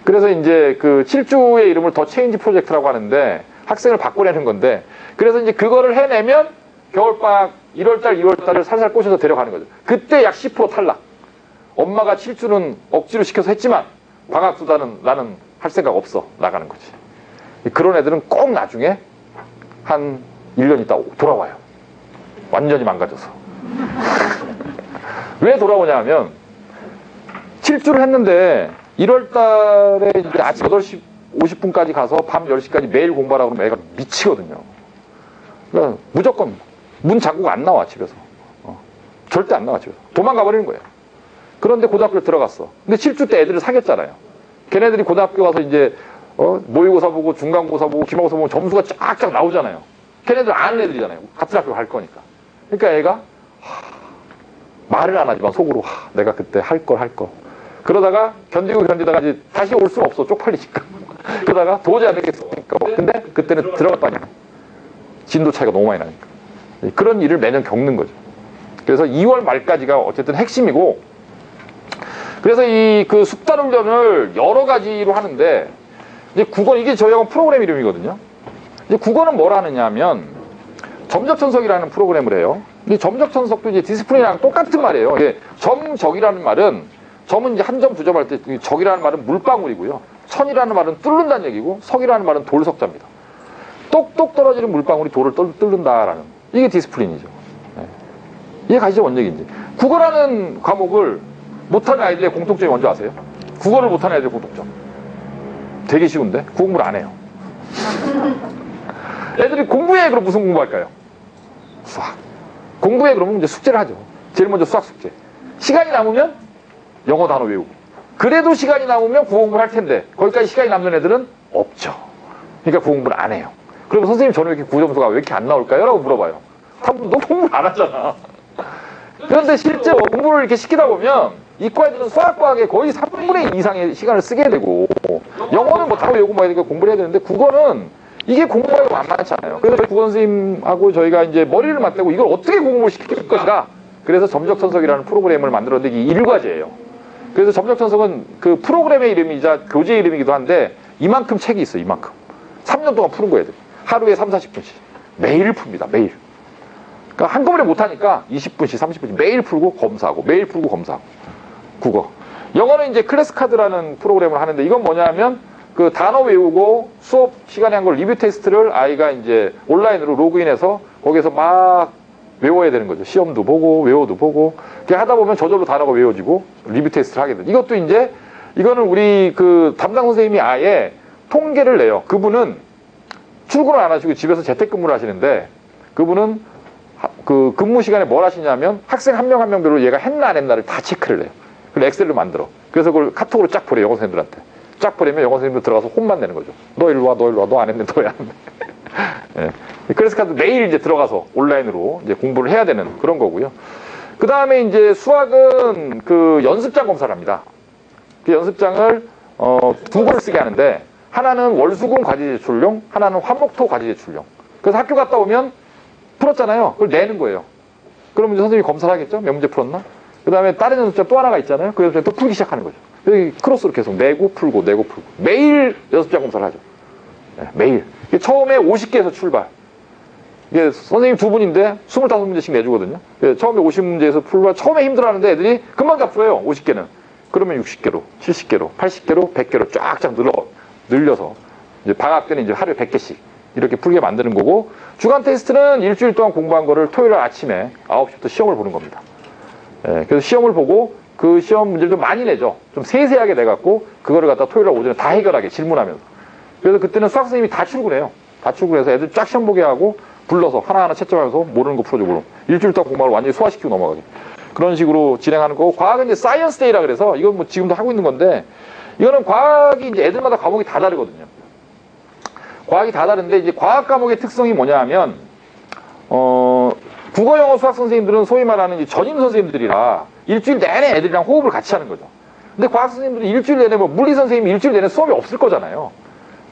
그래서 이제 그 7주의 이름을 더 체인지 프로젝트라고 하는데, 학생을 바꿔내는 건데, 그래서 이제 그거를 해내면 겨울방학 1월달, 2월달을 살살 꼬셔서 데려가는 거죠. 그때 약 10% 탈락. 엄마가 7주는 억지로 시켜서 했지만 방학 수다는 나는 할 생각 없어. 나가는 거지. 그런 애들은 꼭 나중에 한 1년 있다 돌아와요. 완전히 망가져서. 왜 돌아오냐 하면 7주를 했는데 1월 달에 이제 아침 8시 50분까지 가서 밤 10시까지 매일 공부하라고 하면 애가 미치거든요. 그러니까 무조건 문 잠그고 안 나와, 집에서. 절대 안 나와, 집에서. 도망가 버리는 거예요. 그런데 고등학교를 들어갔어. 근데 7주 때 애들을 사귀었잖아요. 걔네들이 고등학교 가서 이제 모의고사 보고 중간고사 보고 기말고사 보고 점수가 쫙쫙 나오잖아요. 걔네들 아는 애들이잖아요. 같은 학교 갈 거니까. 그러니까 애가 말은 안 하지만 속으로 내가 그때 할 걸. 그러다가 견디다가 이제 다시 올 수는 없어. 쪽팔리니까. 그러다가 도저히 안 되겠으니까. 근데 그때는 들어갈 거 아니야. 진도 차이가 너무 많이 나니까. 그런 일을 매년 겪는 거죠. 그래서 2월 말까지가 어쨌든 핵심이고, 그래서 이 그 숙달 훈련을 여러 가지로 하는데, 이제 국어, 이게 저희 학원 프로그램 이름이거든요. 이제 국어는 뭘 하느냐 하면, 점적천석이라는 프로그램을 해요. 이 점적천석도 이제 디스플레이랑 똑같은 말이에요. 이게 점적이라는 말은, 점은 이제 한 점, 두 점 할 때, 적이라는 말은 물방울이고요. 천이라는 말은 뚫는다는 얘기고, 석이라는 말은 돌석자입니다. 똑똑 떨어지는 물방울이 돌을 뚫는다라는, 이게 디스플린이죠. 네. 이게 가시죠, 원칙인지. 국어라는 과목을 못하는 아이들의 공통점이 뭔지 아세요? 국어를 못하는 아이들의 공통점. 되게 쉬운데? 공부를 안 해요. 애들이 공부해, 그럼 무슨 공부할까요? 수학. 공부해, 그러면 이제 숙제를 하죠. 제일 먼저 수학 숙제. 시간이 남으면 영어 단어 외우고. 그래도 시간이 남으면 국어 공부를 할 텐데, 거기까지 시간이 남는 애들은 없죠. 그러니까 국어 공부를 안 해요. 그리고 선생님, 저는 왜 이렇게 구점수가 왜 이렇게 안 나올까요? 라고 물어봐요. 너 공부를 안 하잖아. 그런데 실제로 공부를 이렇게 시키다 보면 이과 애들은 수학과학에 거의 3분의 2 이상의 시간을 쓰게 되고, 영어는 뭐 다 외우고 뭐 이렇게 공부를 해야 되는데, 국어는 이게 공부하기가 만만치 않아요. 그래서 저희 국어 선생님하고 저희가 이제 머리를 맞대고 이걸 어떻게 공부를 시킬 것이다. 그래서 점적천석이라는 프로그램을 만들었는데, 이게 1과제예요. 그래서 점적천석은 그 프로그램의 이름이자 교재 이름이기도 한데, 이만큼 책이 있어요. 이만큼. 3년 동안 푸는 거예요. 하루에 3, 40분씩. 매일 풉니다. 매일. 그러니까 한꺼번에 못하니까 20분씩, 30분씩 매일 풀고 검사하고, 매일 풀고 검사하고. 국어. 영어는 이제 클래스 카드라는 프로그램을 하는데, 이건 뭐냐 하면 그 단어 외우고 수업 시간에 한 걸 리뷰 테스트를 아이가 이제 온라인으로 로그인해서 거기서 막 외워야 되는 거죠. 시험도 보고 외워도 보고. 그렇게 하다 보면 저절로 단어가 외워지고 리뷰 테스트를 하게 돼요. 이것도 이제, 이거는 우리 그 담당 선생님이 아예 통계를 내요. 그분은 출근을 안 하시고 집에서 재택근무를 하시는데, 그분은 그 근무 시간에 뭘 하시냐면 학생 한 명 한 명별로 얘가 했나 안 했나를 다 체크를 해요. 그걸 엑셀로 만들어. 그래서 그걸 카톡으로 쫙 보내요. 영어 선생님들한테. 쫙 보내면 영어 선생님들 들어가서 혼만 내는 거죠. 너 일로 와, 너 일로 와, 너 안 했네, 너 왜 안 했네. 예. 클래스 카드 매일 이제 들어가서 온라인으로 이제 공부를 해야 되는 그런 거고요. 그 다음에 이제 수학은 그 연습장 검사를 합니다. 그 연습장을 두 권을 쓰게 하는데, 하나는 월수금 과제 제출용, 하나는 화목토 과제 제출용. 그래서 학교 갔다 오면 풀었잖아요. 그걸 내는 거예요. 그러면 이제 선생님이 검사를 하겠죠? 몇 문제 풀었나? 그 다음에 다른 연습장 또 하나가 있잖아요. 그 연습장 또 풀기 시작하는 거죠. 여기 크로스로 계속 내고 풀고 내고 풀고. 매일 연습장 검사를 하죠. 네, 매일. 처음에 50개에서 출발. 이게 선생님 두 분인데 25문제씩 내주거든요. 처음에 50문제에서 풀고, 처음에 힘들어하는데 애들이 금방 다 풀어요. 50개는. 그러면 60개로, 70개로, 80개로, 100개로 쫙쫙 늘려서 이제 방학 때는 이제 하루에 100개씩 이렇게 풀게 만드는 거고, 주간 테스트는 일주일 동안 공부한 거를 토요일 아침에 9시부터 시험을 보는 겁니다. 예, 그래서 시험을 보고 그 시험 문제를 좀 많이 내죠. 좀 세세하게 내갖고 그거를 갖다 토요일 오전에 다 해결하게 질문하면서. 그래서 그때는 수학 선생님이 다 출근해요. 다 출근해서 애들 쫙 시험 보게 하고 불러서 하나하나 채점하면서 모르는 거 풀어주고, 그럼 일주일 동안 공부를 완전히 소화시키고 넘어가게. 그런 식으로 진행하는 거고, 과학은 이제 사이언스 데이라 그래서 이건 뭐 지금도 하고 있는 건데, 이거는 과학이 이제 애들마다 과목이 다 다르거든요. 과학이 다 다른데, 이제 과학 과목의 특성이 뭐냐 하면, 국어, 영어, 수학 선생님들은 소위 말하는 전임 선생님들이라 일주일 내내 애들이랑 호흡을 같이 하는 거죠. 근데 과학 선생님들은 일주일 내내, 뭐 물리 선생님이 일주일 내내 수업이 없을 거잖아요.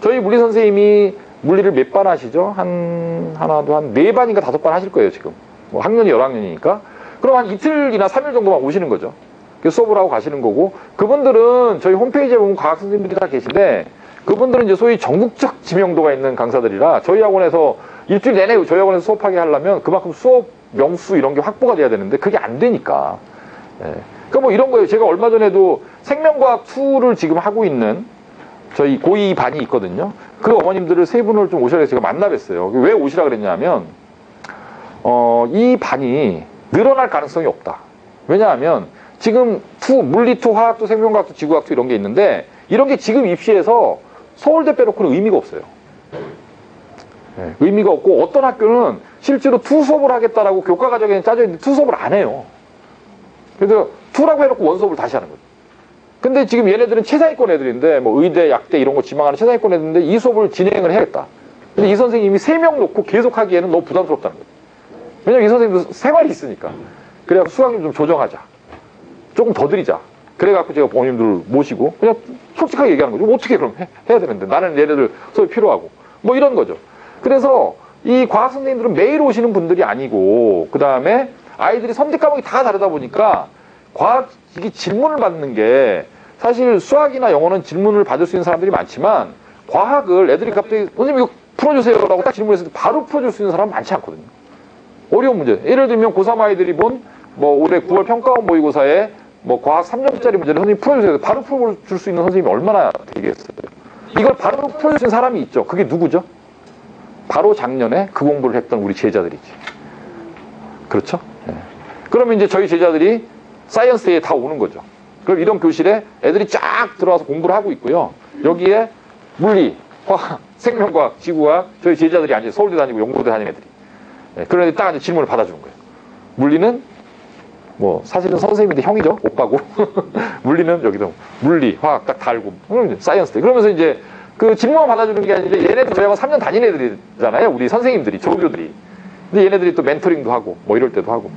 저희 물리 선생님이 물리를 몇 반 하시죠? 하나도 한 4반인가 5반 하실 거예요, 지금. 뭐 학년이 11학년이니까. 그럼 한 이틀이나 3일 정도만 오시는 거죠. 그래서 수업을 하고 가시는 거고, 그분들은 저희 홈페이지에 보면 과학 선생님들이 다 계신데, 그분들은 이제 소위 전국적 지명도가 있는 강사들이라 저희 학원에서 일주일 내내 저희 학원에서 수업하게 하려면 그만큼 수업 명수 이런 게 확보가 돼야 되는데 그게 안 되니까. 예. 그러니까 뭐 이런 거예요. 제가 얼마 전에도 생명과학 2를 지금 하고 있는 저희 고2 반이 있거든요. 그 어머님들을 세 분을 좀 오셔야 해서 제가 만나 뵀어요. 왜 오시라 그랬냐면, 이 반이 늘어날 가능성이 없다. 왜냐하면 지금 물리 2, 화학 2, 생명과학 2, 지구과학 2 이런 게 있는데, 이런 게 지금 입시에서 서울대 빼놓고는 의미가 없어요. 네, 의미가 없고, 어떤 학교는 실제로 2 수업을 하겠다라고 교과 과정에 짜져 있는데 2 수업을 안 해요. 그래서 2라고 해놓고 원 수업을 다시 하는 거죠. 근데 지금 얘네들은 최상위권 애들인데, 뭐 의대, 약대 이런 거 지망하는 최상위권 애들인데 이 수업을 진행을 해야겠다. 근데 이 선생님이 3명 놓고 계속 하기에는 너무 부담스럽다는 거죠. 왜냐면 이 선생님도 생활이 있으니까. 그래갖고 수강료 좀 조정하자. 조금 더 드리자. 그래갖고 제가 부모님들 모시고 그냥 솔직하게 얘기하는 거죠. 어떻게 그럼 해야 되는데 나는 얘네들 수업이 필요하고 뭐 이런 거죠. 그래서 이 과학 선생님들은 매일 오시는 분들이 아니고 그 다음에 아이들이 선택 과목이 다 다르다 보니까 과학 이게 질문을 받는 게 사실 수학이나 영어는 질문을 받을 수 있는 사람들이 많지만 과학을 애들이 갑자기 선생님 이거 풀어주세요라고 딱 질문했을 때 바로 풀어줄 수 있는 사람은 많지 않거든요. 어려운 문제. 예를 들면 고3 아이들이 본 뭐 올해 9월 평가원 모의고사에 뭐 과학 3점짜리 문제를 선생님 풀어주세요. 바로 풀어줄 수 있는 선생님이 얼마나 되겠어요. 이걸 바로 풀어줄 수 있는 사람이 있죠. 그게 누구죠? 바로 작년에 그 공부를 했던 우리 제자들이지. 그렇죠? 네. 그러면 이제 저희 제자들이 사이언스에 다 오는 거죠. 그럼 이런 교실에 애들이 쫙 들어와서 공부를 하고 있고요. 여기에 물리, 화학, 생명과학, 지구과학 저희 제자들이 앉아서 서울대 다니고 연고대 다니는 애들이. 네. 그런 애들이 딱 이제 질문을 받아주는 거예요. 물리는 뭐 사실은 선생님인데 형이죠. 오빠고. 물리는 여기도 물리, 화학 딱 달고 사이언스대. 그러면서 이제 그 질문만 받아주는 게 아니라 얘네도 저희하고 3년 다니는 애들이잖아요. 우리 선생님들이, 조교들이. 근데 얘네들이 또 멘토링도 하고 뭐 이럴 때도 하고.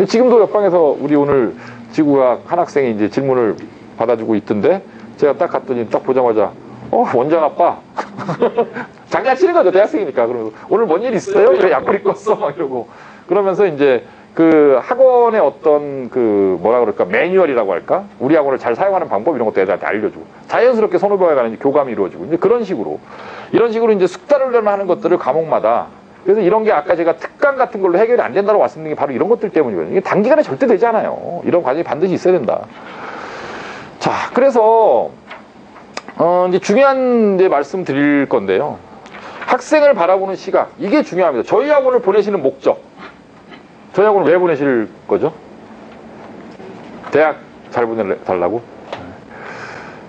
지금도 옆방에서 우리 오늘 지구과학 한 학생이 이제 질문을 받아주고 있던데 제가 딱 갔더니 딱 보자마자 원장 아빠. 장난치는 거죠. 대학생이니까. 그러면서 오늘 뭔 일 있어요? 왜 약골 입고 왔어? 막 이러고. 그러면서 이제 그 학원의 어떤 그 뭐라 그럴까 매뉴얼이라고 할까 우리 학원을 잘 사용하는 방법 이런 것도 애들한테 알려주고 자연스럽게 선후배가는 교감이 이루어지고 이제 그런 식으로 이런 식으로 이제 숙달을 하는 것들을 과목마다 그래서 이런 게 아까 제가 특강 같은 걸로 해결이 안 된다고 말씀드린 게 바로 이런 것들 때문이거든요. 이게 단기간에 절대 되지 않아요. 이런 과정이 반드시 있어야 된다. 자, 그래서 이제 중요한 이제 말씀 드릴 건데요. 학생을 바라보는 시각 이게 중요합니다. 저희 학원을 보내시는 목적. 저희 학원을 왜 보내실 거죠? 대학 잘 보내달라고?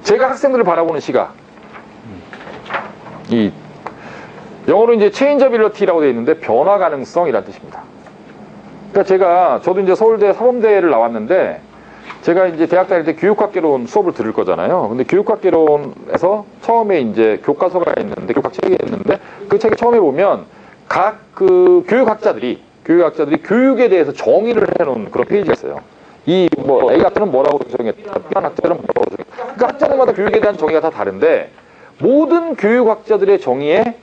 제가 학생들을 바라보는 시각. 이 영어로 이제 체인저빌리티라고 되어 있는데 변화 가능성이라는 뜻입니다. 그러니까 저도 이제 서울대 사범대를 나왔는데 제가 이제 대학 다닐 때 교육학개론 수업을 들을 거잖아요. 근데 교육학개론에서 처음에 이제 교과서가 있는데 교과책이 있는데 그 책에 처음에 보면 각 그 교육학자들이 교육에 대해서 정의를 해놓은 그런 페이지가 있어요. 이 뭐 A 학자는 뭐라고 정했다, B 학자는 뭐라고 정했다. 그러니까 학자들마다 교육에 대한 정의가 다 다른데 모든 교육학자들의 정의에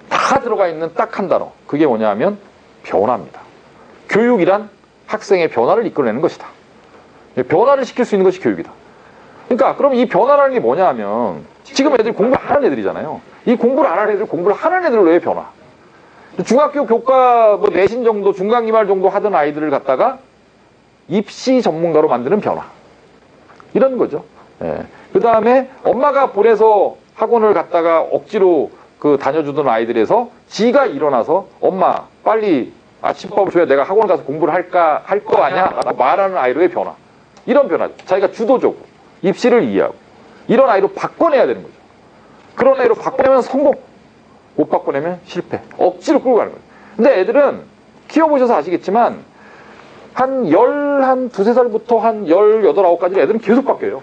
다 들어가 있는 딱 한 단어. 그게 뭐냐면 변화입니다. 교육이란 학생의 변화를 이끌어내는 것이다. 변화를 시킬 수 있는 것이 교육이다. 그러니까 그럼 이 변화라는 게 뭐냐 하면 지금 애들이 공부를 안 하는 애들이잖아요. 이 공부를 안 하는 애들, 공부를 하는 애들로의 변화. 중학교 교과 뭐 내신 정도, 중간 기말 정도 하던 아이들을 갖다가 입시 전문가로 만드는 변화. 이런 거죠. 예. 그 다음에 엄마가 보내서 학원을 갔다가 억지로 그 다녀주던 아이들에서 지가 일어나서 엄마 빨리 아침밥을 줘야 내가 학원 가서 공부를 할 거 아니야? 라고 말하는 아이로의 변화. 이런 변화. 자기가 주도적으로 입시를 이해하고 이런 아이로 바꿔내야 되는 거죠. 그런 아이로 바꿔내면 성공. 못 바꿔내면 실패. 억지로 끌고 가는 거예요. 근데 애들은 키워보셔서 아시겠지만 한 두세 살부터 한 18, 9까지 애들은 계속 바뀌어요.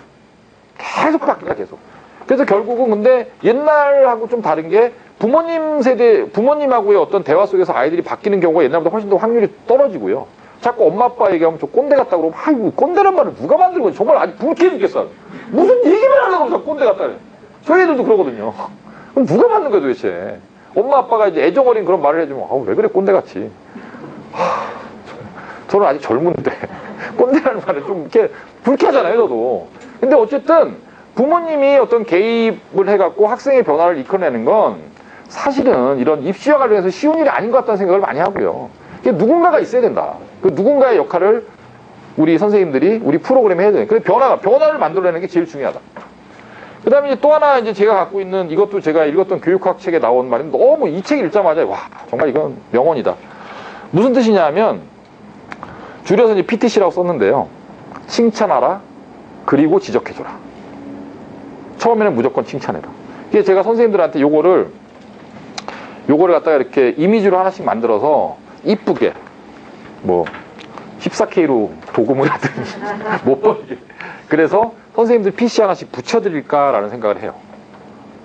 계속 바뀌어요. 계속. 그래서 결국은 근데 옛날하고 좀 다른 게 부모님 세대, 부모님하고의 어떤 대화 속에서 아이들이 바뀌는 경우가 옛날보다 훨씬 더 확률이 떨어지고요. 자꾸 엄마 아빠 얘기하면 저 꼰대 같다고 그러면 아이고 꼰대란 말을 누가 만든 거지? 정말 아주 불쾌해 죽겠어. 무슨 얘기만 하려고 저 꼰대 같다 그래. 저희 애들도 그러거든요. 그럼 누가 만든 거야 도대체? 엄마 아빠가 이제 애정 어린 그런 말을 해주면 왜 그래 꼰대같이. 저는 아직 젊은데 꼰대라는 말은 좀 이렇게 불쾌하잖아요 저도. 근데 어쨌든 부모님이 어떤 개입을 해갖고 학생의 변화를 이끌어내는 건 사실은 이런 입시와 관련해서 쉬운 일이 아닌 것 같다는 생각을 많이 하고요. 누군가가 있어야 된다. 그 누군가의 역할을 우리 선생님들이 우리 프로그램에 해야 돼요. 그래서 변화를 만들어내는 게 제일 중요하다. 그 다음에 이제 또 하나 이제 제가 갖고 있는 이것도 제가 읽었던 교육학 책에 나온 말인데 너무 이 책 읽자마자 와 정말 이건 명언이다. 무슨 뜻이냐 하면 줄여서 이제 PTC라고 썼는데요. 칭찬하라 그리고 지적해줘라. 처음에는 무조건 칭찬해라. 이게 제가 선생님들한테 요거를 갖다가 이렇게 이미지로 하나씩 만들어서 이쁘게 뭐 14K로 도금을 하든지 못 버리게. 그래서 선생님들 PC 하나씩 붙여드릴까라는 생각을 해요.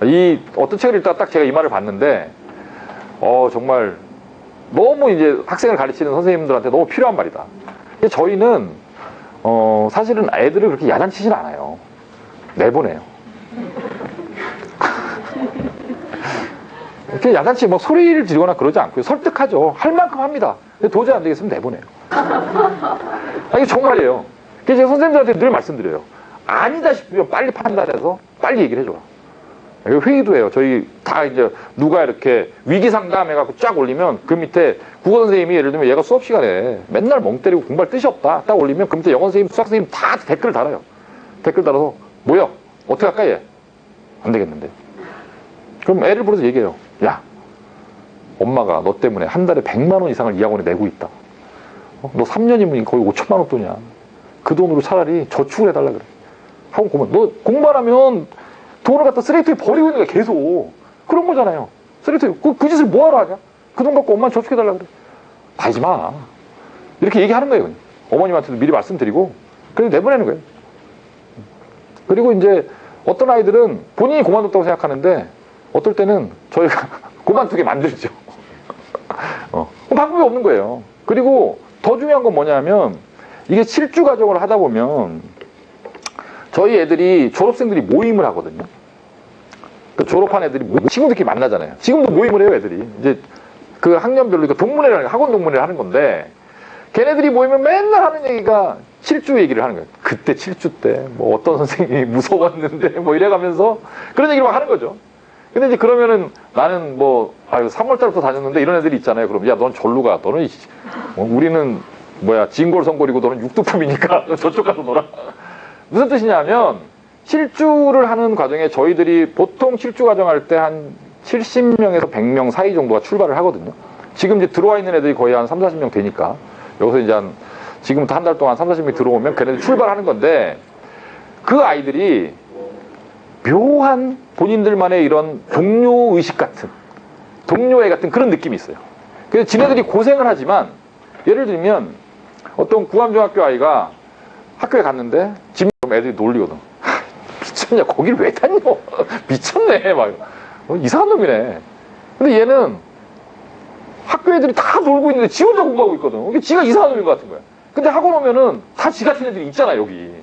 이 어떤 책을 읽다가 딱 제가 이 말을 봤는데 정말 너무 이제 학생을 가르치는 선생님들한테 너무 필요한 말이다. 근데 저희는 사실은 애들을 그렇게 야단치진 않아요. 내보내요. 이렇게 야단치 뭐 소리를 지르거나 그러지 않고요. 설득하죠. 할 만큼 합니다. 근데 도저히 안 되겠으면 내보내요. 이게 정말이에요. 그래서 제가 선생님들한테 늘 말씀드려요. 아니다 싶으면 빨리 판단해서 빨리 얘기를 해줘라. 회의도 해요. 저희 다 이제 누가 이렇게 위기 상담해갖고 쫙 올리면 그 밑에 국어 선생님이 예를 들면 얘가 수업 시간에 맨날 멍 때리고 공부할 뜻이 없다. 딱 올리면 그 밑에 영어 선생님, 수학 선생님 다 댓글 달아요. 댓글 달아서 뭐야? 어떻게 할까 얘? 안 되겠는데. 그럼 애를 불러서 얘기해요. 야, 엄마가 너 때문에 한 달에 100만 원 이상을 이 학원에 내고 있다. 너 3년이면 거의 5천만 원 돈이야. 그 돈으로 차라리 저축을 해달라 그래. 하고 보면 너 공부 안 하면 돈을 갖다 쓰레기통에 버리고 있는 거야 계속. 그런 거잖아요. 쓰레기통에 그 짓을 뭐하러 하냐? 그 돈 갖고 엄마는 저축해달라 그래. 하지 마. 이렇게 얘기하는 거예요. 어머님한테도 미리 말씀드리고 그래서 내보내는 거예요. 그리고 이제 어떤 아이들은 본인이 그만뒀다고 생각하는데 어떨 때는 저희가 그만두게 만들죠. 방법이 없는 거예요. 그리고 더 중요한 건 뭐냐면 이게 7주 과정을 하다 보면 저희 애들이 졸업생들이 모임을 하거든요. 그 졸업한 애들이 친구들끼리 만나잖아요. 지금도 모임을 해요, 애들이. 이제 그 학년별로 동문회를 학원 동문회를 하는 건데 걔네들이 모이면 맨날 하는 얘기가 7주 얘기를 하는 거예요. 그때 7주 때 뭐 어떤 선생님이 무서웠는데 뭐 이래가면서 그런 얘기를 막 하는 거죠. 근데 이제 그러면은 나는 뭐 3월달부터 다녔는데 이런 애들이 있잖아요. 그럼 야 넌 절로 가. 너는 우리는 진골성골이고 너는 육두품이니까 저쪽 가서 놀아. 무슨 뜻이냐면 7주를 하는 과정에 저희들이 보통 7주 과정 할 때 한 70명에서 100명 사이 정도가 출발을 하거든요. 지금 이제 들어와 있는 애들이 거의 한 3, 40명 되니까 여기서 이제 지금부터 한 달 동안 3, 40명이 들어오면 걔네들 출발하는 건데 그 아이들이 묘한 본인들만의 이런 동료의식 같은 동료애 같은 그런 느낌이 있어요. 그래서 지네들이 고생을 하지만 예를 들면 어떤 구암중학교 아이가 학교에 갔는데 집 애들이 놀리거든. 미쳤냐 거길 왜 다녀. 미쳤네 막 이상한 놈이네. 근데 얘는 학교 애들이 다 놀고 있는데 지 혼자 공부하고 있거든. 이게 지가 이상한 놈인 것 같은 거야. 근데 학원 오면은 다 지 같은 애들이 있잖아 여기.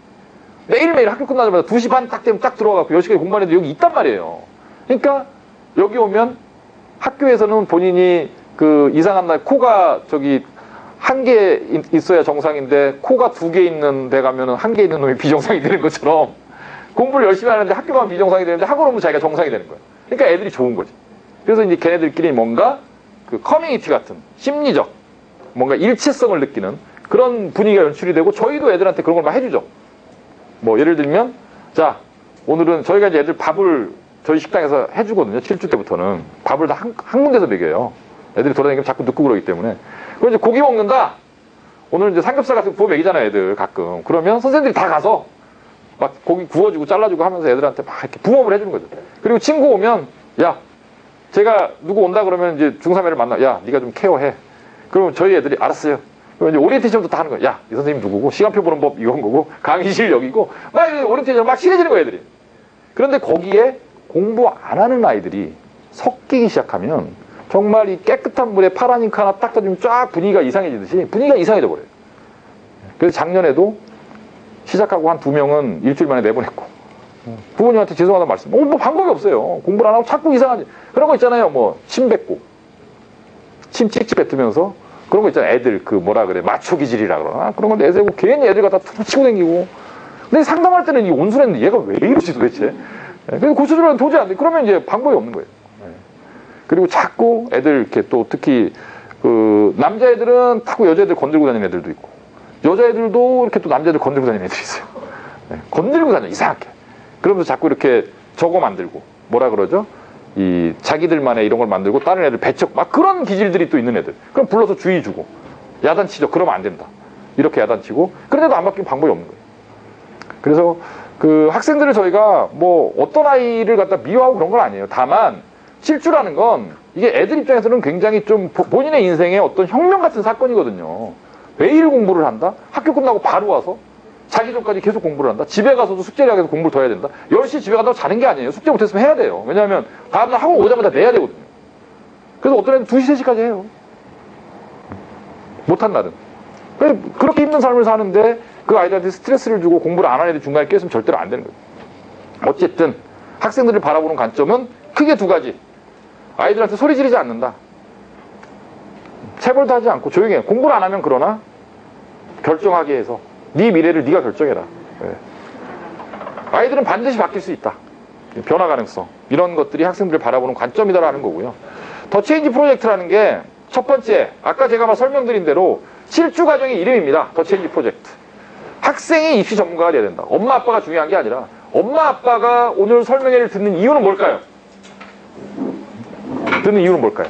매일매일 학교 끝나자마자 2시 반 딱 되면 딱 들어가고 10시까지 공부하는 애들이 여기 있단 말이에요. 그러니까 여기 오면 학교에서는 본인이 그 이상한 날 코가 저기 한 개 있어야 정상인데 코가 2개 있는 데 가면은 1개 있는 놈이 비정상이 되는 것처럼 공부를 열심히 하는데 학교 가면 비정상이 되는데 학원 오면 자기가 정상이 되는 거야. 그러니까 애들이 좋은 거지. 그래서 이제 걔네들끼리 뭔가 그 커뮤니티 같은 심리적 뭔가 일체성을 느끼는 그런 분위기가 연출이 되고 저희도 애들한테 그런 걸 막 해주죠. 뭐 예를 들면 자 오늘은 저희가 이제 애들 밥을 저희 식당에서 해주거든요. 7주 때부터는 밥을 다 한 군데서 먹여요. 애들이 돌아다니면 자꾸 늦고 그러기 때문에. 그럼 이제 고기 먹는다. 오늘 이제 삼겹살 같은 거 구워 먹이잖아요, 애들 가끔. 그러면 선생님들이 다 가서 막 고기 구워주고 잘라주고 하면서 애들한테 막 이렇게 붕업을 해주는 거죠. 그리고 친구 오면 야 제가 누구 온다 그러면 이제 중3애를 만나. 야 네가 좀 케어해. 그러면 저희 애들이 알았어요. 그럼 이제 오리엔테이션도 다 하는 거야. 야 이 선생님 누구고 시간표 보는 법 이건 거고 강의실 여기고 막 오리엔테이션 막 친해지는 거야 애들이. 그런데 거기에 공부 안 하는 아이들이 섞이기 시작하면 정말 이 깨끗한 물에 파란 잉크 하나 딱 떠주면 쫙 분위기가 이상해지듯이 분위기가 이상해져 버려요. 그래서 작년에도 시작하고 한 2명은 일주일 만에 내보냈고 부모님한테 죄송하다는 말씀. 뭐 방법이 없어요. 공부를 안 하고 자꾸 이상하지. 그런 거 있잖아요. 뭐 침 뱉고 침 찍찍 뱉으면서 그런 거 있잖아요. 애들 그 뭐라 그래 마초기질이라 그러나 그런 거 내세우고 괜히 애들 갖다 툭 치고 다니고. 근데 상담할 때는 이 온순했는데 얘가 왜 이러지 도대체. 그래서 고쳐주려면 도저히 안 돼. 그러면 이제 방법이 없는 거예요. 그리고 자꾸 애들 이렇게 또 특히 그 남자애들은 자꾸 여자애들 건들고 다니는 애들도 있고 여자애들도 이렇게 또 남자애들 건들고 다니는 애들이 있어요. 건들고 다녀 이상하게. 그러면서 자꾸 이렇게 저거 만들고 뭐라 그러죠? 이 자기들만의 이런 걸 만들고 다른 애들 배척 막 그런 기질들이 또 있는 애들. 그럼 불러서 주의 주고 야단치죠. 그러면 안 된다. 이렇게 야단치고 그런데도 안 바뀌는 방법이 없는 거예요. 그래서 그 학생들을 저희가 뭐 어떤 아이를 갖다 미워하고 그런 건 아니에요. 다만 실주라는 건 이게 애들 입장에서는 굉장히 좀 본인의 인생의 어떤 혁명 같은 사건이거든요. 매일 공부를 한다? 학교 끝나고 바로 와서 자기 전까지 계속 공부를 한다? 집에 가서도 숙제를 하기 위해서 공부를 더 해야 된다? 10시 집에 간다고 자는 게 아니에요. 숙제 못했으면 해야 돼요. 왜냐하면 다음날 학원 오자마자 내야 되거든요. 그래서 어떤 애는 2시, 3시까지 해요. 못한 날은. 그렇게 힘든 삶을 사는데 그 아이들한테 스트레스를 주고 공부를 안 하는 애들 중간에 껴있으면 절대로 안 되는 거예요. 어쨌든 학생들을 바라보는 관점은 크게 두 가지. 아이들한테 소리 지르지 않는다. 체벌도 하지 않고 조용히 해. 공부를 안 하면 그러나 결정하게 해서 네 미래를 네가 결정해라. 네. 아이들은 반드시 바뀔 수 있다. 변화 가능성. 이런 것들이 학생들을 바라보는 관점이다라는 거고요. 더 체인지 프로젝트라는 게 첫 번째, 아까 제가 설명드린 대로 실주 과정의 이름입니다. 더 체인지 프로젝트. 학생이 입시 전문가가 돼야 된다. 엄마 아빠가 중요한 게 아니라 엄마 아빠가 오늘 설명회를 듣는 이유는 뭘까요? 듣는 이유는 뭘까요?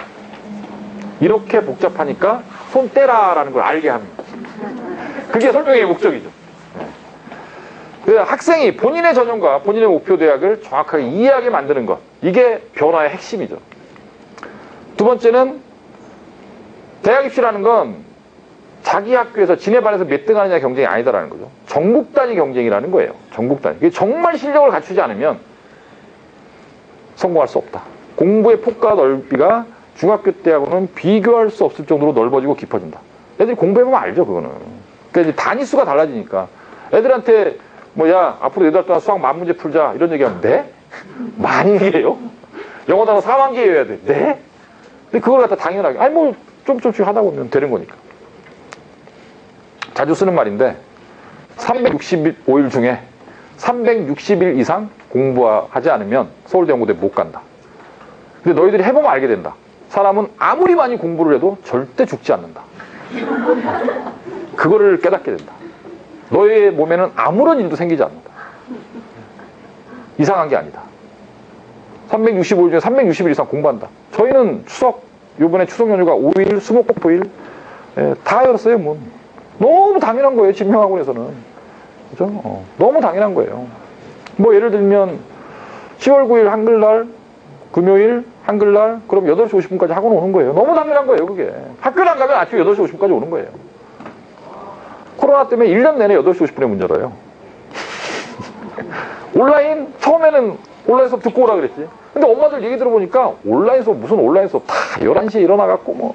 이렇게 복잡하니까 손 떼라라는 걸 알게 합니다. 그게 설명회의 목적이죠. 학생이 본인의 전형과 본인의 목표 대학을 정확하게 이해하게 만드는 것. 이게 변화의 핵심이죠. 두 번째는 대학 입시라는 건 자기 학교에서 지네 반에서 몇 등 하느냐 경쟁이 아니다라는 거죠. 전국 단위 경쟁이라는 거예요. 전국 단위. 그게 정말 실력을 갖추지 않으면 성공할 수 없다. 공부의 폭과 넓이가 중학교 때하고는 비교할 수 없을 정도로 넓어지고 깊어진다. 애들이 공부해보면 알죠, 그거는. 그러니까 이제 단위수가 달라지니까. 애들한테 야, 앞으로 4달 동안 수학 10,000문제 풀자. 이런 얘기하면, 네? 많이 해요? 영어 단어 40,000개 외워야 돼. 네? 근데 그걸 갖다 당연하게. 아니, 조금씩 하다 보면 되는 거니까. 자주 쓰는 말인데, 365일 중에 360일 이상 공부하지 않으면 서울대 연고대 못 간다. 근데 너희들이 해보면 알게 된다. 사람은 아무리 많이 공부를 해도 절대 죽지 않는다. 그거를 깨닫게 된다. 너의 몸에는 아무런 일도 생기지 않는다. 이상한 게 아니다. 365일 중에 360일 이상 공부한다. 저희는 요번에 추석 연휴가 5일, 수목폭포일, 다 열었어요, 문. 너무 당연한 거예요, 진명학원에서는. 그죠? 너무 당연한 거예요. 예를 들면, 10월 9일 한글날, 금요일, 한글날, 그럼 8시 50분까지 학원 오는 거예요. 너무 당연한 거예요, 그게. 학교를 안 가면 아침 8시 50분까지 오는 거예요. 코로나 때문에 1년 내내 8시 50분에 문 열어요. 온라인, 처음에는 온라인 수업 듣고 오라 그랬지. 근데 엄마들 얘기 들어보니까 온라인 수업, 무슨 온라인 수업 다 11시에 일어나갖고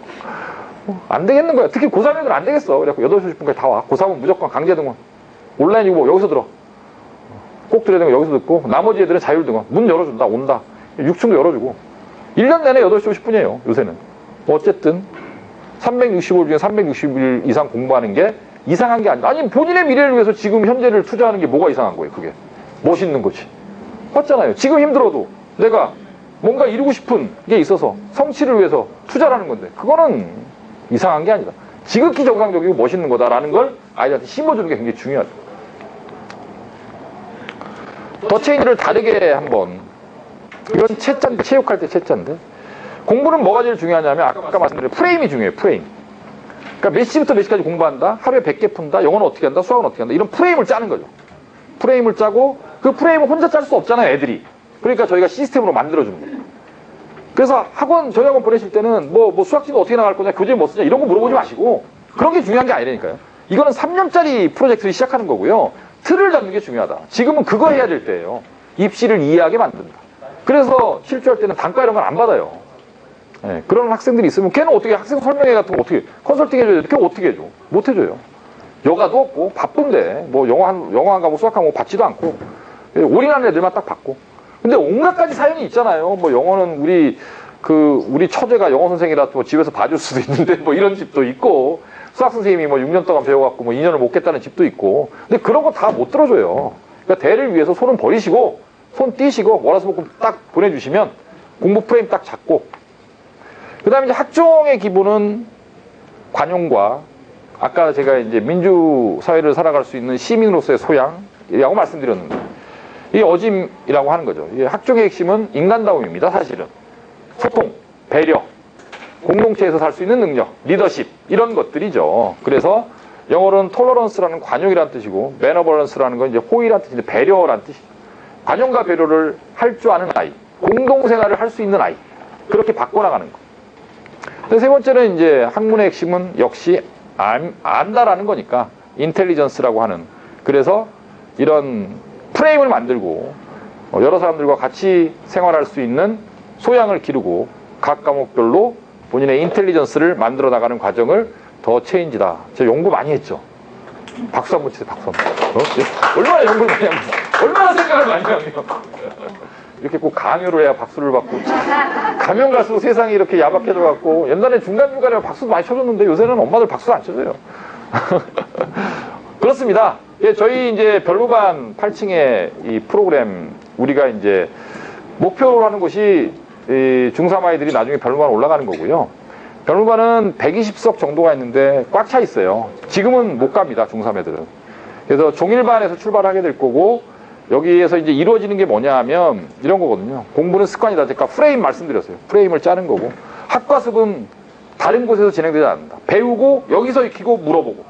안 되겠는 거야. 특히 고3 애들 안 되겠어. 그래갖고 8시 50분까지 다 와. 고3은 무조건 강제 등원. 온라인이고 여기서 들어. 꼭 들어야 되는 거 여기서 듣고, 나머지 애들은 자율 등원. 문 열어준다, 온다. 6층도 열어주고. 1년 내내 8시 50분이에요, 요새는. 어쨌든 365일 중에 360일 이상 공부하는 게 이상한 게 아니라, 아니 본인의 미래를 위해서 지금 현재를 투자하는 게 뭐가 이상한 거예요, 그게. 멋있는 거지. 맞잖아요. 지금 힘들어도 내가 뭔가 이루고 싶은 게 있어서 성취를 위해서 투자를 하는 건데, 그거는 이상한 게 아니다. 지극히 정상적이고 멋있는 거다라는 걸 아이들한테 심어주는 게 굉장히 중요하죠. 더 체인지를 다르게 한번, 이건 채짠데, 체육할 때 채짠데, 공부는 뭐가 제일 중요하냐면 아까 말씀드린 프레임이 중요해요. 프레임. 그러니까 몇 시부터 몇 시까지 공부한다, 하루에 100개 푼다, 영어는 어떻게 한다, 수학은 어떻게 한다, 이런 프레임을 짜는 거죠. 프레임을 짜고, 그 프레임을 혼자 짤 수 없잖아요, 애들이. 그러니까 저희가 시스템으로 만들어주는 거예요. 그래서 저희 학원 보내실 때는 수학진도 어떻게 나갈 거냐, 교재 뭐 쓰냐, 이런 거 물어보지 마시고, 그런 게 중요한 게 아니라니까요. 이거는 3년짜리 프로젝트를 시작하는 거고요. 틀을 잡는 게 중요하다. 지금은 그거 해야 될 때예요. 입시를 이해하게 만든다. 그래서 실주할 때는 단과 이런 건 안 받아요. 네, 그런 학생들이 있으면 걔는 어떻게, 학생 설명회 같은 거 어떻게 컨설팅 해줘야 돼? 걔 어떻게 해줘? 못 해줘요. 여가도 없고 바쁜데 영어 한 과목, 수학 한 과목 받지도 않고 올인하는 애들만 딱 받고. 근데 온갖 가지 사연이 있잖아요. 영어는 우리 처제가 영어 선생이라 또 집에서 봐줄 수도 있는데 이런 집도 있고, 수학 선생님이 6년 동안 배워갖고 2년을 못 겠다는 집도 있고. 근데 그런 거 다 못 들어줘요. 그러니까 대를 위해서 손은 버리시고 손 띄시고 월화수목금 딱 보내주시면 공부 프레임 딱 잡고, 그 다음에 이제 학종의 기본은 관용과, 아까 제가 이제 민주사회를 살아갈 수 있는 시민으로서의 소양이라고 말씀드렸는데, 이게 어짐이라고 하는 거죠. 학종의 핵심은 인간다움입니다, 사실은. 소통, 배려, 공동체에서 살 수 있는 능력, 리더십, 이런 것들이죠. 그래서 영어로는 톨러런스라는 관용이라는 뜻이고, 매너버런스라는 건 이제 호의라는 뜻인데 배려라는 뜻이죠. 관용과 배려를 할 줄 아는 아이, 공동생활을 할 수 있는 아이, 그렇게 바꿔나가는 거. 세 번째는 이제 학문의 핵심은 역시 안다라는 거니까 인텔리전스라고 하는, 그래서 이런 프레임을 만들고 여러 사람들과 같이 생활할 수 있는 소양을 기르고 각 과목별로 본인의 인텔리전스를 만들어 나가는 과정을 더 체인지다. 제가 연구 많이 했죠. 박수 한번 치세요, 박수 한번. 얼마나 연구를 많이 합니까? 얼마나 생각을 많이 합니까? 이렇게 꼭 강요를 해야 박수를 받고. 가면 갈수록 세상이 이렇게 야박해져갖고, 옛날에 중간중간에 박수도 많이 쳐줬는데 요새는 엄마들 박수 안 쳐줘요. 그렇습니다. 예, 저희 이제 별무반 8층의 이 프로그램, 우리가 이제 목표로 하는 것이 이 중3 아이들이 나중에 별무반 올라가는 거고요. 별무반은 120석 정도가 있는데 꽉 차 있어요. 지금은 못 갑니다, 중3 애들은. 그래서 종일반에서 출발하게 될 거고, 여기에서 이제 이루어지는 게 뭐냐 하면 이런 거거든요. 공부는 습관이다. 제가 프레임 말씀드렸어요. 프레임을 짜는 거고, 학과습은 다른 곳에서 진행되지 않는다. 배우고 여기서 익히고 물어보고.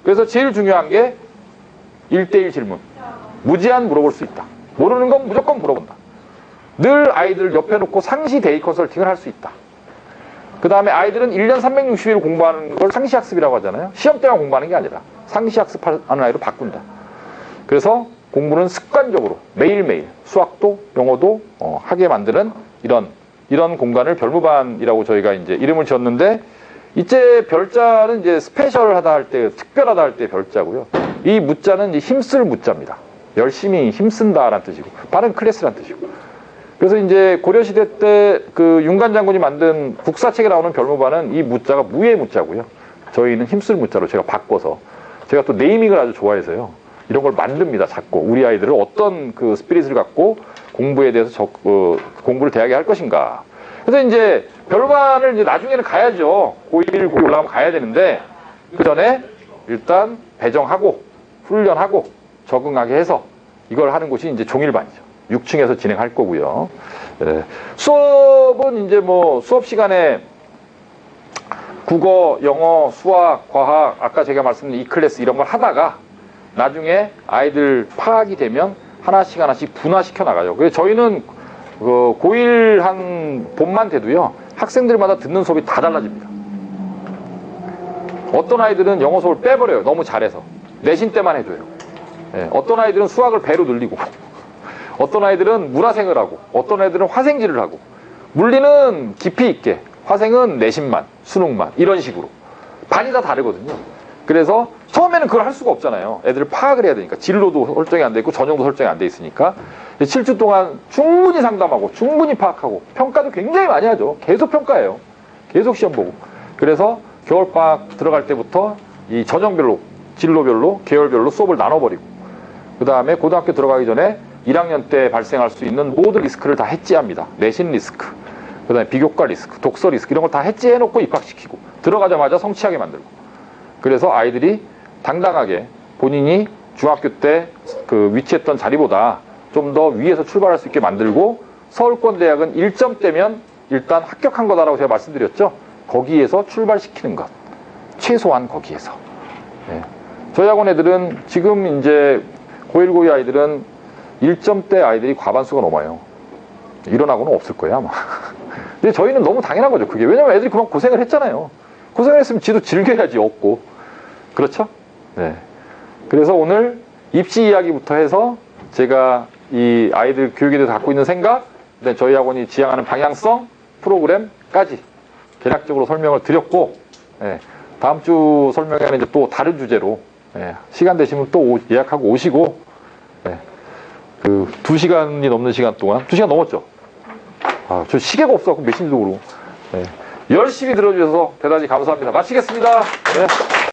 그래서 제일 중요한 게 1대1 질문. 무제한 물어볼 수 있다. 모르는 건 무조건 물어본다. 늘 아이들 옆에 놓고 상시 데이 컨설팅을 할 수 있다. 그 다음에 아이들은 1년 360일 공부하는 걸 상시학습이라고 하잖아요. 시험 때만 공부하는 게 아니라 상시학습하는 아이로 바꾼다. 그래서 공부는 습관적으로 매일매일 수학도 영어도 하게 만드는 이런 공간을 별무반이라고 저희가 이제 이름을 지었는데, 이제 별자는 이제 스페셜하다 할 때, 특별하다 할 때 별자고요. 이 무자는 이제 힘쓸 무자입니다. 열심히 힘쓴다라는 뜻이고, 빠른 클래스라는 뜻이고. 그래서 이제 고려시대 때 그 윤관 장군이 만든 국사책에 나오는 별무반은 이 무자가 무의 무자고요. 저희는 힘쓸 무자로 제가 바꿔서, 제가 또 네이밍을 아주 좋아해서요. 이런 걸 만듭니다, 자꾸. 우리 아이들을 어떤 그 스피릿을 갖고 공부에 대해서 공부를 대하게 할 것인가. 그래서 이제 별반을 이제 나중에는 가야죠. 고1, 고2 올라가면 가야 되는데, 그 전에 일단 배정하고, 훈련하고, 적응하게 해서 이걸 하는 곳이 이제 종일반이죠. 6층에서 진행할 거고요. 네. 수업은 이제 뭐 수업 시간에 국어, 영어, 수학, 과학, 아까 제가 말씀드린 이 클래스 이런 걸 하다가 나중에 아이들 파악이 되면 하나씩 하나씩 분화시켜 나가죠. 그래서 저희는 그 고1 한 봄만 돼도요, 학생들마다 듣는 수업이 다 달라집니다. 어떤 아이들은 영어 수업을 빼버려요. 너무 잘해서. 내신 때만 해줘요. 예, 어떤 아이들은 수학을 배로 늘리고, 어떤 아이들은 물화생을 하고, 어떤 아이들은 화생지를 하고, 물리는 깊이 있게, 화생은 내신만, 수능만, 이런 식으로. 반이 다 다르거든요. 그래서 처음에는 그걸 할 수가 없잖아요. 애들을 파악을 해야 되니까. 진로도 설정이 안 돼 있고 전형도 설정이 안 돼 있으니까 7주 동안 충분히 상담하고 충분히 파악하고 평가도 굉장히 많이 하죠. 계속 평가해요. 계속 시험 보고. 그래서 겨울방학 들어갈 때부터 이 전형별로, 진로별로, 계열별로 수업을 나눠버리고, 그 다음에 고등학교 들어가기 전에 1학년 때 발생할 수 있는 모든 리스크를 다 해지합니다. 내신 리스크, 그 다음에 비교과 리스크, 독서 리스크, 이런 걸 다 해지해놓고 입학시키고, 들어가자마자 성취하게 만들고. 그래서 아이들이 당당하게 본인이 중학교 때 그 위치했던 자리보다 좀 더 위에서 출발할 수 있게 만들고, 서울권 대학은 1점대면 일단 합격한 거다라고 제가 말씀드렸죠. 거기에서 출발시키는 것. 최소한 거기에서. 예. 저희 학원 애들은 지금 이제 고1, 고2 아이들은 1점대 아이들이 과반수가 넘어요. 이런 학원은 없을 거예요, 아마. 근데 저희는 너무 당연한 거죠, 그게. 왜냐면 애들이 그만 고생을 했잖아요. 고생을 했으면 지도 즐겨야지, 없고. 그렇죠? 네. 그래서 오늘 입시 이야기부터 해서 제가 이 아이들 교육에 대해서 갖고 있는 생각, 그다음에 저희 학원이 지향하는 방향성, 프로그램까지 개략적으로 설명을 드렸고, 예, 다음 주 설명회는 이제 또 다른 주제로, 예, 시간 되시면 또 예약하고 오시고, 예, 그 2시간이 넘는 시간 동안, 2시간 넘었죠? 아, 저 시계가 없어갖고 몇 시인지도 모르고, 예, 열심히 들어주셔서 대단히 감사합니다. 마치겠습니다. 예.